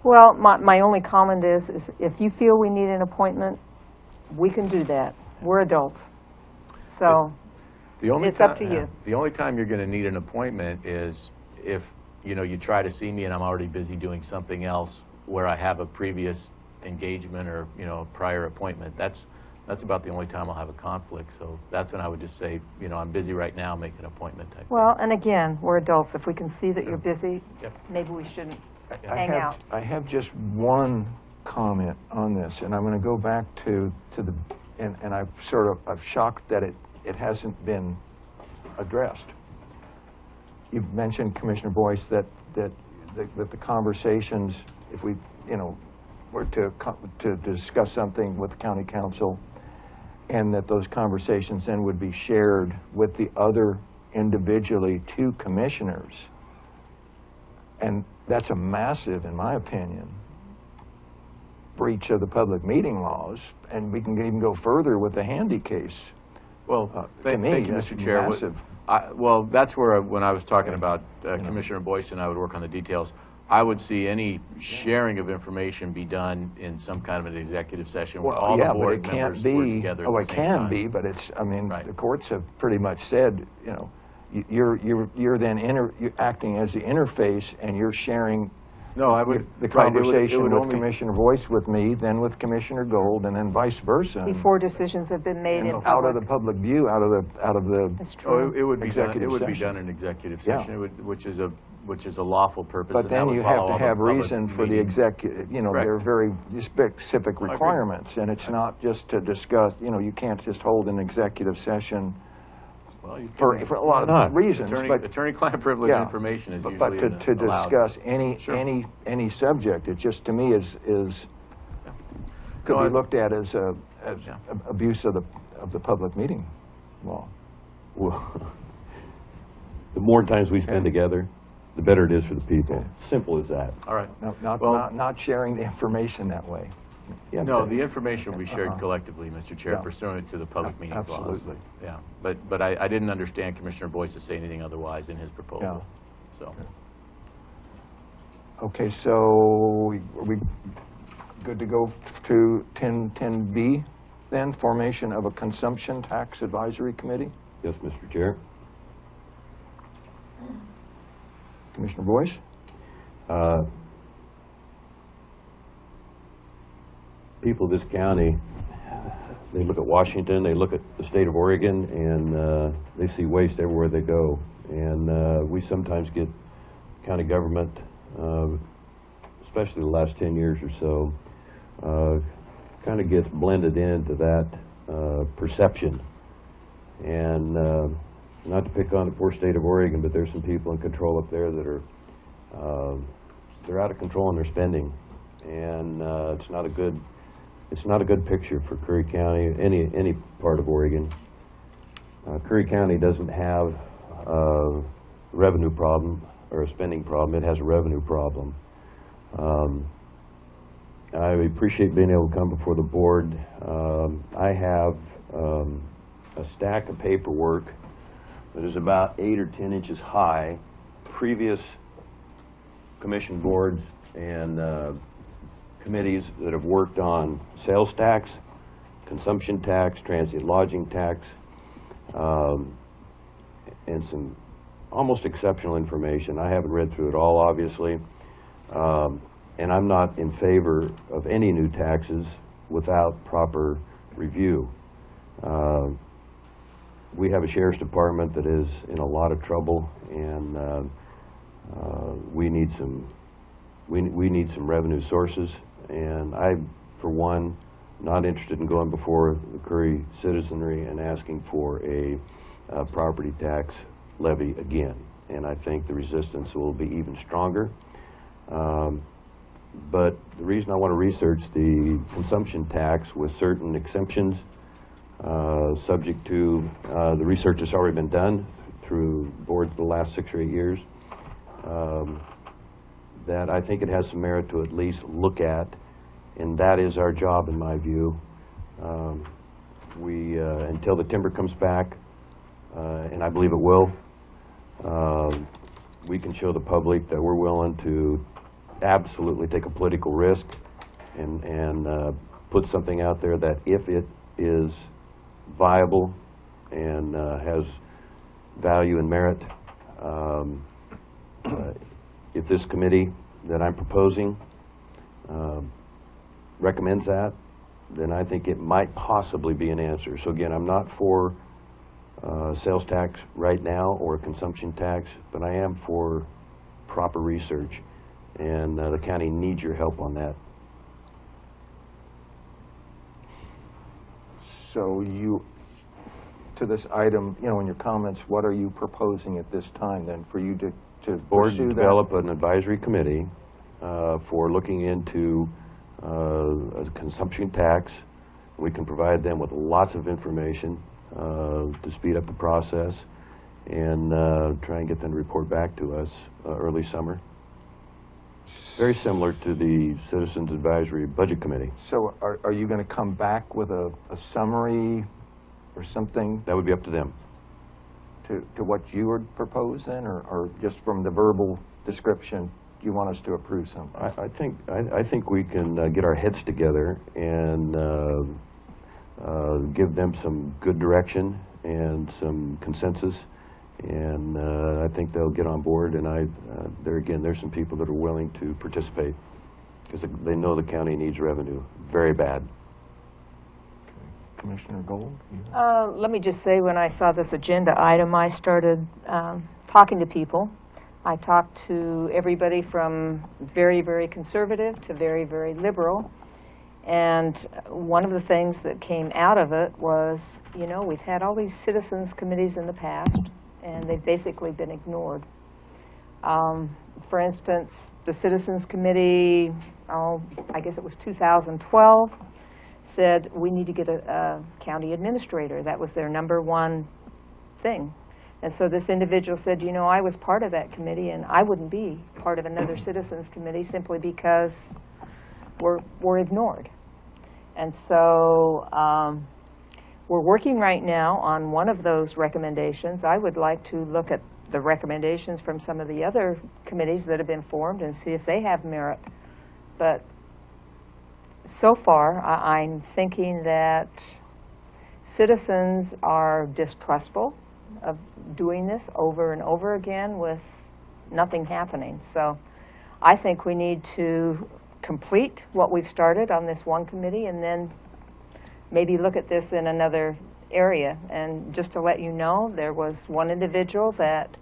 Speaker 2: Well, my only comment is if you feel we need an appointment, we can do that. We're adults. So it's up to you.
Speaker 4: The only time you're going to need an appointment is if, you try to see me and I'm already busy doing something else where I have a previous engagement or, a prior appointment. That's about the only time I'll have a conflict. So that's when I would just say, I'm busy right now, make an appointment type.
Speaker 2: Well, and again, we're adults. If we can see that you're busy,
Speaker 4: Yep.
Speaker 2: maybe we shouldn't hang out.
Speaker 1: I have just one comment on this, and I'm going to go back to the, and I'm shocked that it hasn't been addressed. You mentioned, Commissioner Boyce, that the conversations, if we, were to discuss something with the county council, and that those conversations then would be shared with the other individually 2 commissioners. And that's a massive, in my opinion, breach of the public meeting laws, and we can even go further with the Handy case.
Speaker 4: Well,
Speaker 1: To me,
Speaker 4: thank you,
Speaker 1: that's
Speaker 4: Mr. Chair.
Speaker 1: massive.
Speaker 4: Well, that's where, when I was talking about Commissioner Boyce and I would work on the details, I would see any sharing of information be done in some kind of an executive session where all the
Speaker 1: Yeah, but
Speaker 4: board
Speaker 1: it can't
Speaker 4: members were
Speaker 1: be,
Speaker 4: together at
Speaker 1: oh,
Speaker 4: the
Speaker 1: it
Speaker 4: same
Speaker 1: can
Speaker 4: time.
Speaker 1: be, but it's,
Speaker 4: Right.
Speaker 1: the courts have pretty much said, you're then you're acting as the interface, and you're sharing
Speaker 4: No, I would.
Speaker 1: the
Speaker 4: right, it would
Speaker 1: conversation with
Speaker 4: only-
Speaker 1: Commissioner Boyce with me, then with Commissioner Gold, and then vice versa.
Speaker 2: Before decisions have been made in
Speaker 1: And out of the
Speaker 2: public.
Speaker 1: public view, out of the.
Speaker 2: That's
Speaker 4: Oh,
Speaker 2: true.
Speaker 4: it would be done,
Speaker 1: Executive
Speaker 4: it would be
Speaker 1: session.
Speaker 4: done in executive
Speaker 1: Yeah.
Speaker 4: session, which is a lawful purpose.
Speaker 1: But
Speaker 4: and that
Speaker 1: then
Speaker 4: would
Speaker 1: you
Speaker 4: follow
Speaker 1: have
Speaker 4: all
Speaker 1: to
Speaker 4: the
Speaker 1: have
Speaker 4: public
Speaker 1: reason for the
Speaker 4: meeting.
Speaker 1: executive, there are
Speaker 4: Correct.
Speaker 1: very specific
Speaker 4: agree.
Speaker 1: requirements, and it's not just to discuss, you can't just hold an executive session
Speaker 4: Well, you
Speaker 1: for
Speaker 4: can-
Speaker 1: a lot
Speaker 3: not?
Speaker 1: of reasons, but.
Speaker 4: Attorney-client privilege
Speaker 1: Yeah,
Speaker 4: information is
Speaker 1: but
Speaker 4: usually
Speaker 1: to
Speaker 4: allowed.
Speaker 1: discuss any
Speaker 4: Sure.
Speaker 1: subject, it just, to me, is could
Speaker 4: No,
Speaker 1: be
Speaker 4: I-
Speaker 1: looked at as
Speaker 4: Yeah.
Speaker 1: abuse of the public meeting law.
Speaker 3: Well, the more times we spend together, the better it is for the people.
Speaker 1: Okay.
Speaker 3: Simple as that.
Speaker 4: All right.
Speaker 1: Not not sharing the information that way.
Speaker 3: Yeah,
Speaker 4: No,
Speaker 3: but-
Speaker 4: the information will be shared collectively, Mr. Chair,
Speaker 1: Yeah.
Speaker 4: pursuant to the public meetings laws.
Speaker 1: Absolutely.
Speaker 4: Yeah, but I didn't understand Commissioner Boyce to say anything otherwise in his proposal, so.
Speaker 1: Okay, so are we good to go to 10B then, formation of a consumption tax advisory committee?
Speaker 3: Yes, Mr. Chair.
Speaker 1: Commissioner Boyce?
Speaker 3: People of this county, they look at Washington, they look at the state of Oregon, and they see waste everywhere they go. And we sometimes get county government, especially the last 10 years or so, kind of gets blended into that perception. And not to pick on the poor state of Oregon, but there's some people in control up there that are they're out of control in their spending, and it's not a good picture for Curry County, any part of Oregon. Curry County doesn't have a revenue problem or a spending problem; it has a revenue problem. I appreciate being able to come before the board. I have a stack of paperwork that is about 8 or 10 inches high, previous commission boards and committees that have worked on sales tax, consumption tax, transient lodging tax, and some almost exceptional information. I haven't read through it all, obviously, and I'm not in favor of any new taxes without proper review. We have a sheriff's department that is in a lot of trouble, and we need some revenue sources. And I, for one, not interested in going before the Curry citizenry and asking for a property tax levy again. And I think the resistance will be even stronger. But the reason I want to research the consumption tax with certain exemptions, subject to the research that's already been done through boards the last 6 or 8 years, that I think it has some merit to at least look at, and that is our job, in my view. Until the timber comes back, and I believe it will, we can show the public that we're willing to absolutely take a political risk and put something out there that if it is viable and has value and merit, if this committee that I'm proposing recommends that, then I think it might possibly be an answer. So again, I'm not for sales tax right now or consumption tax, but I am for proper research, and the county needs your help on that.
Speaker 1: So you, to this item, you know, in your comments, what are you proposing at this time then for you to
Speaker 3: Board
Speaker 1: pursue
Speaker 3: to
Speaker 1: that?
Speaker 3: develop an advisory committee for looking into a consumption tax. We can provide them with lots of information to speed up the process and try and get them to report back to us early summer. Very similar to the Citizens Advisory Budget Committee.
Speaker 1: So are you going to come back with a summary or something
Speaker 3: That would be up to them.
Speaker 1: to what you would propose then, or just from the verbal description, you want us to approve something?
Speaker 3: I think we can get our heads together and give them some good direction and some consensus, and I think they'll get on board. And there's some people that are willing to participate because they know the county needs revenue very bad.
Speaker 1: Commissioner Gold?
Speaker 2: Let me just say, when I saw this agenda item, I started talking to people. I talked to everybody from very, very conservative to very, very liberal. And one of the things that came out of it was, you know, we've had all these citizens committees in the past, and they've basically been ignored. For instance, the Citizens Committee, I guess it was 2012, said we need to get a county administrator. That was their number one thing. And so this individual said, you know, I was part of that committee and I wouldn't be part of another citizens committee simply because we're ignored. And so we're working right now on one of those recommendations. I would like to look at the recommendations from some of the other committees that have been formed and see if they have merit. But so far, I'm thinking that citizens are distrustful of doing this over and over again with nothing happening. So I think we need to complete what we've started on this one committee and then maybe look at this in another area. And just to let you know, there was one individual that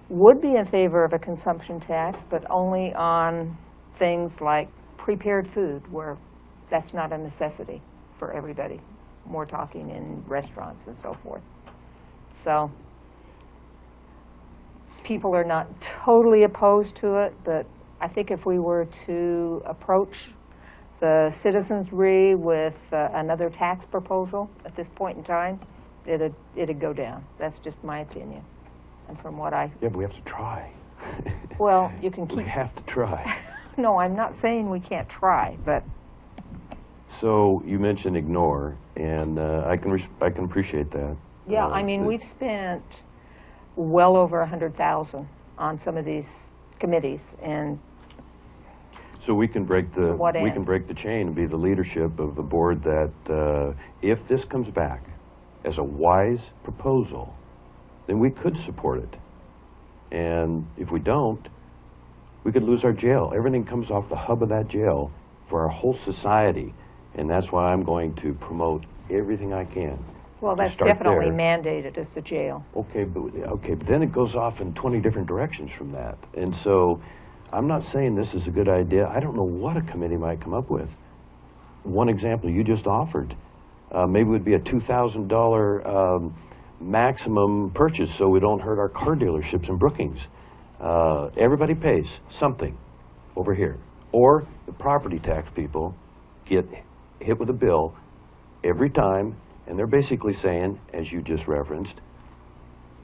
Speaker 2: would be in favor of a consumption tax, but only on things like prepared food, where that's not a necessity for everybody. More talking in restaurants and so forth. So people are not totally opposed to it, but I think if we were to approach the citizenry with another tax proposal at this point in time, it'd go down. That's just my opinion. And from what I...
Speaker 3: Yeah, but we have to try.
Speaker 2: Well, you can keep...
Speaker 3: We have to try.
Speaker 2: No, I'm not saying we can't try, but...
Speaker 3: So you mentioned ignore, and I can appreciate that.
Speaker 2: Yeah, I mean, we've spent well over $100,000 on some of these committees, and
Speaker 3: So we can break the
Speaker 2: What end?
Speaker 3: we can break the chain and be the leadership of the board that if this comes back as a wise proposal, then we could support it. And if we don't, we could lose our jail. Everything comes off the hub of that jail for our whole society, and that's why I'm going to promote everything I can.
Speaker 2: well,
Speaker 3: to
Speaker 2: that's
Speaker 3: start
Speaker 2: definitely
Speaker 3: there.
Speaker 2: mandated as the jail.
Speaker 3: Okay, but then it goes off in 20 different directions from that. And so I'm not saying this is a good idea. I don't know what a committee might come up with. One example you just offered, maybe it would be a $2,000 maximum purchase so we don't hurt our car dealerships in Brookings. Everybody pays something over here. Or the property tax people get hit with a bill every time, and they're basically saying, as you just referenced,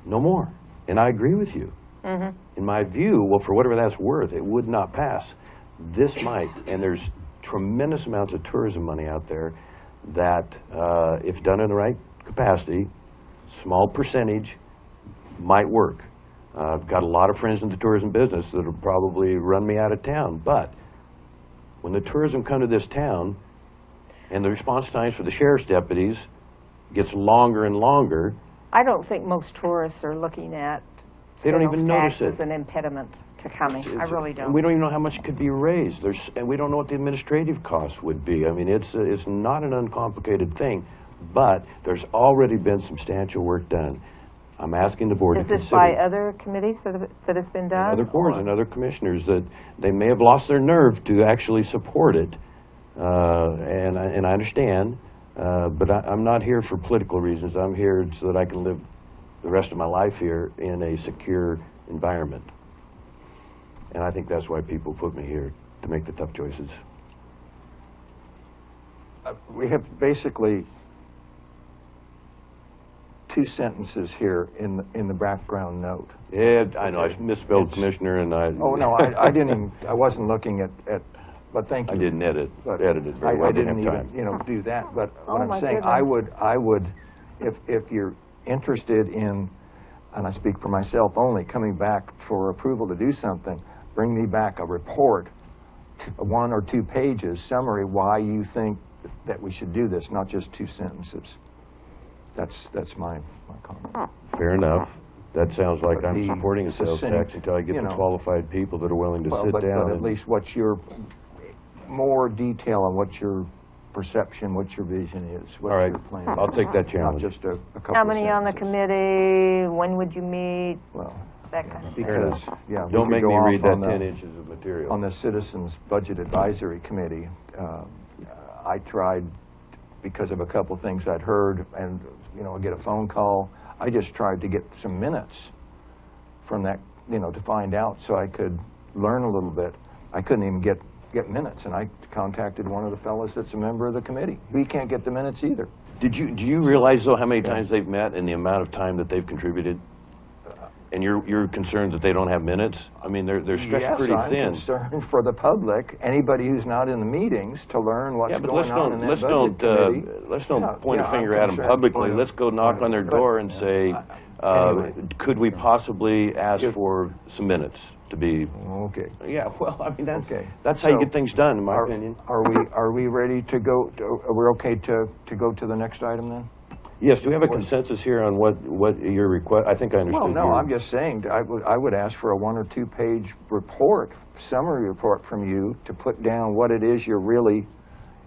Speaker 3: no more. And I agree with you.
Speaker 2: Mm-hmm.
Speaker 3: In my view, well, for whatever that's worth, it would not pass. This might, and there's tremendous amounts of tourism money out there that, if done in the right capacity, small percentage might work. I've got a lot of friends in the tourism business that'll probably run me out of town, but when the tourism come to this town and the response times for the sheriff's deputies gets longer and longer,
Speaker 2: I don't think most tourists are looking at
Speaker 3: they don't even notice
Speaker 2: tax as
Speaker 3: it.
Speaker 2: an impediment to coming. I really
Speaker 3: And
Speaker 2: don't.
Speaker 3: we don't even know how much could be raised. And we don't know what the administrative costs would be. I mean, it's not an uncomplicated thing, but there's already been substantial work done. I'm asking the board to
Speaker 2: Is
Speaker 3: consider.
Speaker 2: this by other committees that it's been done?
Speaker 3: Other boards
Speaker 2: or-
Speaker 3: and other commissioners that they may have lost their nerve to actually support it. And I understand, but I'm not here for political reasons. I'm here so that I can live the rest of my life here in a secure environment. And I think that's why people put me here, to make the tough choices.
Speaker 1: We have basically 2 sentences here in the background note.
Speaker 3: Yeah, I know, I misspelled
Speaker 1: It's-
Speaker 3: Commissioner, and I...
Speaker 1: Oh, no, I didn't even, I wasn't looking at, but thank you.
Speaker 3: I didn't edit
Speaker 1: But
Speaker 3: it very well.
Speaker 1: I didn't
Speaker 3: have
Speaker 1: even,
Speaker 3: time.
Speaker 1: you know, do that, but
Speaker 2: Oh,
Speaker 1: what I'm
Speaker 2: my
Speaker 1: saying,
Speaker 2: goodness.
Speaker 1: I would, if you're interested in, and I speak for myself only, coming back for approval to do something, bring me back a report, 1 or 2 pages, summary why you think that we should do this, not just 2 sentences. That's my comment.
Speaker 3: Fair enough. That sounds like
Speaker 1: But
Speaker 3: I'm
Speaker 1: be
Speaker 3: supporting a sales
Speaker 1: succinct,
Speaker 3: tax until I get
Speaker 1: you
Speaker 3: the
Speaker 1: know.
Speaker 3: qualified people that are willing to
Speaker 1: Well,
Speaker 3: sit
Speaker 1: but
Speaker 3: down.
Speaker 1: at
Speaker 3: and-
Speaker 1: least what's your, more detail on what your perception, what your vision is, what
Speaker 3: All right,
Speaker 1: your plan
Speaker 3: I'll
Speaker 1: is.
Speaker 3: take that
Speaker 1: Not
Speaker 3: challenge.
Speaker 1: just a couple
Speaker 2: How
Speaker 1: of
Speaker 2: many on the
Speaker 1: sentences.
Speaker 2: committee? When would you meet?
Speaker 1: Well,
Speaker 2: That kind of thing.
Speaker 1: because, yeah. we
Speaker 3: Don't
Speaker 1: could
Speaker 3: make
Speaker 1: go
Speaker 3: me
Speaker 1: off
Speaker 3: read that
Speaker 1: on the-
Speaker 3: 10 inches of material.
Speaker 1: On the Citizens Budget Advisory Committee, I tried, because of a couple of things I'd heard, and, you know, I get a phone call, I just tried to get some minutes from that, you know, to find out so I could learn a little bit. I couldn't even get minutes, and I contacted one of the fellows that's a member of the committee. We can't get the minutes either.
Speaker 3: Do you realize, though, how many times they've met and the amount of time that they've contributed? And you're concerned that they don't have minutes? I mean, they're stretched pretty
Speaker 1: Yes, I'm
Speaker 3: thin.
Speaker 1: concerned for the public, anybody who's not in the meetings, to learn what's
Speaker 3: Yeah, but
Speaker 1: going on in that budget committee.
Speaker 3: let's don't
Speaker 1: Yeah,
Speaker 3: point a
Speaker 1: yeah,
Speaker 3: finger
Speaker 1: I'm
Speaker 3: at them
Speaker 1: concerned.
Speaker 3: publicly. Let's go knock on their
Speaker 1: But-
Speaker 3: door and say,
Speaker 1: Anyway.
Speaker 3: could we possibly ask
Speaker 1: If-
Speaker 3: for some minutes to be?
Speaker 1: Okay.
Speaker 3: Yeah, well, I mean,
Speaker 1: Okay.
Speaker 3: that's how you
Speaker 1: So,
Speaker 3: get things done, in my
Speaker 1: Are-
Speaker 3: opinion.
Speaker 1: Are we ready to go, are we okay to go to the next item then?
Speaker 3: Yes, do we have a consensus here on what your request, I think I understood.
Speaker 1: Well, no,
Speaker 3: your-
Speaker 1: I'm just saying, I would ask for a 1 or 2 page report, summary report from you to put down what it is you're really,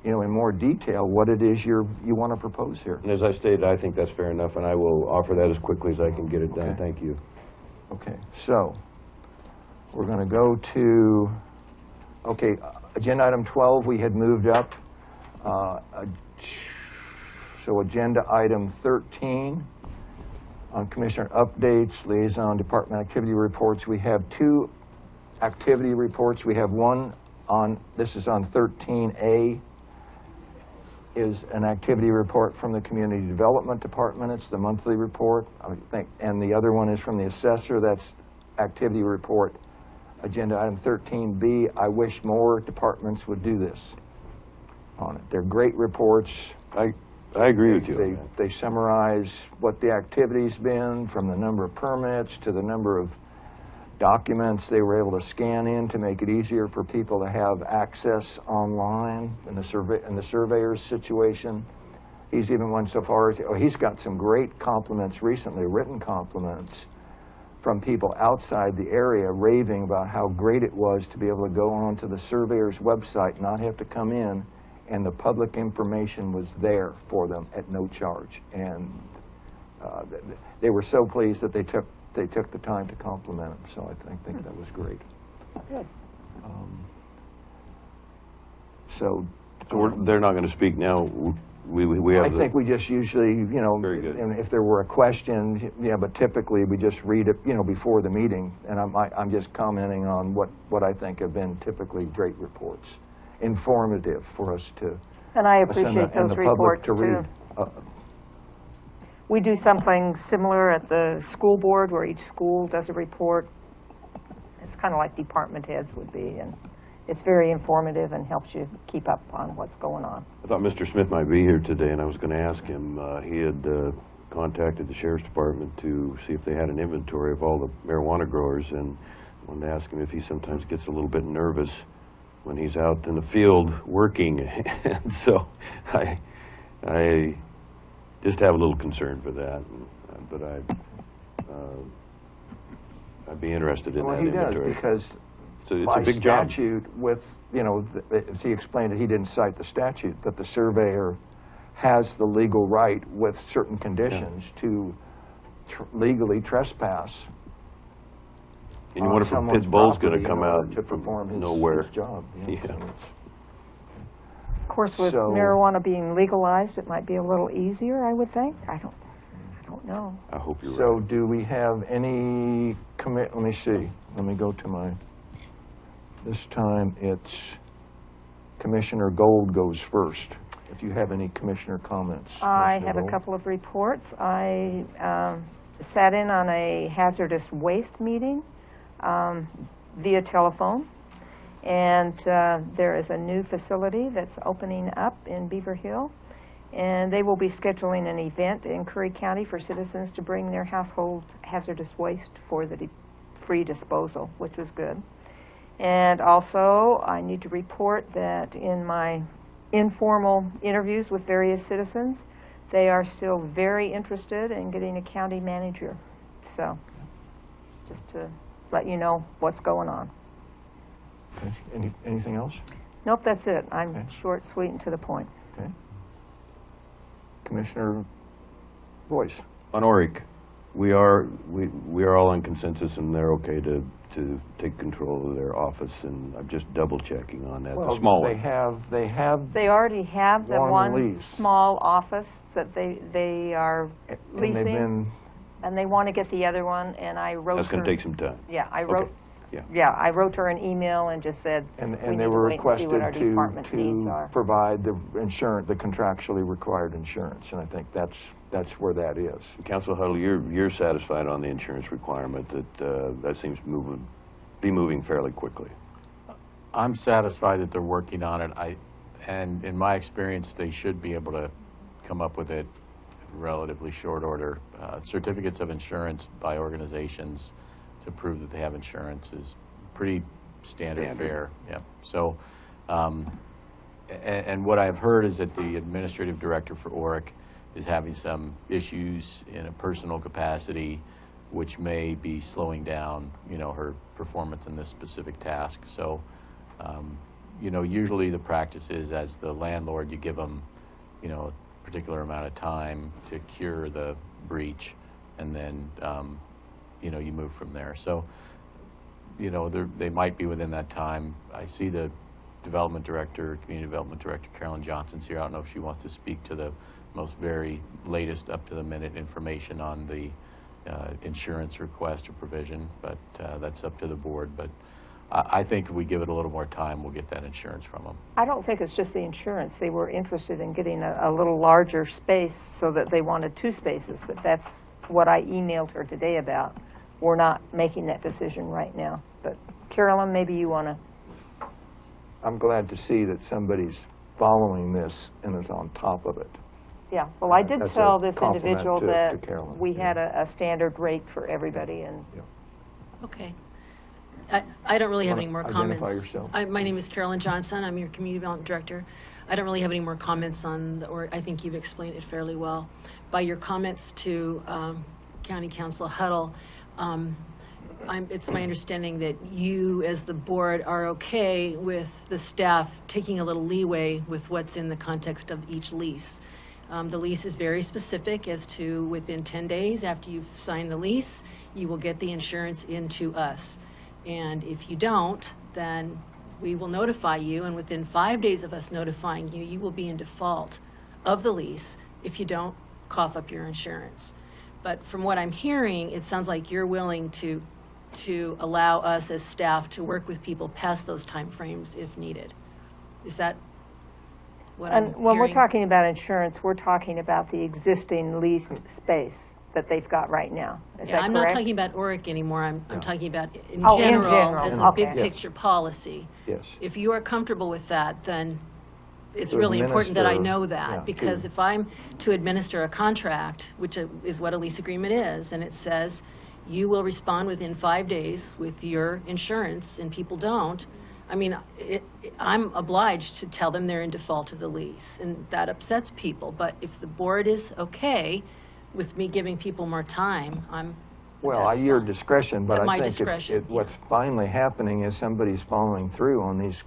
Speaker 1: you know, in more detail, what it is you want to propose here.
Speaker 3: And as I stated, I think that's fair enough, and I will offer that as quickly as I can get it done.
Speaker 1: Okay.
Speaker 3: Thank you.
Speaker 1: Okay, so we're going to go to, okay, agenda item 12, we had moved up. So agenda item 13, on commissioner updates, liaison department activity reports, we have 2 activity reports. We have one on, this is on 13A, is an activity report from the Community Development Department. It's the monthly report, I think, and the other one is from the assessor. That's activity report, agenda item 13B. I wish more departments would do this on it. They're great reports.
Speaker 3: I agree with you. on that.
Speaker 1: They summarize what the activity's been, from the number of permits to the number of documents they were able to scan in to make it easier for people to have access online in the surveyor's situation. He's even went so far as, he's got some great compliments recently, written compliments from people outside the area raving about how great it was to be able to go onto the surveyor's website, not have to come in, and the public information was there for them at no charge. And they were so pleased that they took the time to compliment him. So I think that was great.
Speaker 2: Good.
Speaker 1: So
Speaker 3: They're not going to speak now. We have
Speaker 1: I
Speaker 3: the-
Speaker 1: think we just usually, you know,
Speaker 3: Very good.
Speaker 1: and if there were a question, yeah, but typically we just read it, you know, before the meeting. And I'm just commenting on what I think have been typically great reports, informative for us to.
Speaker 2: And I
Speaker 1: us and
Speaker 2: appreciate
Speaker 1: and
Speaker 2: those
Speaker 1: the public
Speaker 2: reports
Speaker 1: to read.
Speaker 2: too. We do something similar at the school board where each school does a report. It's kind of like department heads would be, and it's very informative and helps you keep up on what's going on.
Speaker 3: I thought Mr. Smith might be here today, and I was going to ask him. He had contacted the sheriff's department to see if they had an inventory of all the marijuana growers, and wanted to ask him if he sometimes gets a little bit nervous when he's out in the field working. And so I just have a little concern for that, but I'd be interested in
Speaker 1: Well,
Speaker 3: that
Speaker 1: he does,
Speaker 3: inventory.
Speaker 1: because
Speaker 3: So it's
Speaker 1: by
Speaker 3: a big job.
Speaker 1: statute with, you know, as he explained it, he didn't cite the statute, that the surveyor has the legal right with certain conditions to legally trespass.
Speaker 3: And you
Speaker 1: on
Speaker 3: wonder if a
Speaker 1: someone's
Speaker 3: pit bull's going
Speaker 1: property
Speaker 3: to come
Speaker 1: in order
Speaker 3: out
Speaker 1: to perform
Speaker 3: from
Speaker 1: his
Speaker 3: nowhere.
Speaker 1: job.
Speaker 3: Yeah.
Speaker 1: So it's-
Speaker 2: Of course, with
Speaker 1: So-
Speaker 2: marijuana being legalized, it might be a little easier, I would think. I don't know.
Speaker 3: I hope you're
Speaker 1: So
Speaker 3: right.
Speaker 1: do we have any let me see, let me go to this time it's Commissioner Gold goes first. If you have any commissioner comments.
Speaker 2: I
Speaker 1: Mr.
Speaker 2: have a
Speaker 1: Gold.
Speaker 2: couple of reports. I sat in on a hazardous waste meeting via telephone. And there is a new facility that's opening up in Beaver Hill. And they will be scheduling an event in Curry County for citizens to bring their household hazardous waste for the free disposal, which was good. And also, I need to report that in my informal interviews with various citizens, they are still very interested in getting a county manager. So, just to let you know what's going on.
Speaker 1: Okay. Anything else?
Speaker 2: Nope, that's it. I'm
Speaker 1: Okay.
Speaker 2: short, sweet, and to the point.
Speaker 1: Okay. Commissioner Boyce.
Speaker 3: On ORIC, we are all in consensus, and they're okay to take control of their office, and I'm just double checking on that. The small
Speaker 1: they
Speaker 3: one.
Speaker 1: have,
Speaker 2: They already have the
Speaker 1: One
Speaker 2: one
Speaker 1: lease.
Speaker 2: small office that they are
Speaker 1: and
Speaker 2: leasing,
Speaker 1: they've been,
Speaker 2: and they want to get the other one, and I wrote
Speaker 3: That's going
Speaker 2: her-
Speaker 3: to take some time.
Speaker 2: Yeah, I wrote.
Speaker 3: Okay. Yeah.
Speaker 2: Yeah, I wrote her an email and just said, we
Speaker 1: and
Speaker 2: need
Speaker 1: they
Speaker 2: to
Speaker 1: were
Speaker 2: wait and see what our
Speaker 1: requested
Speaker 2: department needs
Speaker 1: to
Speaker 2: are.
Speaker 1: provide the insurance, the contractually required insurance, and I think that's where that is.
Speaker 3: Council Huddle, you're satisfied on the insurance requirement that seems to be moving fairly quickly.
Speaker 4: I'm satisfied that they're working on it. And in my experience, they should be able to come up with it in relatively short order. Certificates of insurance by organizations to prove that they have insurance is pretty standard fare. Yeah. So, and what I've heard is that the administrative director for ORIC is having some issues in a personal capacity, which may be slowing down, her performance in this specific task. So, usually the practice is, as the landlord, you give them, a particular amount of time to cure the breach, and then, you move from there. So, they might be within that time. I see the community development director, Carolyn Johnson's here. I don't know if she wants to speak to the most very latest up-to-the-minute information on the insurance request or provision, but that's up to the board. But I think if we give it a little more time, we'll get that insurance from them.
Speaker 2: I don't think it's just the insurance. They were interested in getting a little larger space so that they wanted 2 spaces, but that's what I emailed her today about. We're not making that decision right now. But Carolyn, maybe you want to.
Speaker 1: I'm glad to see that somebody's following this and is on top of it.
Speaker 2: Yeah, well, I did
Speaker 1: That's
Speaker 2: tell
Speaker 1: a
Speaker 2: this
Speaker 1: compliment
Speaker 2: individual
Speaker 1: to
Speaker 2: that
Speaker 1: Carolyn,
Speaker 2: we
Speaker 1: yeah.
Speaker 2: had a standard rate for everybody, and
Speaker 12: Okay. I don't really have any more
Speaker 1: Identify
Speaker 12: comments.
Speaker 1: yourself.
Speaker 12: My name is Carolyn Johnson. I'm your Community Development Director. I don't really have any more comments or I think you've explained it fairly well. By your comments to County Council Huddle, it's my understanding that you, as the board, are okay with the staff taking a little leeway with what's in the context of each lease. The lease is very specific as to within 10 days after you've signed the lease, you will get the insurance into us. And if you don't, then we will notify you, and within 5 days of us notifying you, you will be in default of the lease if you don't cough up your insurance. But from what I'm hearing, it sounds like you're willing to allow us as staff to work with people past those timeframes if needed. Is that what I'm
Speaker 2: and when we're
Speaker 12: hearing?
Speaker 2: talking about insurance, we're talking about the existing leased space that they've got right now. Is
Speaker 12: Yeah,
Speaker 2: that
Speaker 12: I'm
Speaker 2: correct?
Speaker 12: not talking about ORIC anymore. I'm talking about in
Speaker 2: Oh, in
Speaker 12: general
Speaker 2: general.
Speaker 12: as a
Speaker 2: Okay.
Speaker 12: big
Speaker 1: Yes.
Speaker 12: picture policy.
Speaker 1: Yes.
Speaker 12: If you are comfortable with that, then it's
Speaker 1: To
Speaker 12: really important that I
Speaker 1: administer,
Speaker 12: know that,
Speaker 1: yeah,
Speaker 12: because
Speaker 1: to-
Speaker 12: if I'm to administer a contract, which is what a lease agreement is, and it says you will respond within 5 days with your insurance, and people don't, I mean, I'm obliged to tell them they're in default of the lease, and that upsets people. But if the board is okay with me giving people more time,
Speaker 1: Well,
Speaker 12: that's
Speaker 1: your
Speaker 12: fine.
Speaker 1: discretion, but
Speaker 12: At my
Speaker 1: I think
Speaker 12: discretion,
Speaker 1: what's finally happening is somebody's following through on these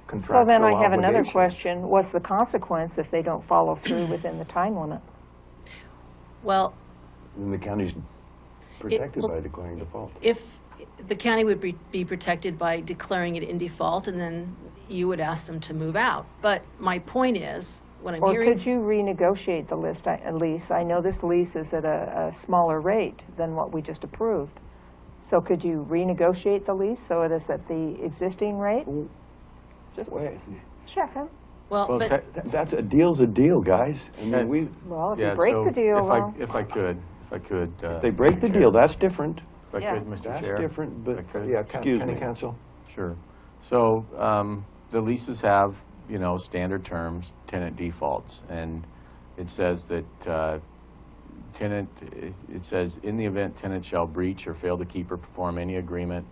Speaker 1: contractual
Speaker 2: So then I have another
Speaker 1: obligations.
Speaker 2: question. What's the consequence if they don't follow through within the time limit?
Speaker 12: Well,
Speaker 3: And the county's protected
Speaker 12: well,
Speaker 3: by declaring default.
Speaker 12: if the county would be protected by declaring it in default, and then you would ask them to move out. But my point is, what I'm
Speaker 2: Or
Speaker 12: hearing.
Speaker 2: could you renegotiate the lease? I know this lease is at a smaller rate than what we just approved. So could you renegotiate the lease so it is at the existing rate?
Speaker 1: Just
Speaker 3: Wait,
Speaker 2: Check him.
Speaker 12: Well,
Speaker 4: Well,
Speaker 12: but
Speaker 3: that's a deal's a deal, guys. I mean, we,
Speaker 2: Well, if
Speaker 4: Yeah,
Speaker 2: you break
Speaker 4: so
Speaker 2: the deal, well,
Speaker 4: If I could,
Speaker 3: if they break the
Speaker 4: Mr.
Speaker 3: deal,
Speaker 4: Chair.
Speaker 3: that's different.
Speaker 4: If I
Speaker 2: Yeah.
Speaker 4: could, Mr.
Speaker 3: That's
Speaker 4: Chair.
Speaker 3: different, but,
Speaker 4: If I could.
Speaker 1: Yeah,
Speaker 3: Excuse
Speaker 1: county
Speaker 3: me.
Speaker 1: council.
Speaker 4: Sure. So, the leases have, standard terms, tenant defaults, and it says that, it says, in the event tenant shall breach or fail to keep or perform any agreement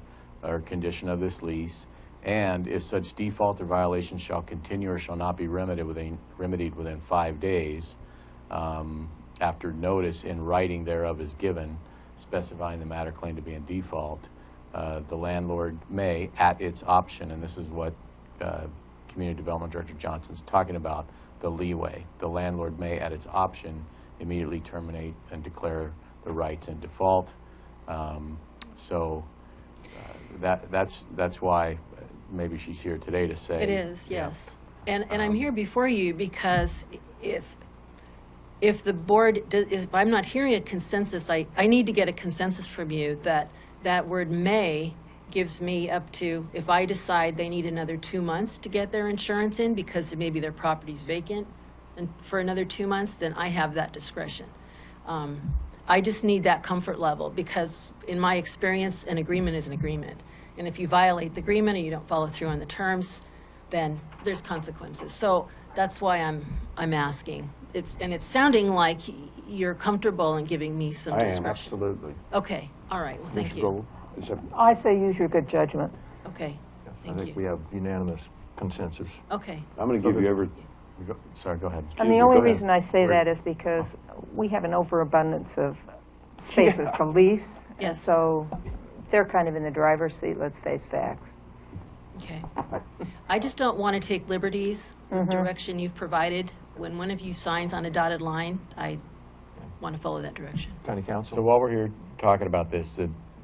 Speaker 4: or condition of this lease, and if such default or violation shall continue or shall not be remedied within 5 days, after notice in writing thereof is given, specifying the matter claimed to be in default, the landlord may, at its option, and this is what Community Development Director Johnson's talking about, the leeway. The landlord may, at its option, immediately terminate and declare the rights in default. That's why maybe she's here today to say.
Speaker 12: it is,
Speaker 4: yeah.
Speaker 12: yes. And I'm here before you because if the board, if I'm not hearing a consensus, I need to get a consensus from you that word may gives me up to, if I decide they need another 2 months to get their insurance in because maybe their property's vacant and for another 2 months, then I have that discretion. I just need that comfort level because in my experience, an agreement is an agreement. And if you violate the agreement and you don't follow through on the terms, then there's consequences. So that's why I'm asking. It's sounding like you're comfortable in giving me some
Speaker 3: I am,
Speaker 12: discretion.
Speaker 1: Absolutely.
Speaker 12: Okay, all right, well, thank
Speaker 3: Mr.
Speaker 12: you.
Speaker 3: Gold, is that-
Speaker 2: I say use your good judgment.
Speaker 12: Okay,
Speaker 1: I
Speaker 12: thank
Speaker 1: think we
Speaker 12: you.
Speaker 1: have unanimous consensus.
Speaker 12: Okay,
Speaker 3: I'm going to
Speaker 4: So
Speaker 3: give you every,
Speaker 4: Sorry, go ahead.
Speaker 2: And
Speaker 3: Excuse
Speaker 2: the
Speaker 3: me,
Speaker 2: only
Speaker 3: go ahead.
Speaker 2: reason I say that is because we have an overabundance of spaces to lease. and
Speaker 12: Yes.
Speaker 2: So they're kind of in the driver's seat, let's face facts.
Speaker 12: okay. I just don't want to take liberties with direction you've provided. When one of you signs on a dotted line, I want to follow that direction.
Speaker 1: County council.
Speaker 4: So while we're here talking about this,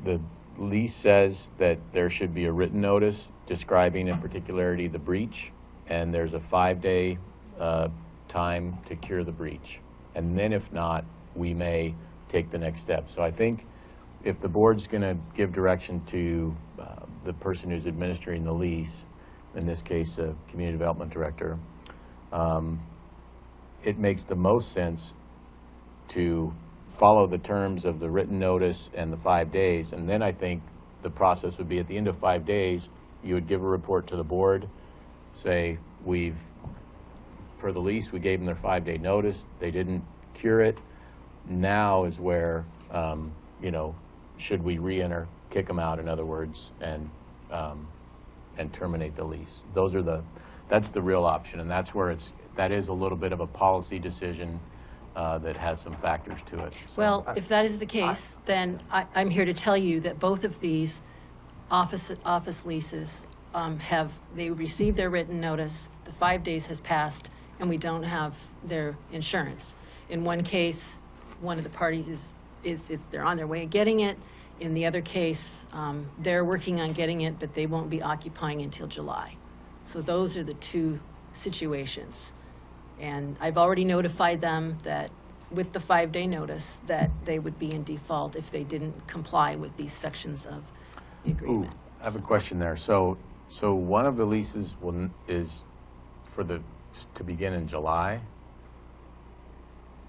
Speaker 4: the lease says that there should be a written notice describing in particularity the breach, and there's a 5-day time to cure the breach. And then if not, we may take the next step. So I think if the board's going to give direction to the person who's administering the lease, in this case, a community development director, it makes the most sense to follow the terms of the written notice and the 5 days. And then I think the process would be at the end of 5 days, you would give a report to the board, say, per the lease, we gave them their 5-day notice, they didn't cure it. Now is where, should we re-enter, kick them out, in other words, and terminate the lease. That's the real option, and that's where that is a little bit of a policy decision that has some factors to it. So-
Speaker 12: Well, if that is the case, then I'm here to tell you that both of these office leases they received their written notice, the 5 days has passed, and we don't have their insurance. In one case, one of the parties they're on their way of getting it. In the other case, they're working on getting it, but they won't be occupying until July. So those are the two situations. And I've already notified them that with the 5-day notice that they would be in default if they didn't comply with these sections of the
Speaker 4: Ooh,
Speaker 12: agreement.
Speaker 4: I have a question there. So one of the leases is to begin in July?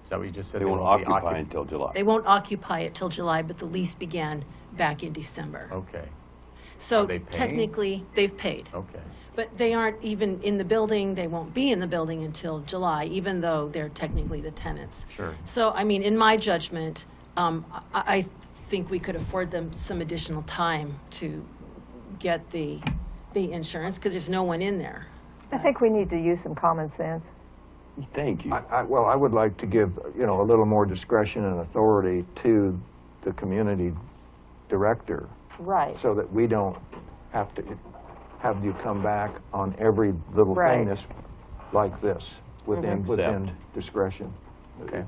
Speaker 4: Is that what you just said?
Speaker 3: they won't
Speaker 4: won't be
Speaker 3: occupy until July.
Speaker 12: They won't occupy it till July, but the lease began back in December.
Speaker 4: Okay.
Speaker 12: So
Speaker 4: Are they paying?
Speaker 12: technically, they've paid.
Speaker 4: Okay.
Speaker 12: But they aren't even in the building, they won't be in the building until July, even though they're technically the tenants.
Speaker 4: Sure.
Speaker 12: So, I mean, in my judgment, I think we could afford them some additional time to get the insurance, because there's no one in there.
Speaker 2: I think we need to use some common sense.
Speaker 3: Thank you.
Speaker 1: Well, I would like to give, you know, a little more discretion and authority to the community director,
Speaker 2: Right.
Speaker 1: so that we don't have to have you come back on every little
Speaker 2: Right.
Speaker 1: thing that's like this, within
Speaker 3: Accept.
Speaker 1: discretion.
Speaker 3: Okay.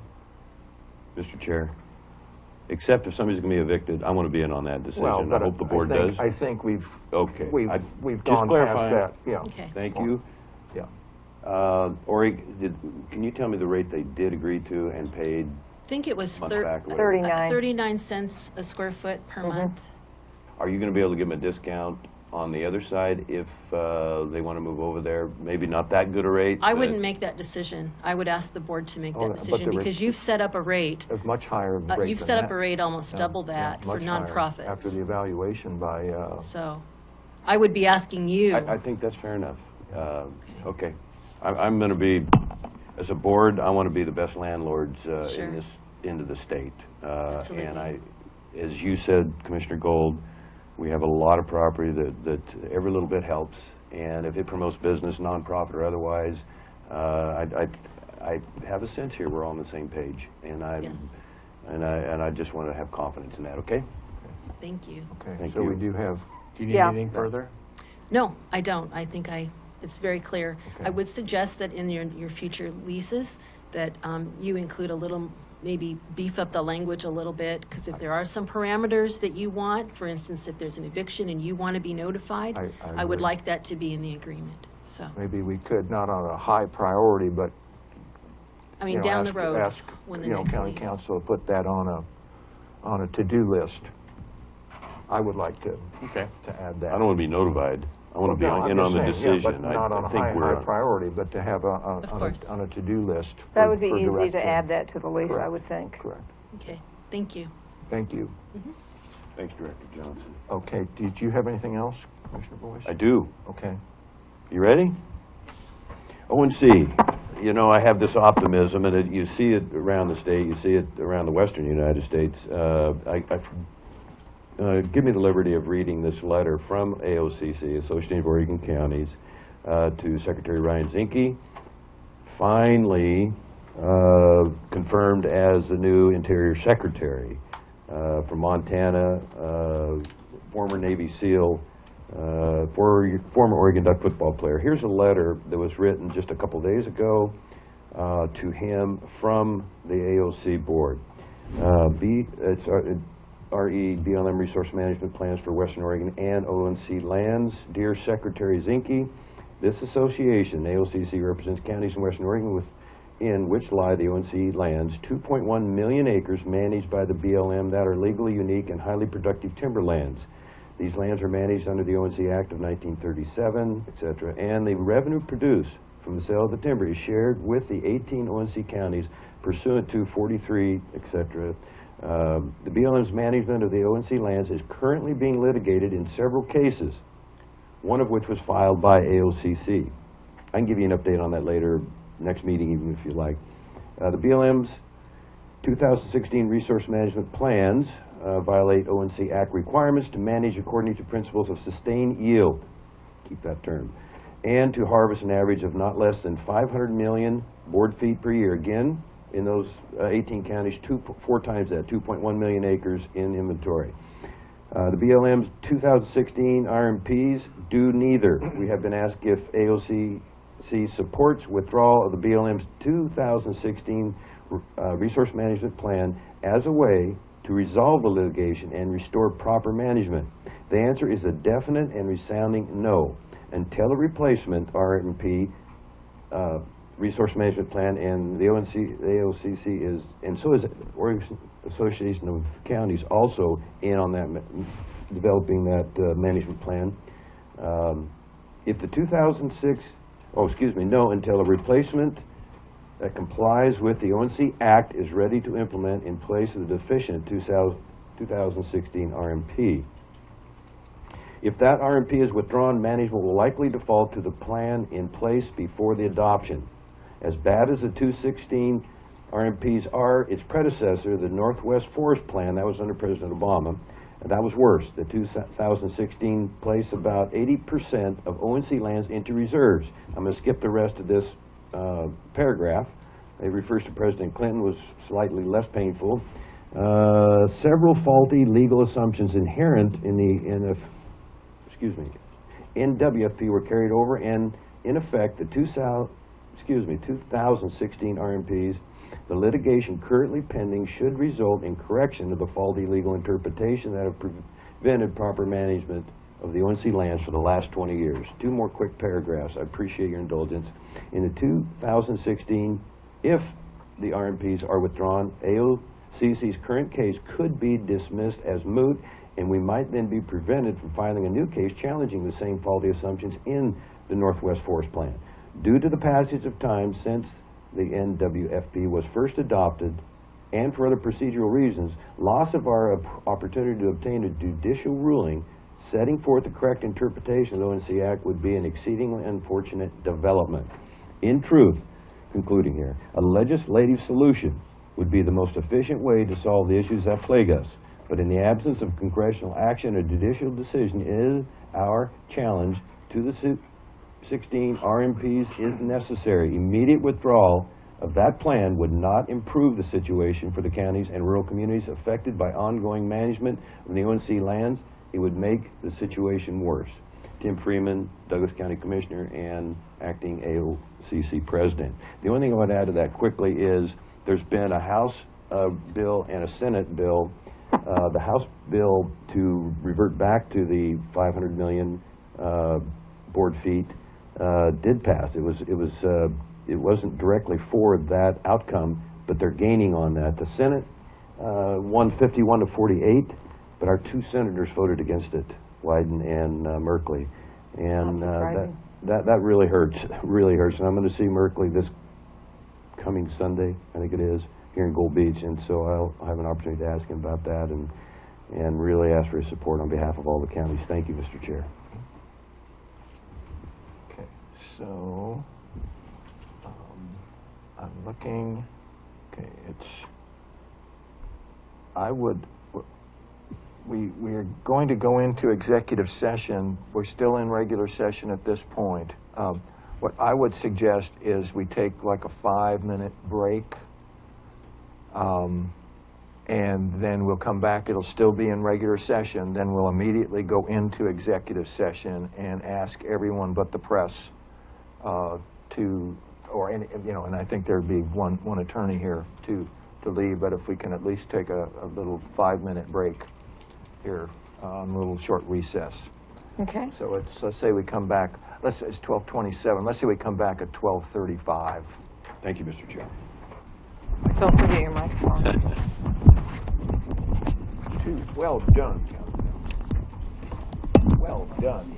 Speaker 3: Mr. Chair, except if somebody's going to be evicted, I want to be in on that decision. I
Speaker 1: but
Speaker 3: hope the board does.
Speaker 1: I think we've,
Speaker 3: Okay.
Speaker 1: we've
Speaker 3: just
Speaker 1: gone past
Speaker 3: clarifying.
Speaker 1: that, yeah.
Speaker 12: Okay.
Speaker 3: Thank you.
Speaker 1: Yeah.
Speaker 3: Ori, can you tell me the rate they did agree to and paid
Speaker 12: I think it was
Speaker 3: month back? or whatever?
Speaker 2: 39.
Speaker 12: 39 cents a square foot per month.
Speaker 3: Are you going to be able to give them a discount on the other side if they want to move over there? Maybe not that good a rate?
Speaker 12: I
Speaker 3: but-
Speaker 12: wouldn't make that decision. I would ask the board to make
Speaker 1: Oh,
Speaker 12: that
Speaker 1: but
Speaker 12: decision,
Speaker 1: the
Speaker 12: because you've set up a rate.
Speaker 1: It's much higher rate
Speaker 12: You've
Speaker 1: than
Speaker 12: set up
Speaker 1: that.
Speaker 12: a rate almost
Speaker 1: Yeah,
Speaker 12: double
Speaker 1: yeah,
Speaker 12: that for
Speaker 1: much higher
Speaker 12: nonprofits.
Speaker 1: After the evaluation by,
Speaker 12: So I would be asking you.
Speaker 3: I think that's fair enough. Okay. I'm going to be, as a board, I want to be the best landlords
Speaker 12: Sure.
Speaker 3: in this end of the state.
Speaker 12: Absolutely.
Speaker 3: And as you said, Commissioner Gold, we have a lot of property that every little bit helps. And if it promotes business, nonprofit or otherwise, I have a sense here we're all on the same page. And
Speaker 12: Yes.
Speaker 3: I just want to have confidence in that, okay?
Speaker 12: Thank you.
Speaker 1: okay,
Speaker 3: Thank
Speaker 1: so
Speaker 3: you.
Speaker 1: we do have,
Speaker 4: Do you need
Speaker 2: Yeah.
Speaker 4: anything further?
Speaker 12: No, I don't. I think it's very clear.
Speaker 1: Okay.
Speaker 12: I would suggest that in your future leases, that you include a little, maybe beef up the language a little bit, because if there are some parameters that you want, for instance, if there's an eviction and you want to be notified, I would
Speaker 1: agree.
Speaker 12: like that to be in the agreement. So,
Speaker 1: maybe we could, not on a high priority, but,
Speaker 12: I
Speaker 1: you
Speaker 12: mean,
Speaker 1: know,
Speaker 12: down the
Speaker 1: ask,
Speaker 12: road,
Speaker 1: ask,
Speaker 12: when the
Speaker 1: you know,
Speaker 12: next
Speaker 1: county
Speaker 12: lease.
Speaker 1: council to put that on a to-do list. I would like to
Speaker 4: Okay.
Speaker 1: add that.
Speaker 3: I don't want to be notified. I want to be
Speaker 1: No, I'm
Speaker 3: in on
Speaker 1: just
Speaker 3: the
Speaker 1: saying, yeah,
Speaker 3: decision.
Speaker 1: but not on a
Speaker 3: think
Speaker 1: high
Speaker 3: we're
Speaker 1: priority, but to have
Speaker 12: Of course.
Speaker 1: on a to-do list.
Speaker 2: That
Speaker 1: for-
Speaker 2: would be
Speaker 1: for
Speaker 2: easy to
Speaker 1: directing.
Speaker 2: add that to the lease, I
Speaker 1: Correct.
Speaker 2: would think.
Speaker 1: Correct.
Speaker 12: Okay, thank you.
Speaker 1: Thank you.
Speaker 3: Thanks, Director Johnson.
Speaker 1: Okay, did you have anything else, Commissioner Boyce?
Speaker 3: I do.
Speaker 1: Okay.
Speaker 3: You ready? O&C, you know, I have this optimism, and you see it around the state, you see it around the western United States. Give me the liberty of reading this letter from AOCC, Association of Oregon Counties, to Secretary Ryan Zinke, finally confirmed as the new Interior Secretary from Montana, former Navy SEAL, former Oregon Duck football player. Here's a letter that was written just a couple days ago to him from the AOC board. It's RE BLM Resource Management Plans for Western Oregon and ONC Lands. Dear Secretary Zinke, this association, AOCC, represents counties in Western Oregon within which lie the ONC lands, 2.1 million acres managed by the BLM that are legally unique and highly productive timberlands. These lands are managed under the ONC Act of 1937, etc., and the revenue produced from the sale of the timber is shared with the 18 ONC counties pursuant to 43, etc. The BLM's management of the ONC lands is currently being litigated in several cases, one of which was filed by AOCC. I can give you an update on that later, next meeting even if you like. The BLM's 2016 resource management plans violate ONC Act requirements to manage according to principles of sustained yield, keep that term, and to harvest an average of not less than 500 million board feet per year. Again, in those 18 counties, 4 times that, 2.1 million acres in inventory. The BLM's 2016 RMPs do neither. We have been asked if AOCC supports withdrawal of the BLM's 2016 resource management plan as a way to resolve the litigation and restore proper management. The answer is a definite and resounding no. Until a replacement RMP resource management plan, and the AOCC is, and so is Oregon Association of Counties also in on that, developing that management plan. If the 2006, no, until a replacement that complies with the ONC Act is ready to implement in place of the deficient 2016 RMP. If that RMP is withdrawn, management will likely default to the plan in place before the adoption. As bad as the 216 RMPs are, its predecessor, the Northwest Forest Plan, that was under President Obama, and that was worse. The 2016 placed about 80% of ONC lands into reserves. I'm going to skip the rest of this paragraph. It refers to President Clinton, was slightly less painful. Several faulty legal assumptions inherent in the NWFP were carried over, and in effect, the 2016 RMPs, the litigation currently pending should result in correction of the faulty legal interpretation that have prevented proper management of the ONC lands for the last 20 years. Two more quick paragraphs. I appreciate your indulgence. In the 2016, if the RMPs are withdrawn, AOCC's current case could be dismissed as moot, and we might then be prevented from filing a new case challenging the same faulty assumptions in the Northwest Forest Plan. Due to the passage of time since the NWFP was first adopted, and for other procedural reasons, loss of our opportunity to obtain a judicial ruling setting forth the correct interpretation of the ONC Act would be an exceedingly unfortunate development. In truth, concluding here, a legislative solution would be the most efficient way to solve the issues that plague us. But in the absence of congressional action, a judicial decision is our challenge to the 16 RMPs is necessary. Immediate withdrawal of that plan would not improve the situation for the counties and rural communities affected by ongoing management of the ONC lands. It would make the situation worse. Tim Freeman, Douglas County Commissioner and acting AOCC President. The only thing I would add to that quickly is there's been a House bill and a Senate bill. The House bill to revert back to the 500 million board feet did pass. It wasn't directly for that outcome, but they're gaining on that. The Senate won 51 to 48, but our two senators voted against it, Wyden and Merkley, and that really hurts. Really hurts. And I'm going to see Merkley this coming Sunday, I think it is, here in Gold Beach, and so I'll have an opportunity to ask him about that and really ask for his support on behalf of all the counties. Thank you, Mr. Chair.
Speaker 1: Okay, so I'm looking. Okay, we're going to go into executive session. We're still in regular session at this point. What I would suggest is we take like a 5-minute break. And then we'll come back. It'll still be in regular session. Then we'll immediately go into executive session and ask everyone but the press and I think there'd be one attorney here to leave. But if we can at least take a little 5-minute break here, a little short recess.
Speaker 2: Okay.
Speaker 1: So let's say we come back. It's 12:27. Let's say we come back at 12:35.
Speaker 3: Thank you, Mr. Chair.
Speaker 2: Don't forget your microphone.
Speaker 1: Well done, Councilman. Well done.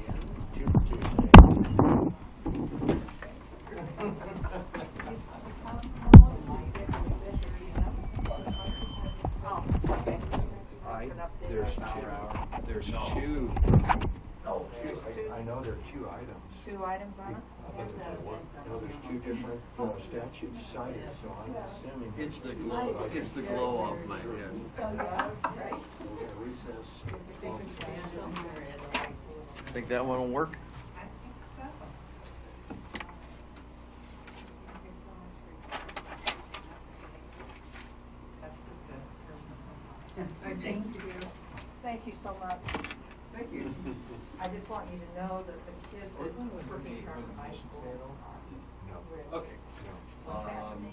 Speaker 7: There's two.
Speaker 1: I know there are 2 items.
Speaker 2: 2 items on it?
Speaker 1: I know there's 2 different statutes cited, so I'm assuming.
Speaker 7: It's the glow off my head.
Speaker 1: Recess.
Speaker 7: Think that one will work?
Speaker 2: Thank you so much. Thank you. I just want you to know that the kids at Working Terms High School are really.
Speaker 11: Okay.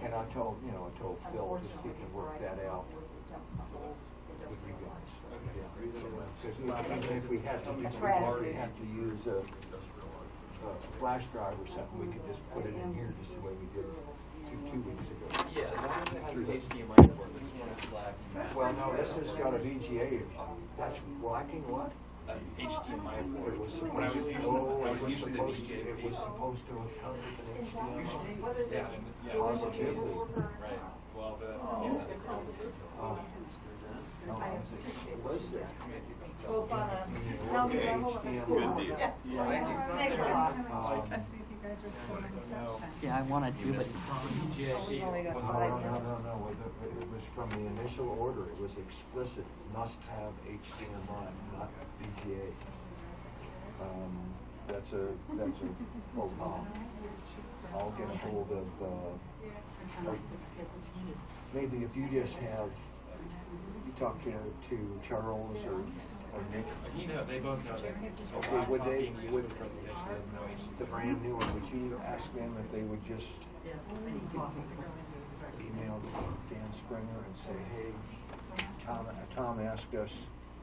Speaker 1: And I told Phil just he can work that out with you guys. Because if we had to, already had to use a flash drive or something, we could just put it in here just the way we did 2 weeks ago.
Speaker 8: Yeah, as long as it has an HDMI port, this one is lacking.
Speaker 1: Well, no, this has got a VGA. That's lacking what?
Speaker 8: HDMI port.
Speaker 1: It was supposed
Speaker 11: When I was using the
Speaker 1: supposed to,
Speaker 11: VGA,
Speaker 1: it was supposed to come with an HDMI.
Speaker 11: Yeah,
Speaker 1: Positively.
Speaker 11: right. Well,
Speaker 1: Oh.
Speaker 2: Both on a county level and a school level. Thanks a lot.
Speaker 13: Yeah, I wanted to, but
Speaker 2: We've only got
Speaker 1: No,
Speaker 2: 5
Speaker 1: no,
Speaker 2: minutes.
Speaker 1: no, it was from the initial order, it was explicit, must have HDMI, not VGA. That's a faux pas. I'll get a hold of, maybe if you just have, you talk to Charles or Nick.
Speaker 14: They both know that.
Speaker 1: Okay, would the brand new one, would you ask them if they would just email Dan Springer and say, hey, Tom asked us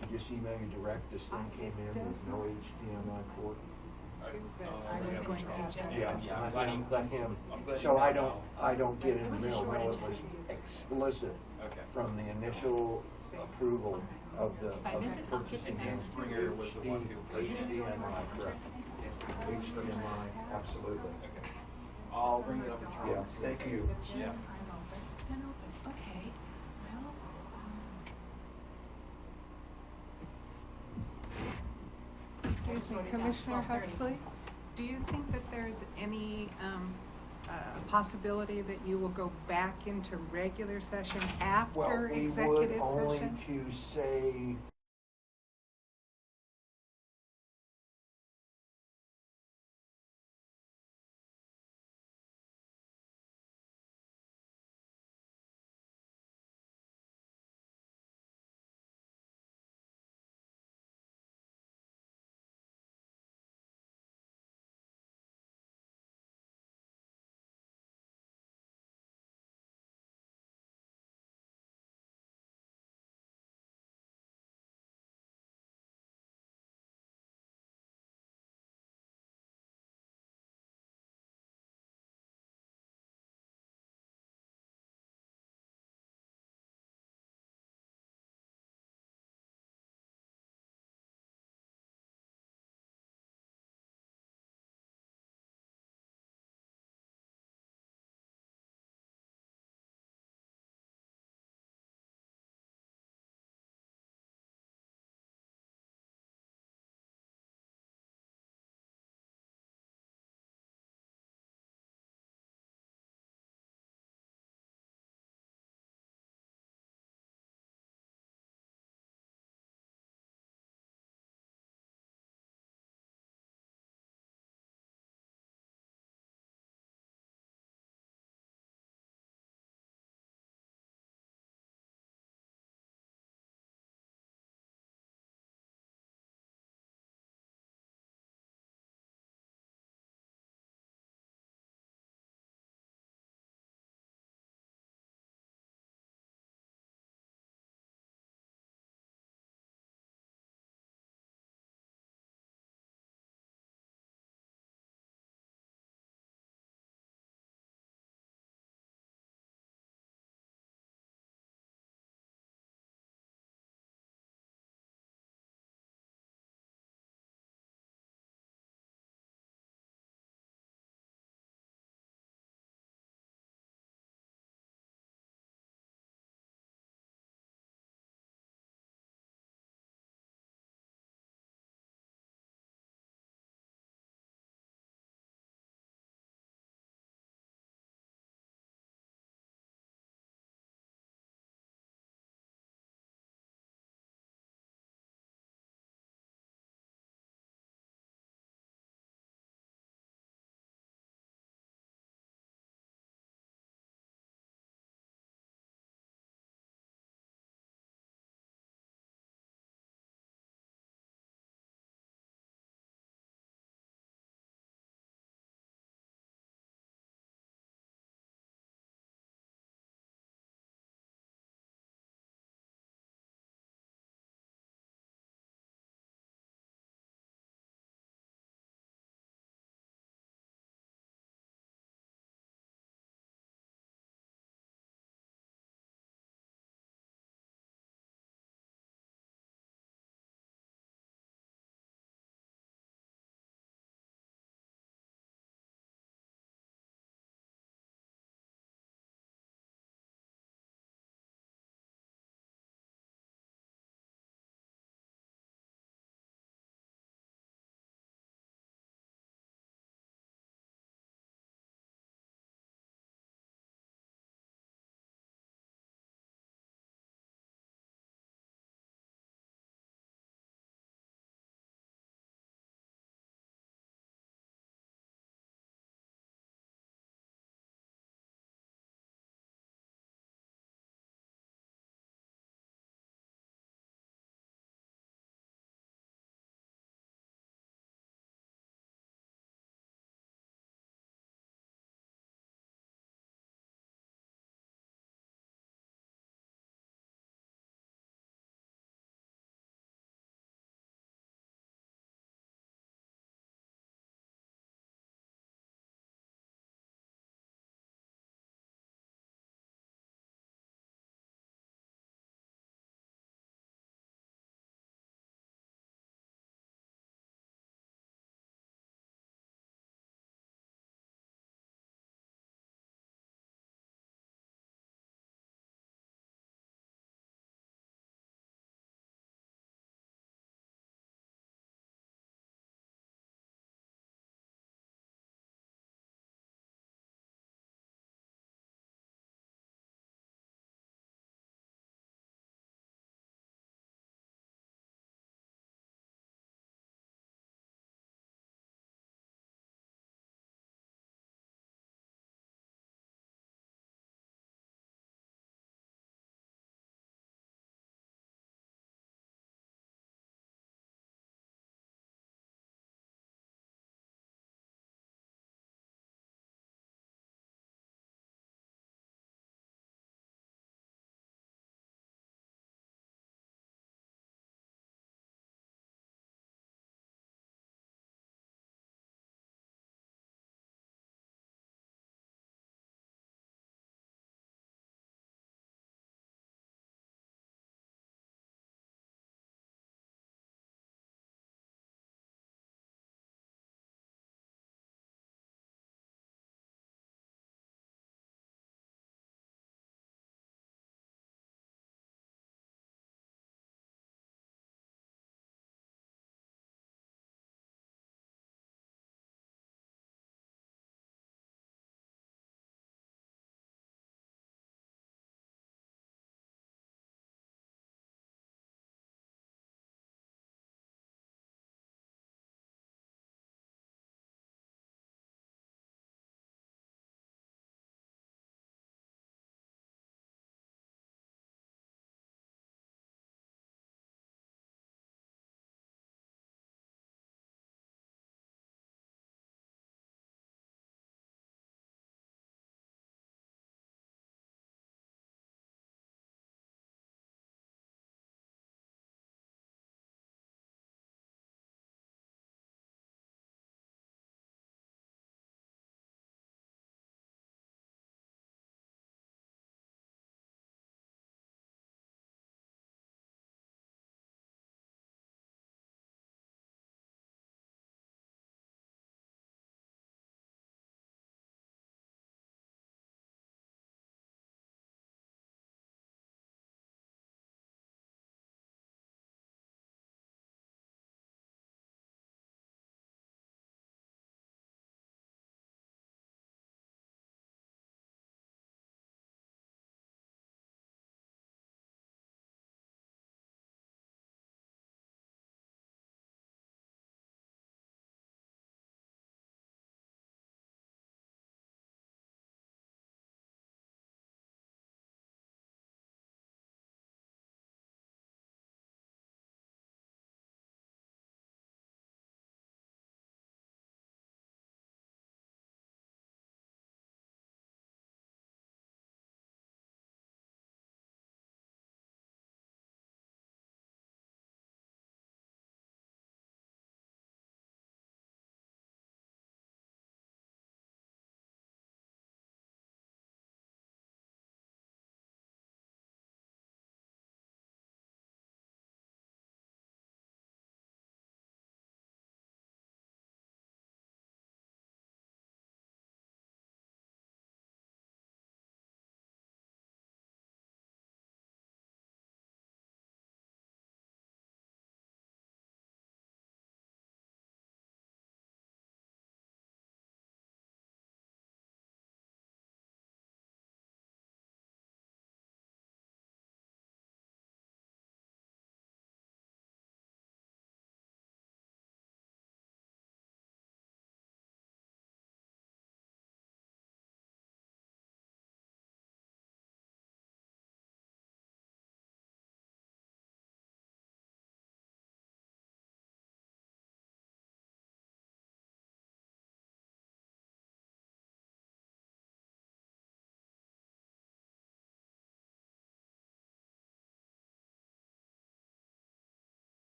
Speaker 1: to just email you direct, this thing came in with no HDMI port? Yeah, let him, so I don't get in the middle, no, it was explicit from the initial approval of the purchasing him.
Speaker 11: Springer was the one who
Speaker 1: HDMI, correct. HDMI, absolutely.
Speaker 14: I'll bring it up to
Speaker 1: Yeah,
Speaker 14: Charles.
Speaker 1: thank you.
Speaker 14: Yeah.
Speaker 5: Okay.
Speaker 15: Excuse me, Commissioner Huxley, do you think that there's any possibility that you will go back into regular session after executive
Speaker 1: Well, we would
Speaker 15: session?
Speaker 1: only to say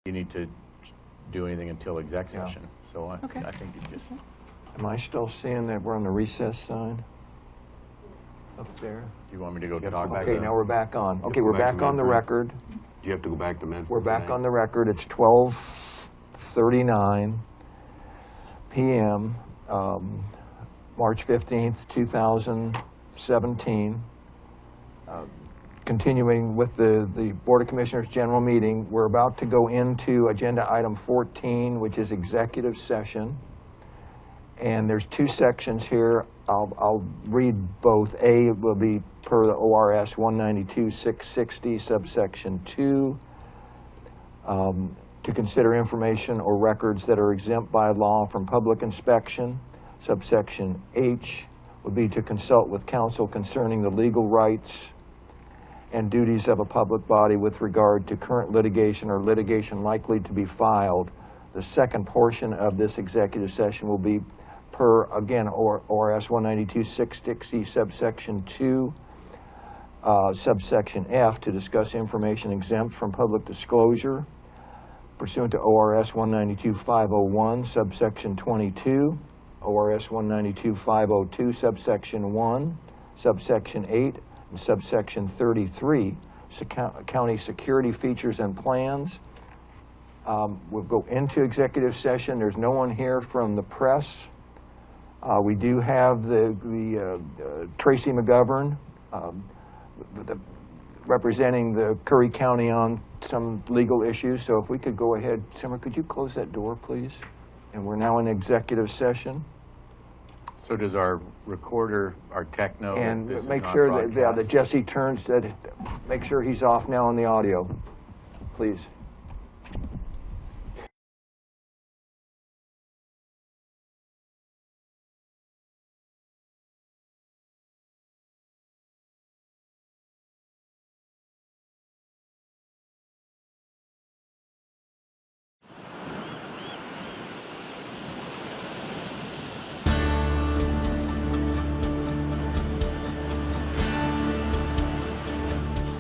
Speaker 4: you need to do anything until exec
Speaker 1: Yeah.
Speaker 4: session. So I think you just,
Speaker 1: Am I still seeing that we're on the recess sign up there?
Speaker 4: do you want me to go
Speaker 3: Yep,
Speaker 4: talk
Speaker 3: go back
Speaker 1: Okay,
Speaker 3: to-
Speaker 1: now we're back on.
Speaker 3: Yep,
Speaker 1: Okay,
Speaker 3: go
Speaker 1: we're
Speaker 3: back
Speaker 1: back
Speaker 3: to
Speaker 1: on the
Speaker 3: Medford.
Speaker 1: record.
Speaker 3: Do you have to go back to Medford?
Speaker 1: We're back
Speaker 3: tonight?
Speaker 1: on the record. It's 12:39 p.m., March 15th, 2017. Continuing with the Board of Commissioners General Meeting, we're about to go into Agenda Item 14, which is executive session. And there's two sections here. I'll read both. A will be per the ORS 192-660, subsection 2, to consider information or records that are exempt by law from public inspection. Subsection H would be to consult with counsel concerning the legal rights and duties of a public body with regard to current litigation or litigation likely to be filed. The second portion of this executive session will be per, again, ORS 192-660, subsection 2, subsection F, to discuss information exempt from public disclosure pursuant to ORS 192-501, subsection 22, ORS 192-502, subsection 1, subsection 8, and subsection 33, county security features and plans. We'll go into executive session. There's no one here from the press. We do have the Tracy McGovern representing the Curry County on some legal issues. So if we could go ahead, Simmer, could you close that door, please? And we're now in executive session.
Speaker 4: so does our recorder, our tech know that
Speaker 1: And
Speaker 4: this is
Speaker 1: make
Speaker 4: not
Speaker 1: sure that, yeah,
Speaker 4: broadcast?
Speaker 1: that Jesse turns, that, make sure he's off now on the audio, please.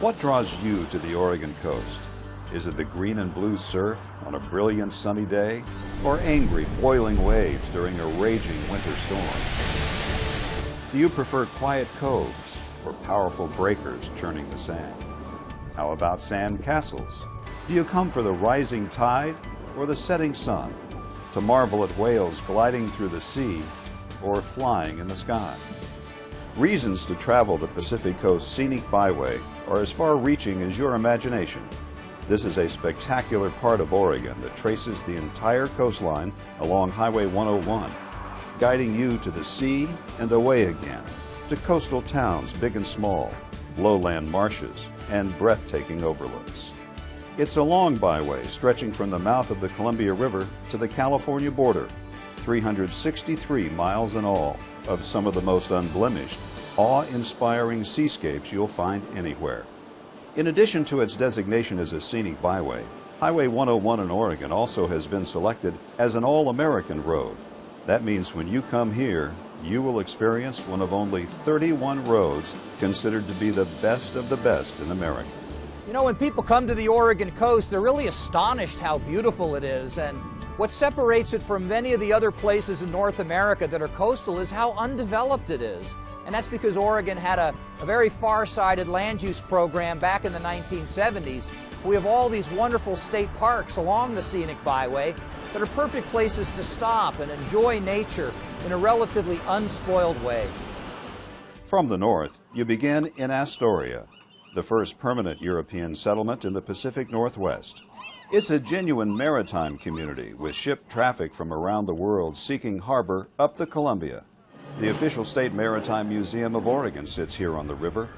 Speaker 13: What draws you to the Oregon coast? Is it the green and blue surf on a brilliant sunny day, or angry, boiling waves during a raging winter storm? Do you prefer quiet coves or powerful breakers churning the sand? How about sand castles? Do you come for the rising tide or the setting sun, to marvel at whales gliding through the sea or flying in the sky? Reasons to travel the Pacific Coast Scenic Byway are as far-reaching as your imagination. This is a spectacular part of Oregon that traces the entire coastline along Highway 101, guiding you to the sea and away again, to coastal towns big and small, lowland marshes, and breathtaking overlooks. It's a long byway stretching from the mouth of the Columbia River to the California border, 363 miles in all, of some of the most unblemished, awe-inspiring seascapes you'll find anywhere. In addition to its designation as a scenic byway, Highway 101 in Oregon also has been selected as an all-American road. That means when you come here, you will experience one of only 31 roads considered to be the best of the best in America.
Speaker 16: You know, when people come to the Oregon coast, they're really astonished how beautiful it is, and what separates it from many of the other places in North America that are coastal is how undeveloped it is. And that's because Oregon had a very far-sighted land use program back in the 1970s. We have all these wonderful state parks along the scenic byway that are perfect places to stop and enjoy nature in a relatively unspoiled way.
Speaker 13: From the north, you begin in Astoria, the first permanent European settlement in the Pacific Northwest. It's a genuine maritime community with ship traffic from around the world seeking harbor up the Columbia. The official State Maritime Museum of Oregon sits here on the river.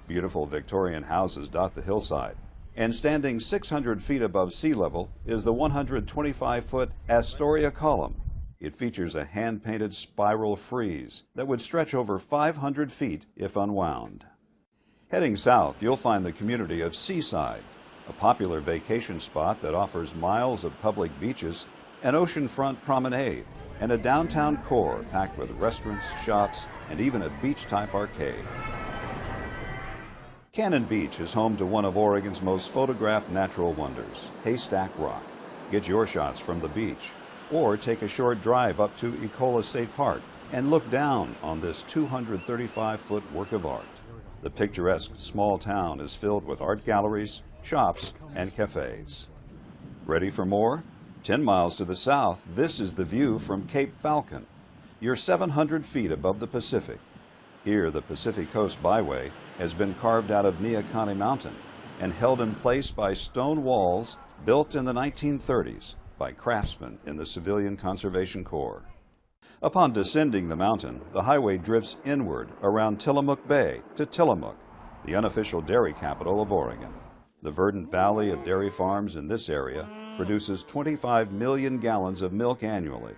Speaker 13: Beautiful Victorian houses dot the hillside. And standing 600 feet above sea level is the 125-foot Astoria Column. It features a hand-painted spiral frieze that would stretch over 500 feet if unwound. Heading south, you'll find the community of Seaside, a popular vacation spot that offers miles of public beaches, an oceanfront promenade, and a downtown core packed with restaurants, shops, and even a beach-type arcade. Cannon Beach is home to one of Oregon's most photographed natural wonders, Haystack Rock. Get your shots from the beach, or take a short drive up to Ecola State Park and look down on this 235-foot work of art. The picturesque small town is filled with art galleries, shops, and cafes. Ready for more? 10 miles to the south, this is the view from Cape Falcon. You're 700 feet above the Pacific. Here, the Pacific Coast Byway has been carved out of Neahkahnie Mountain and held in place by stone walls built in the 1930s by craftsmen in the Civilian Conservation Corps. Upon descending the mountain, the highway drifts inward around Tillamook Bay to Tillamook, the unofficial dairy capital of Oregon. The verdant valley of dairy farms in this area produces 25 million gallons of milk annually.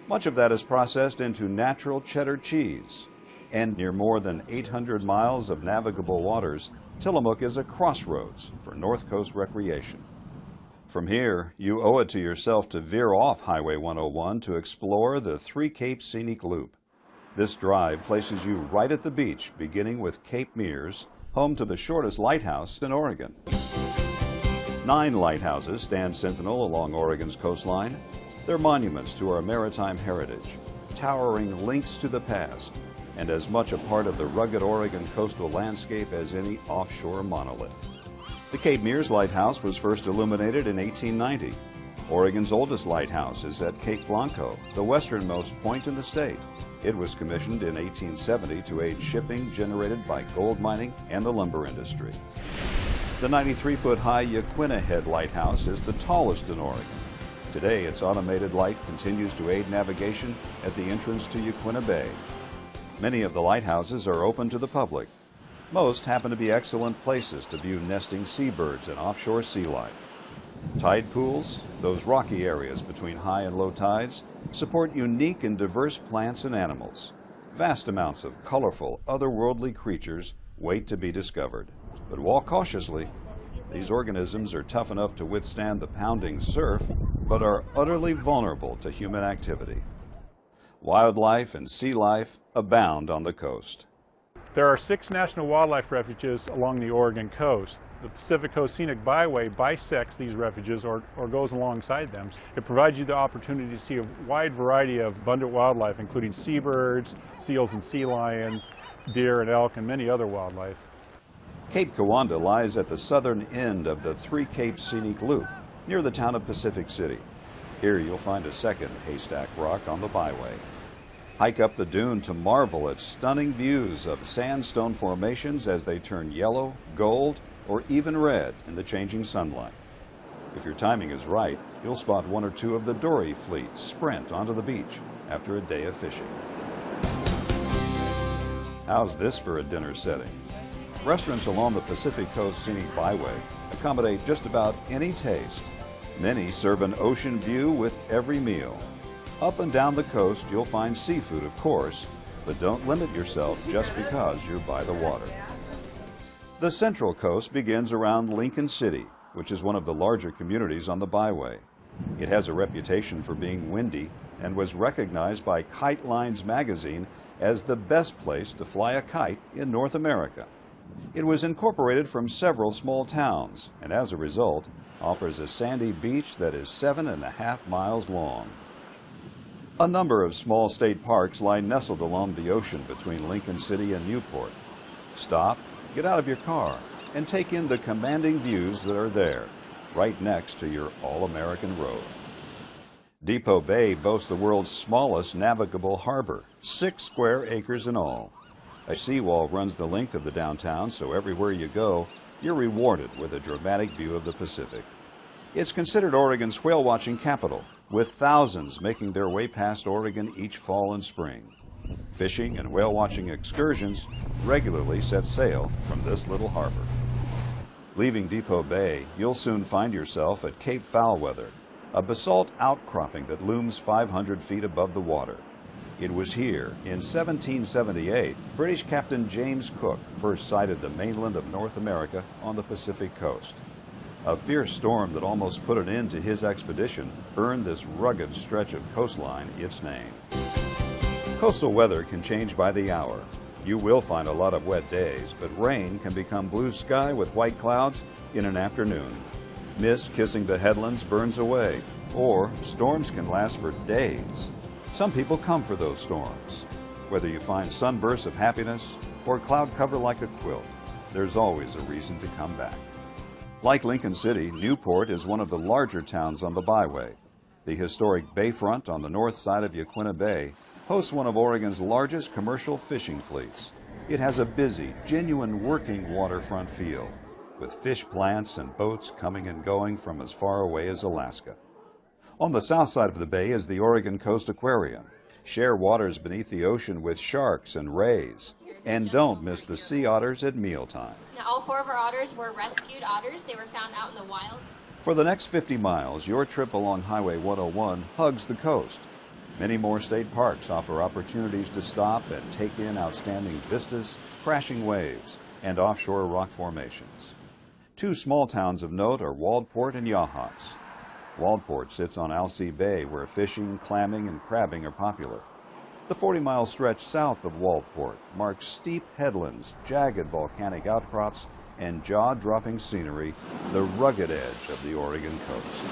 Speaker 13: Much of that is processed into natural cheddar cheese. And near more than 800 miles of navigable waters, Tillamook is a crossroads for North Coast recreation. From here, you owe it to yourself to veer off Highway 101 to explore the Three Capes Scenic Loop. This drive places you right at the beach, beginning with Cape Mears, home to the shortest lighthouse in Oregon. 9 lighthouses stand sentinel along Oregon's coastline. They're monuments to our maritime heritage, towering links to the past, and as much a part of the rugged Oregon coastal landscape as any offshore monolith. The Cape Mears Lighthouse was first illuminated in 1890. Oregon's oldest lighthouse is at Cape Blanco, the westernmost point in the state. It was commissioned in 1870 to aid shipping generated by gold mining and the lumber industry. The 93-foot-high Yaquina Head Lighthouse is the tallest in Oregon. Today, its automated light continues to aid navigation at the entrance to Yaquina Bay. Many of the lighthouses are open to the public. Most happen to be excellent places to view nesting seabirds and offshore sea life. Tide pools, those rocky areas between high and low tides, support unique and diverse plants and animals. Vast amounts of colorful, otherworldly creatures wait to be discovered. But walk cautiously. These organisms are tough enough to withstand the pounding surf, but are utterly vulnerable to human activity. Wildlife and sea life abound on the coast.
Speaker 17: There are 6 national wildlife refuges along the Oregon coast. The Pacific Coast Scenic Byway bisects these refuges or goes alongside them. It provides you the opportunity to see a wide variety of abundant wildlife, including seabirds, seals and sea lions, deer and elk, and many other wildlife.
Speaker 13: Cape Kiwanda lies at the southern end of the Three Capes Scenic Loop, near the town of Pacific City. Here you'll find a second haystack rock on the byway. Hike up the dune to marvel at stunning views of sandstone formations as they turn yellow, gold, or even red in the changing sunlight. If your timing is right, you'll spot 1 or 2 of the dory fleet sprint onto the beach after a day of fishing. How's this for a dinner setting? Restaurants along the Pacific Coast Scenic Byway accommodate just about any taste. Many serve an ocean view with every meal. Up and down the coast, you'll find seafood, of course, but don't limit yourself just because you're by the water. The Central Coast begins around Lincoln City, which is one of the larger communities on the byway. It has a reputation for being windy and was recognized by Kite Lines magazine as the best place to fly a kite in North America. It was incorporated from several small towns, and as a result, offers a sandy beach that is 7.5 miles long. A number of small state parks lie nestled along the ocean between Lincoln City and Newport. Stop, get out of your car, and take in the commanding views that are there, right next to your all-American road. Depot Bay boasts the world's smallest navigable harbor, 6 square acres in all. A seawall runs the length of the downtown, so everywhere you go, you're rewarded with a dramatic view of the Pacific. It's considered Oregon's whale-watching capital, with thousands making their way past Oregon each fall and spring. Fishing and whale-watching excursions regularly set sail from this little harbor. Leaving Depot Bay, you'll soon find yourself at Cape Foulweather, a basalt outcropping that looms 500 feet above the water. It was here, in 1778, British Captain James Cook first sighted the mainland of North America on the Pacific coast. A fierce storm that almost put an end to his expedition earned this rugged stretch of coastline its name. Coastal weather can change by the hour. You will find a lot of wet days, but rain can become blue sky with white clouds in an afternoon. Mist kissing the headlands burns away, or storms can last for days. Some people come for those storms. Whether you find sunbursts of happiness or cloud cover like a quilt, there's always a reason to come back. Like Lincoln City, Newport is one of the larger towns on the byway. The historic bayfront on the north side of Yaquina Bay hosts one of Oregon's largest commercial fishing fleets. It has a busy, genuine working waterfront feel, with fish plants and boats coming and going from as far away as Alaska. On the south side of the bay is the Oregon Coast Aquarium. Share waters beneath the ocean with sharks and rays. And don't miss the sea otters at mealtime.
Speaker 18: Now, all 4 of our otters were rescued otters. They were found out in the wild.
Speaker 13: For the next 50 miles, your trip along Highway 101 hugs the coast. Many more state parks offer opportunities to stop and take in outstanding vistas, crashing waves, and offshore rock formations. 2 small towns of note are Waldport and Yachats. Waldport sits on Alsea Bay, where fishing, clamming, and crabbing are popular. The 40-mile stretch south of Waldport marks steep headlands, jagged volcanic outcrops, and jaw-dropping scenery, the rugged edge of the Oregon coast.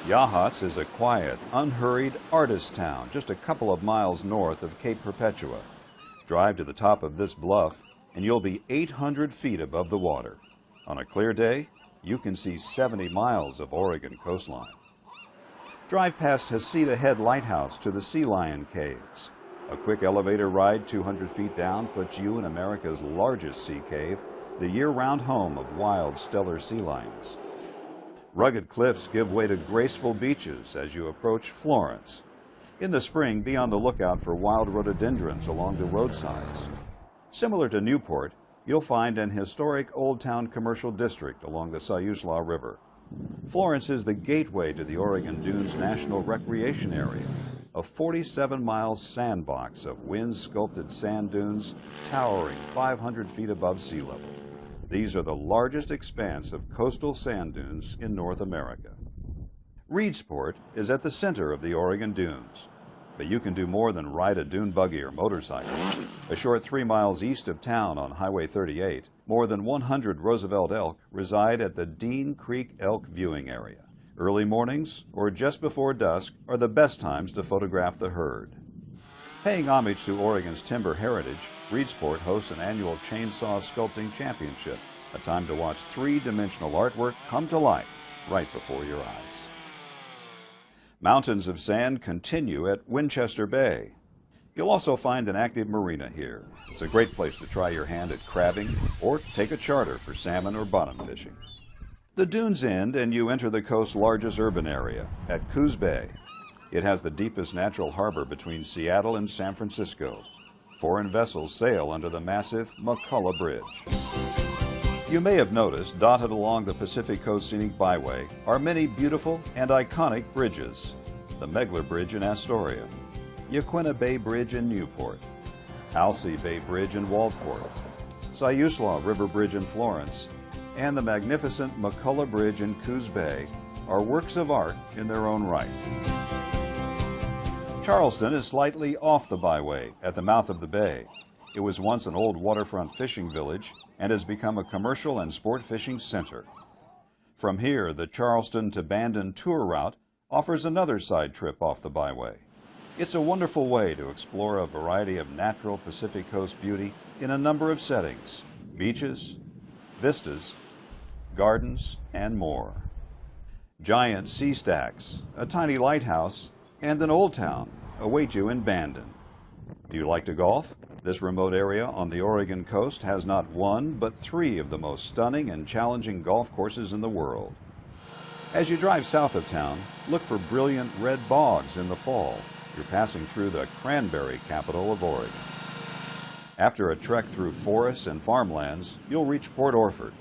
Speaker 13: Yachats is a quiet, unhurried artist town just a couple of miles north of Cape Perpetua. Drive to the top of this bluff, and you'll be 800 feet above the water. On a clear day, you can see 70 miles of Oregon coastline. Drive past Heceta Head Lighthouse to the Sea Lion Caves. A quick elevator ride 200 feet down puts you in America's largest sea cave, the year-round home of wild stellar sea lions. Rugged cliffs give way to graceful beaches as you approach Florence. In the spring, be on the lookout for wild rhododendrons along the roadsides. Similar to Newport, you'll find an historic Old Town commercial district along the Siuslaw River. Florence is the gateway to the Oregon Dunes National Recreation Area, a 47-mile sandbox of wind-sculpted sand dunes towering 500 feet above sea level. These are the largest expanse of coastal sand dunes in North America. Reedsport is at the center of the Oregon Dunes, but you can do more than ride a dune buggy or motorcycle. A short 3 miles east of town on Highway 38, more than 100 Roosevelt elk reside at the Dean Creek Elk Viewing Area. Early mornings or just before dusk are the best times to photograph the herd. Paying homage to Oregon's timber heritage, Reedsport hosts an annual Chainsaw Sculpting Championship, a time to watch 3-dimensional artwork come to life right before your eyes. Mountains of sand continue at Winchester Bay. You'll also find an active marina here. It's a great place to try your hand at crabbing or take a charter for salmon or bottom fishing. The dunes end and you enter the coast's largest urban area at Coos Bay. It has the deepest natural harbor between Seattle and San Francisco. Foreign vessels sail under the massive McCullough Bridge. You may have noticed, dotted along the Pacific Coast Scenic Byway are many beautiful and iconic bridges. The Megler Bridge in Astoria, Yaquina Bay Bridge in Newport, Alsea Bay Bridge in Waldport, Siuslaw River Bridge in Florence, and the magnificent McCullough Bridge in Coos Bay are works of art in their own right. Charleston is slightly off the byway at the mouth of the bay. It was once an old waterfront fishing village and has become a commercial and sport fishing center. From here, the Charleston to Bandon tour route offers another side trip off the byway. It's a wonderful way to explore a variety of natural Pacific Coast beauty in a number of settings: beaches, vistas, gardens, and more. Giant sea stacks, a tiny lighthouse, and an old town await you in Bandon. Do you like to golf? This remote area on the Oregon coast has not one, but 3 of the most stunning and challenging golf courses in the world. As you drive south of town, look for brilliant red bogs in the fall. You're passing through the cranberry capital of Oregon. After a trek through forests and farmlands, you'll reach Port Orford.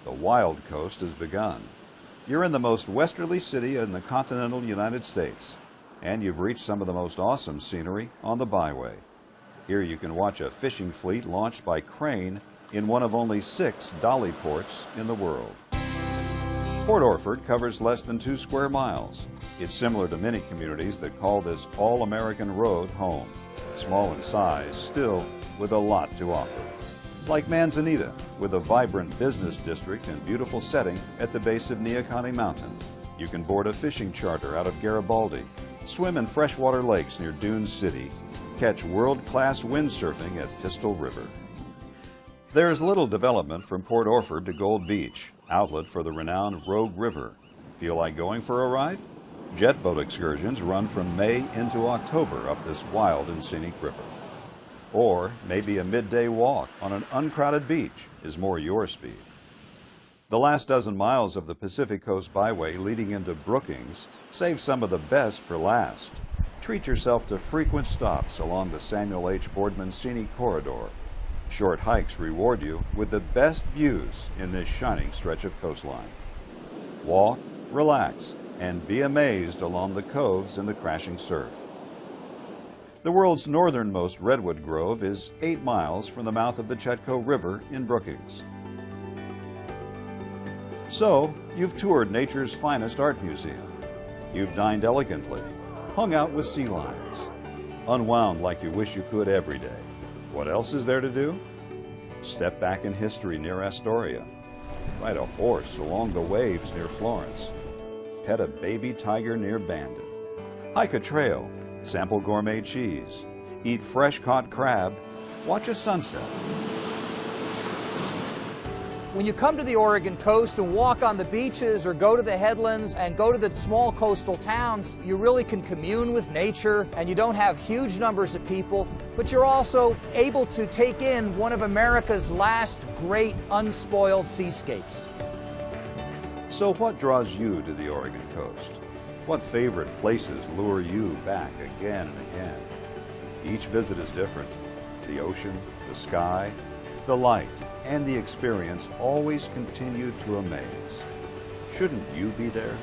Speaker 13: The wild coast has begun. You're in the most westerly city in the continental United States, and you've reached some of the most awesome scenery on the byway. Here you can watch a fishing fleet launched by crane in one of only 6 dolly ports in the world. Port Orford covers less than 2 square miles. It's similar to many communities that call this all-American road home. Small in size, still with a lot to offer. Like Manzanita, with a vibrant business district and beautiful setting at the base of Neocani Mountain. You can board a fishing charter out of Garibaldi, swim in freshwater lakes near Dune City, catch world-class windsurfing at Pistol River. There is little development from Port Orford to Gold Beach, outlet for the renowned Rogue River. Feel like going for a ride? Jet boat excursions run from May into October up this wild and scenic river. Or maybe a midday walk on an uncrowded beach is more your speed. The last dozen miles of the Pacific Coast Byway leading into Brookings save some of the best for last. Treat yourself to frequent stops along the Samuel H. Boardman Scenic Corridor. Short hikes reward you with the best views in this shining stretch of coastline. Walk, relax, and be amazed along the coves and the crashing surf. The world's northernmost redwood grove is 8 miles from the mouth of the Chetco River in Brookings. So, you've toured nature's finest art museum. You've dined elegantly, hung out with sea lions, unwound like you wish you could every day. What else is there to do? Step back in history near Astoria. Ride a horse along the waves near Florence. Pet a baby tiger near Bandon. Hike a trail, sample gourmet cheese, eat fresh-caught crab, watch a sunset.
Speaker 16: When you come to the Oregon coast and walk on the beaches or go to the headlands and go to the small coastal towns, you really can commune with nature and you don't have huge numbers of people, but you're also able to take in one of America's last great unspoiled seascapes.
Speaker 13: So what draws you to the Oregon coast? What favorite places lure you back again and again? Each visit is different. The ocean, the sky, the light, and the experience always continue to amaze. Shouldn't you be there?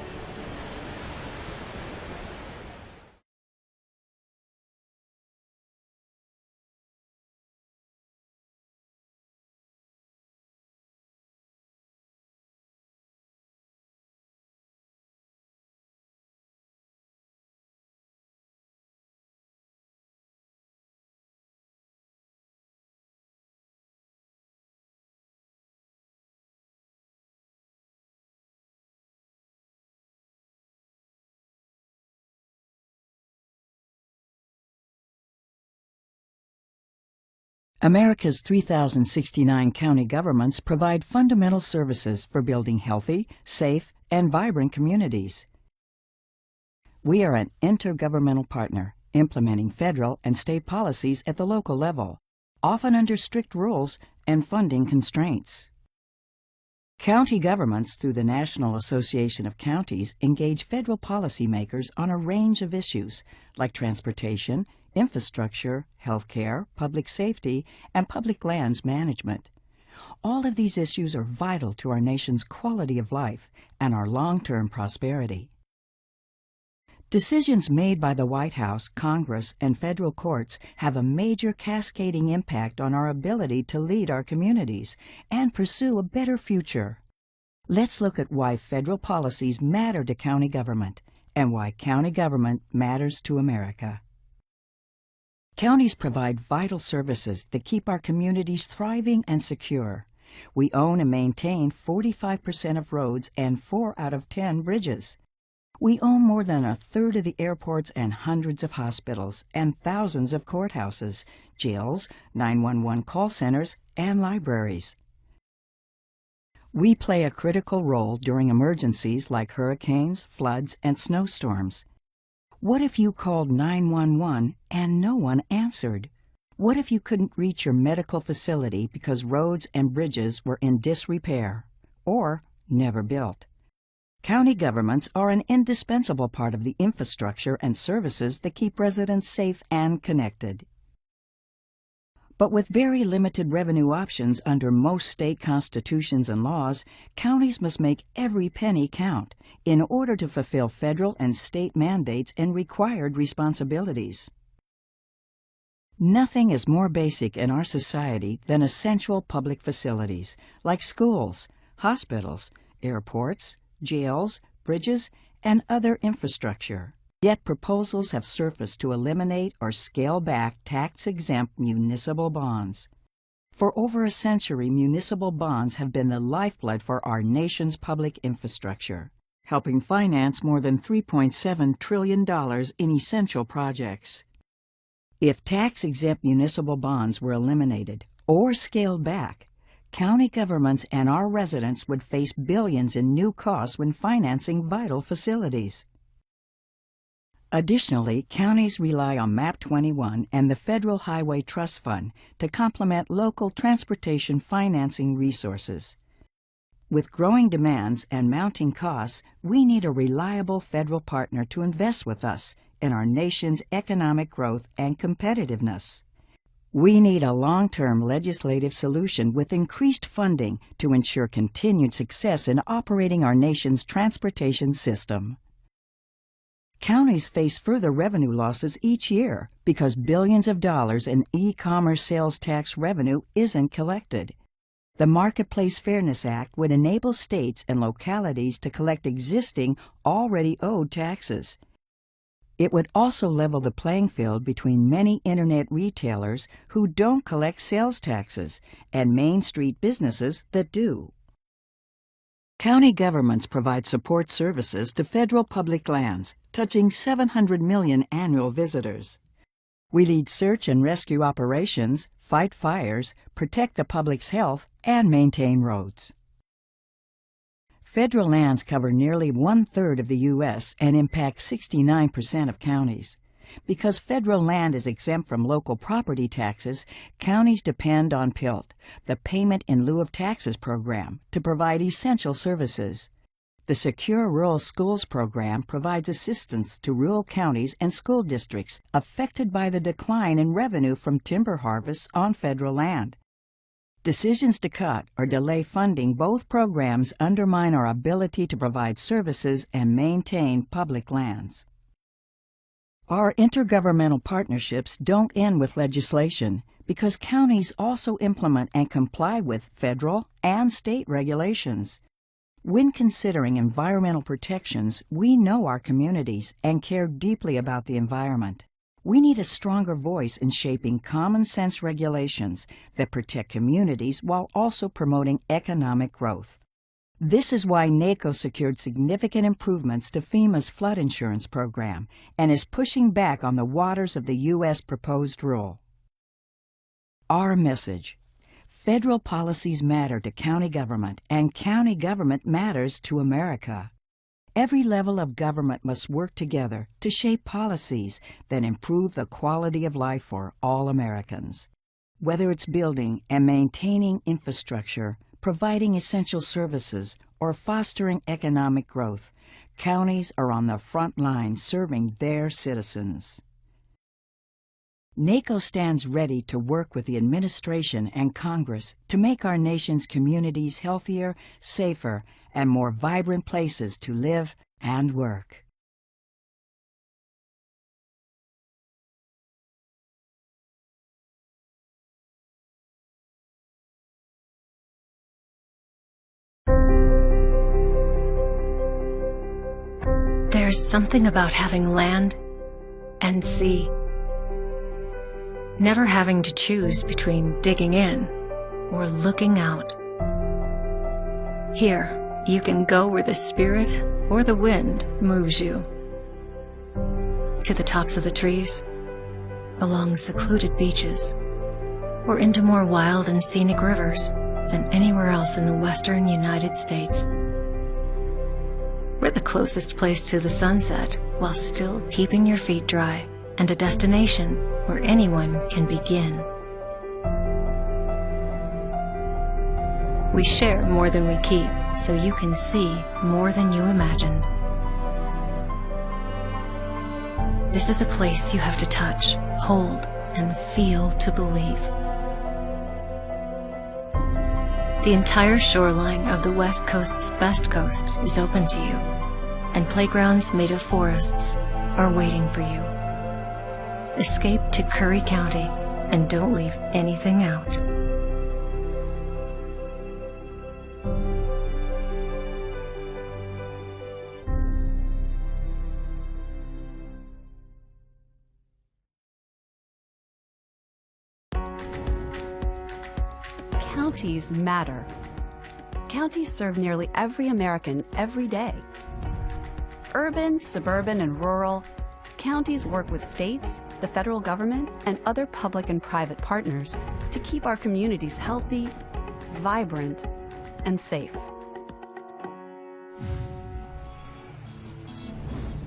Speaker 19: America's 3,069 county governments provide fundamental services for building healthy, safe, and vibrant communities. We are an intergovernmental partner, implementing federal and state policies at the local level, often under strict rules and funding constraints. County governments, through the National Association of Counties, engage federal policymakers on a range of issues like transportation, infrastructure, healthcare, public safety, and public lands management. All of these issues are vital to our nation's quality of life and our long-term prosperity. Decisions made by the White House, Congress, and federal courts have a major cascading impact on our ability to lead our communities and pursue a better future. Let's look at why federal policies matter to county government and why county government matters to America. Counties provide vital services that keep our communities thriving and secure. We own and maintain 45% of roads and 4 out of 10 bridges. We own more than a third of the airports and hundreds of hospitals and thousands of courthouses, jails, 911 call centers, and libraries. We play a critical role during emergencies like hurricanes, floods, and snowstorms. What if you called 911 and no one answered? What if you couldn't reach your medical facility because roads and bridges were in disrepair or never built? County governments are an indispensable part of the infrastructure and services that keep residents safe and connected. But with very limited revenue options under most state constitutions and laws, counties must make every penny count in order to fulfill federal and state mandates and required responsibilities. Nothing is more basic in our society than essential public facilities like schools, hospitals, airports, jails, bridges, and other infrastructure. Yet proposals have surfaced to eliminate or scale back tax-exempt municipal bonds. For over a century, municipal bonds have been the lifeblood for our nation's public infrastructure, helping finance more than $3.7 trillion in essential projects. If tax-exempt municipal bonds were eliminated or scaled back, county governments and our residents would face billions in new costs when financing vital facilities. Additionally, counties rely on MAP 21 and the Federal Highway Trust Fund to complement local transportation financing resources. With growing demands and mounting costs, we need a reliable federal partner to invest with us in our nation's economic growth and competitiveness. We need a long-term legislative solution with increased funding to ensure continued success in operating our nation's transportation system. Counties face further revenue losses each year because billions of dollars in e-commerce sales tax revenue isn't collected. The Marketplace Fairness Act would enable states and localities to collect existing, already owed taxes. It would also level the playing field between many Internet retailers who don't collect sales taxes and Main Street businesses that do. County governments provide support services to federal public lands, touching 700 million annual visitors. We lead search and rescue operations, fight fires, protect the public's health, and maintain roads. Federal lands cover nearly 1/3 of the U.S. and impact 69% of counties. Because federal land is exempt from local property taxes, counties depend on PILT, the Payment in Lieu of Taxes program, to provide essential services. The Secure Rural Schools program provides assistance to rural counties and school districts affected by the decline in revenue from timber harvests on federal land. Decisions to cut or delay funding both programs undermine our ability to provide services and maintain public lands. Our intergovernmental partnerships don't end with legislation because counties also implement and comply with federal and state regulations. When considering environmental protections, we know our communities and care deeply about the environment. We need a stronger voice in shaping common-sense regulations that protect communities while also promoting economic growth. This is why NACO secured significant improvements to FEMA's flood insurance program and is pushing back on the waters of the U.S. proposed rule. Our message: federal policies matter to county government, and county government matters to America. Every level of government must work together to shape policies that improve the quality of life for all Americans. Whether it's building and maintaining infrastructure, providing essential services, or fostering economic growth, counties are on the front line serving their citizens. NACO stands ready to work with the administration and Congress to make our nation's communities healthier, safer, and more vibrant places to live and work.
Speaker 20: There's something about having land and sea. Never having to choose between digging in or looking out. Here, you can go where the spirit or the wind moves you. To the tops of the trees, along secluded beaches, or into more wild and scenic rivers than anywhere else in the western United States. We're the closest place to the sunset while still keeping your feet dry, and a destination where anyone can begin. We share more than we keep, so you can see more than you imagined. This is a place you have to touch, hold, and feel to believe. The entire shoreline of the West Coast's best coast is open to you, and playgrounds made of forests are waiting for you. Escape to Curry County and don't leave anything out.
Speaker 21: Counties matter. Counties serve nearly every American every day. Urban, suburban, and rural, counties work with states, the federal government, and other public and private partners to keep our communities healthy, vibrant, and safe.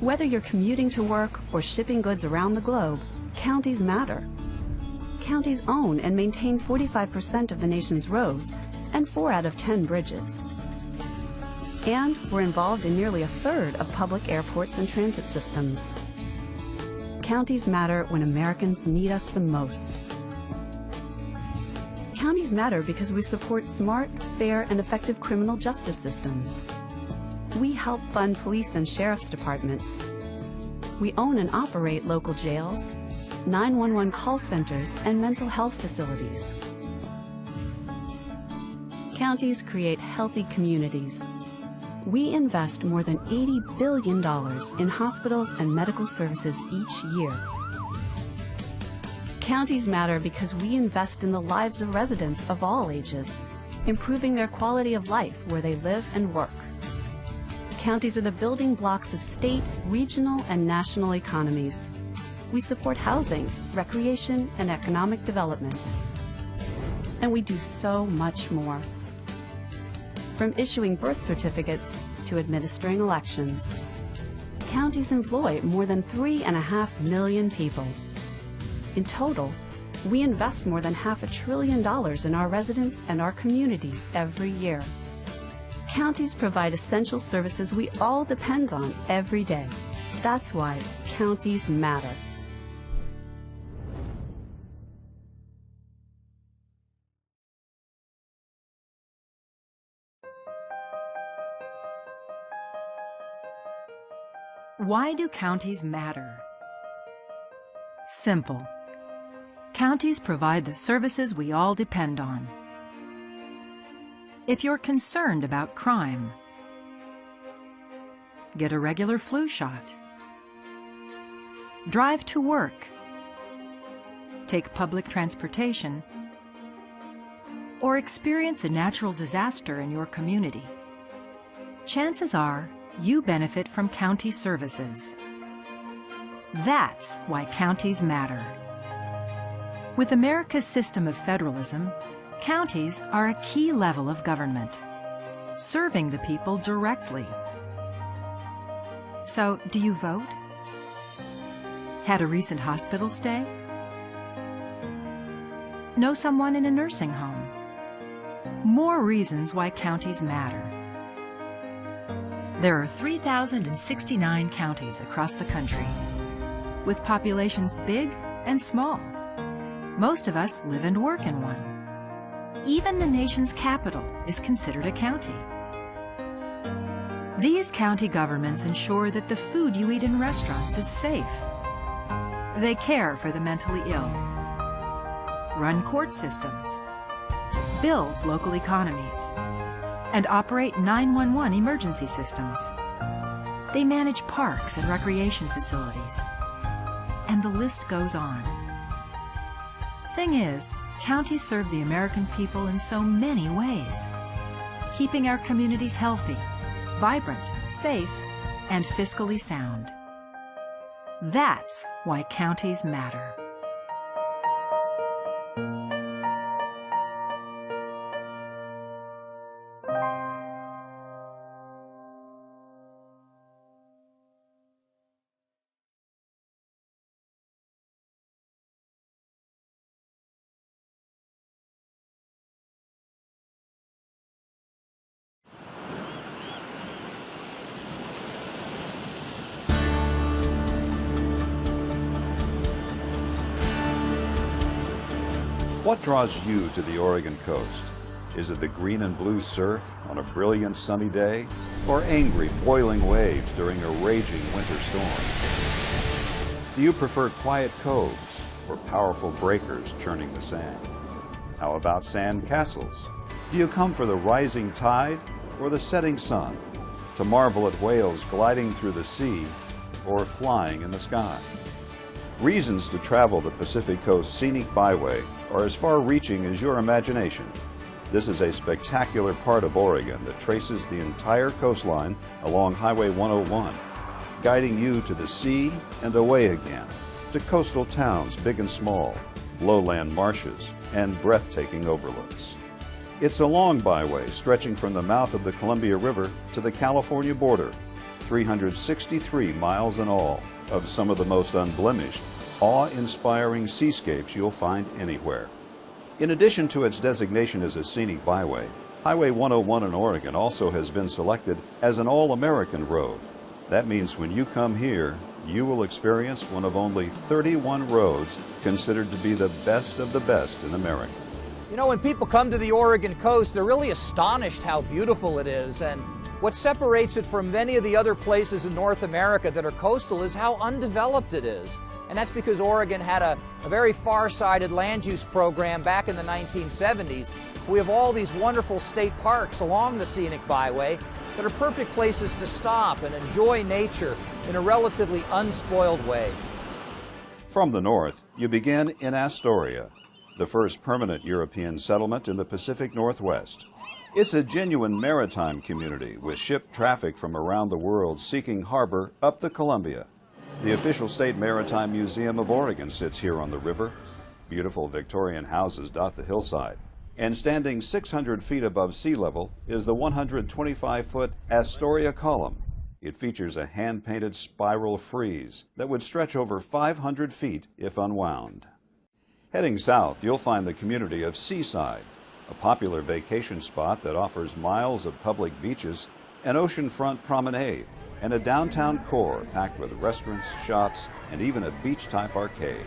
Speaker 21: Whether you're commuting to work or shipping goods around the globe, counties matter. Counties own and maintain 45% of the nation's roads and 4 out of 10 bridges. And we're involved in nearly a third of public airports and transit systems. Counties matter when Americans need us the most. Counties matter because we support smart, fair, and effective criminal justice systems. We help fund police and sheriff's departments. We own and operate local jails, 911 call centers, and mental health facilities. Counties create healthy communities. We invest more than $80 billion in hospitals and medical services each year. Counties matter because we invest in the lives of residents of all ages, improving their quality of life where they live and work. Counties are the building blocks of state, regional, and national economies. We support housing, recreation, and economic development. And we do so much more. From issuing birth certificates to administering elections, counties employ more than 3.5 million people. In total, we invest more than $500 billion in our residents and our communities every year. Counties provide essential services we all depend on every day. That's why counties matter.
Speaker 22: Why do counties matter? Simple. Counties provide the services we all depend on. If you're concerned about crime, get a regular flu shot, drive to work, take public transportation, or experience a natural disaster in your community, chances are you benefit from county services. That's why counties matter. With America's system of federalism, counties are a key level of government, serving the people directly. So, do you vote? Had a recent hospital stay? Know someone in a nursing home? More reasons why counties matter. There are 3,069 counties across the country, with populations big and small. Most of us live and work in one. Even the nation's capital is considered a county. These county governments ensure that the food you eat in restaurants is safe. They care for the mentally ill, run court systems, build local economies, and operate 911 emergency systems. They manage parks and recreation facilities. And the list goes on. Thing is, counties serve the American people in so many ways, keeping our communities healthy, vibrant, safe, and fiscally sound. That's why counties matter.
Speaker 13: What draws you to the Oregon coast? Is it the green and blue surf on a brilliant sunny day, or angry boiling waves during a raging winter storm? Do you prefer quiet coves or powerful breakers churning the sand? How about sand castles? Do you come for the rising tide or the setting sun, to marvel at whales gliding through the sea or flying in the sky? Reasons to travel the Pacific Coast Scenic Byway are as far-reaching as your imagination. This is a spectacular part of Oregon that traces the entire coastline along Highway 101, guiding you to the sea and away again, to coastal towns big and small, lowland marshes, and breathtaking overlooks. It's a long byway stretching from the mouth of the Columbia River to the California border, 363 miles in all of some of the most unblemished, awe-inspiring seascapes you'll find anywhere. In addition to its designation as a scenic byway, Highway 101 in Oregon also has been selected as an all-American road. That means when you come here, you will experience one of only 31 roads considered to be the best of the best in America.
Speaker 16: You know, when people come to the Oregon coast, they're really astonished how beautiful it is, and what separates it from many of the other places in North America that are coastal is how undeveloped it is. And that's because Oregon had a very far-sighted land use program back in the 1970s. We have all these wonderful state parks along the scenic byway that are perfect places to stop and enjoy nature in a relatively unspoiled way.
Speaker 13: From the north, you begin in Astoria, the first permanent European settlement in the Pacific Northwest. It's a genuine maritime community with ship traffic from around the world seeking harbor up the Columbia. The official State Maritime Museum of Oregon sits here on the river. Beautiful Victorian houses dot the hillside. And standing 600 feet above sea level is the 125-foot Astoria Column. It features a hand-painted spiral frieze that would stretch over 500 feet if unwound. Heading south, you'll find the community of Seaside, a popular vacation spot that offers miles of public beaches, an oceanfront promenade, and a downtown core packed with restaurants, shops, and even a beach-type arcade.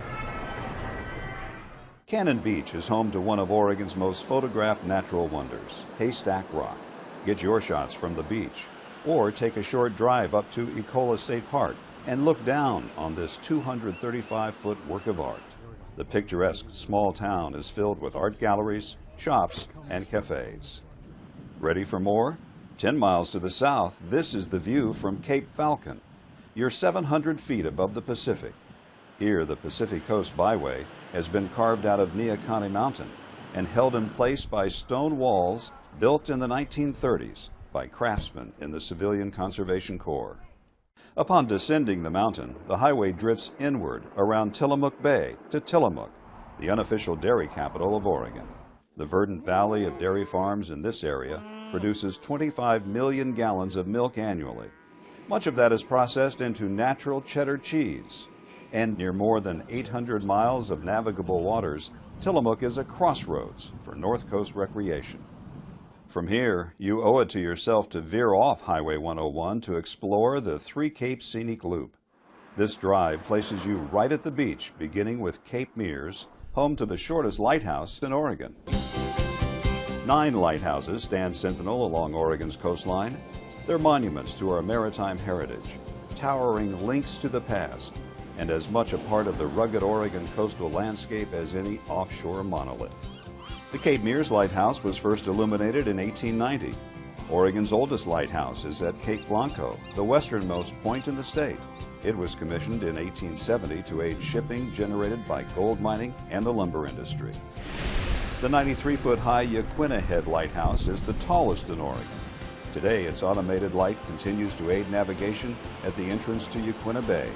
Speaker 13: Cannon Beach is home to one of Oregon's most photographed natural wonders, Haystack Rock. Get your shots from the beach, or take a short drive up to Ecola State Park and look down on this 235-foot work of art. The picturesque small town is filled with art galleries, shops, and cafes. Ready for more? 10 miles to the south, this is the view from Cape Falcon. You're 700 feet above the Pacific. Here, the Pacific Coast Byway has been carved out of Neahkahnie Mountain and held in place by stone walls built in the 1930s by craftsmen in the Civilian Conservation Corps. Upon descending the mountain, the highway drifts inward around Tillamook Bay to Tillamook, the unofficial dairy capital of Oregon. The verdant valley of dairy farms in this area produces 25 million gallons of milk annually. Much of that is processed into natural cheddar cheese. And near more than 800 miles of navigable waters, Tillamook is a crossroads for North Coast recreation. From here, you owe it to yourself to veer off Highway 101 to explore the Three Capes Scenic Loop. This drive places you right at the beach, beginning with Cape Mears, home to the shortest lighthouse in Oregon. 9 lighthouses stand sentinel along Oregon's coastline. They're monuments to our maritime heritage, towering links to the past, and as much a part of the rugged Oregon coastal landscape as any offshore monolith. The Cape Mears Lighthouse was first illuminated in 1890. Oregon's oldest lighthouse is at Cape Blanco, the westernmost point in the state. It was commissioned in 1870 to aid shipping generated by gold mining and the lumber industry. The 93-foot-high Yaquina Head Lighthouse is the tallest in Oregon. Today, its automated light continues to aid navigation at the entrance to Yaquina Bay.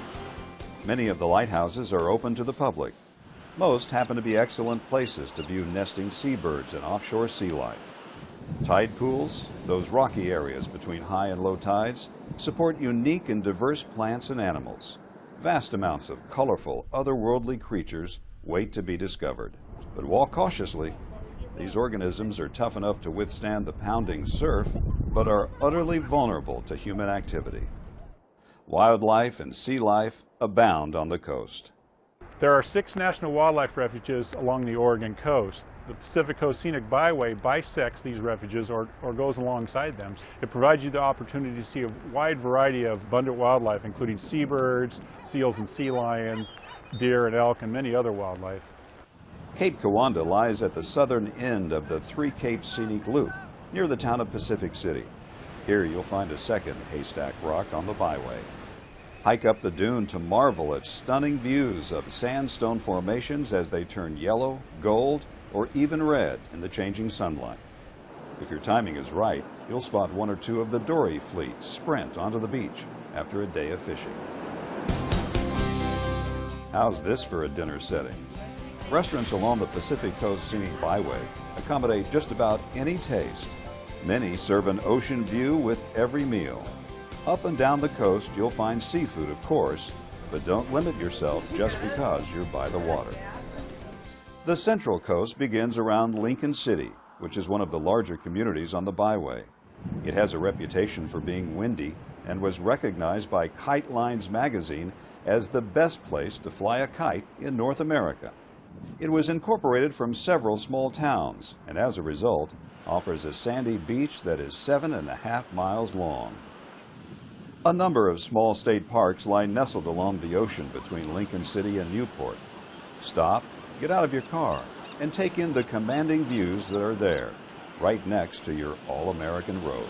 Speaker 13: Many of the lighthouses are open to the public. Most happen to be excellent places to view nesting seabirds and offshore sea life. Tide pools, those rocky areas between high and low tides, support unique and diverse plants and animals. Vast amounts of colorful, otherworldly creatures wait to be discovered. But walk cautiously. These organisms are tough enough to withstand the pounding surf, but are utterly vulnerable to human activity. Wildlife and sea life abound on the coast.
Speaker 17: There are 6 national wildlife refuges along the Oregon coast. The Pacific Coast Scenic Byway bisects these refuges or goes alongside them. It provides you the opportunity to see a wide variety of abundant wildlife, including seabirds, seals and sea lions, deer and elk, and many other wildlife.
Speaker 13: Cape Kiwanda lies at the southern end of the Three Capes Scenic Loop, near the town of Pacific City. Here you'll find a second Haystack Rock on the byway. Hike up the dune to marvel at stunning views of sandstone formations as they turn yellow, gold, or even red in the changing sunlight. If your timing is right, you'll spot one or two of the dory fleet sprint onto the beach after a day of fishing. How's this for a dinner setting? Restaurants along the Pacific Coast Scenic Byway accommodate just about any taste. Many serve an ocean view with every meal. Up and down the coast, you'll find seafood, of course, but don't limit yourself just because you're by the water. The Central Coast begins around Lincoln City, which is one of the larger communities on the byway. It has a reputation for being windy and was recognized by Kite Lines magazine as the best place to fly a kite in North America. It was incorporated from several small towns and as a result offers a sandy beach that is 7.5 miles long. A number of small state parks lie nestled along the ocean between Lincoln City and Newport. Stop, get out of your car, and take in the commanding views that are there, right next to your all-American road.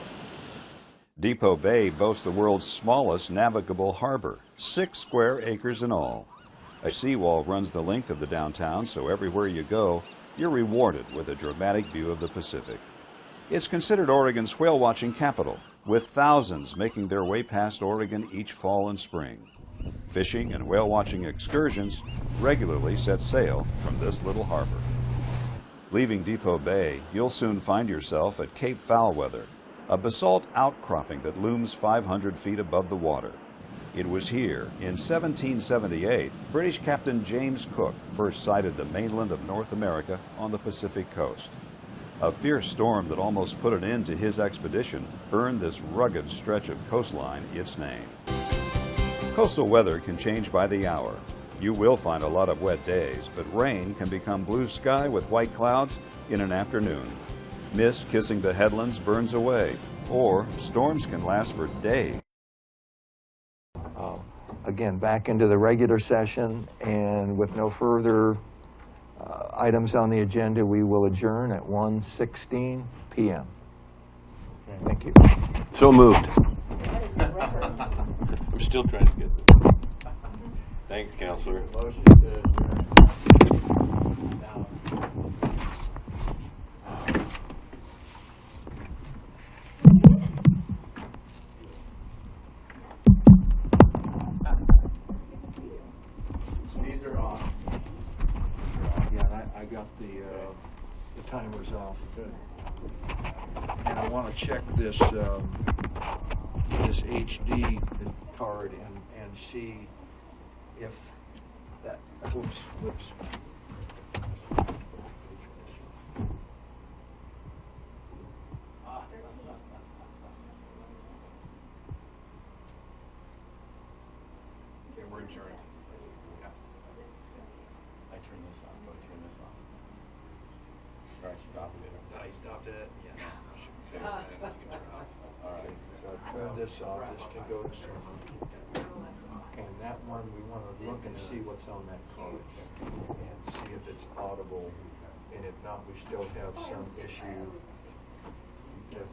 Speaker 13: Depot Bay boasts the world's smallest navigable harbor, 6 square acres in all. A seawall runs the length of the downtown, so everywhere you go, you're rewarded with a dramatic view of the Pacific. It's considered Oregon's whale-watching capital, with thousands making their way past Oregon each fall and spring. Fishing and whale-watching excursions regularly set sail from this little harbor. Leaving Depot Bay, you'll soon find yourself at Cape Foulweather, a basalt outcropping that looms 500 feet above the water. It was here, in 1778, British Captain James Cook first sighted the mainland of North America on the Pacific coast. A fierce storm that almost put an end to his expedition earned this rugged stretch of coastline its name. Coastal weather can change by the hour. You will find a lot of wet days, but rain can become blue sky with white clouds in an afternoon. Mist kissing the headlands burns away, or storms can last for days.
Speaker 1: Again, back into the regular session, and with no further items on the agenda, we will adjourn at 1:16 p.m. Thank you.
Speaker 3: So moved. I'm still trying to get this. Thanks, Counselor.
Speaker 4: Motion to adjourn. These are off.
Speaker 7: Yeah, and I got the timers off. Good. And I want to check this this HD card and see if that whoops.
Speaker 4: Okay, we're adjourned. Yeah. I turn this on. Go turn this on. Or I stopped it.
Speaker 14: I stopped it. Yes.
Speaker 4: I shouldn't say that. You can turn it off. All right.
Speaker 7: So I turned this off just to go to and that one we want to look and see what's on that card and see if it's audible, and if not, we still have some issue. Yes.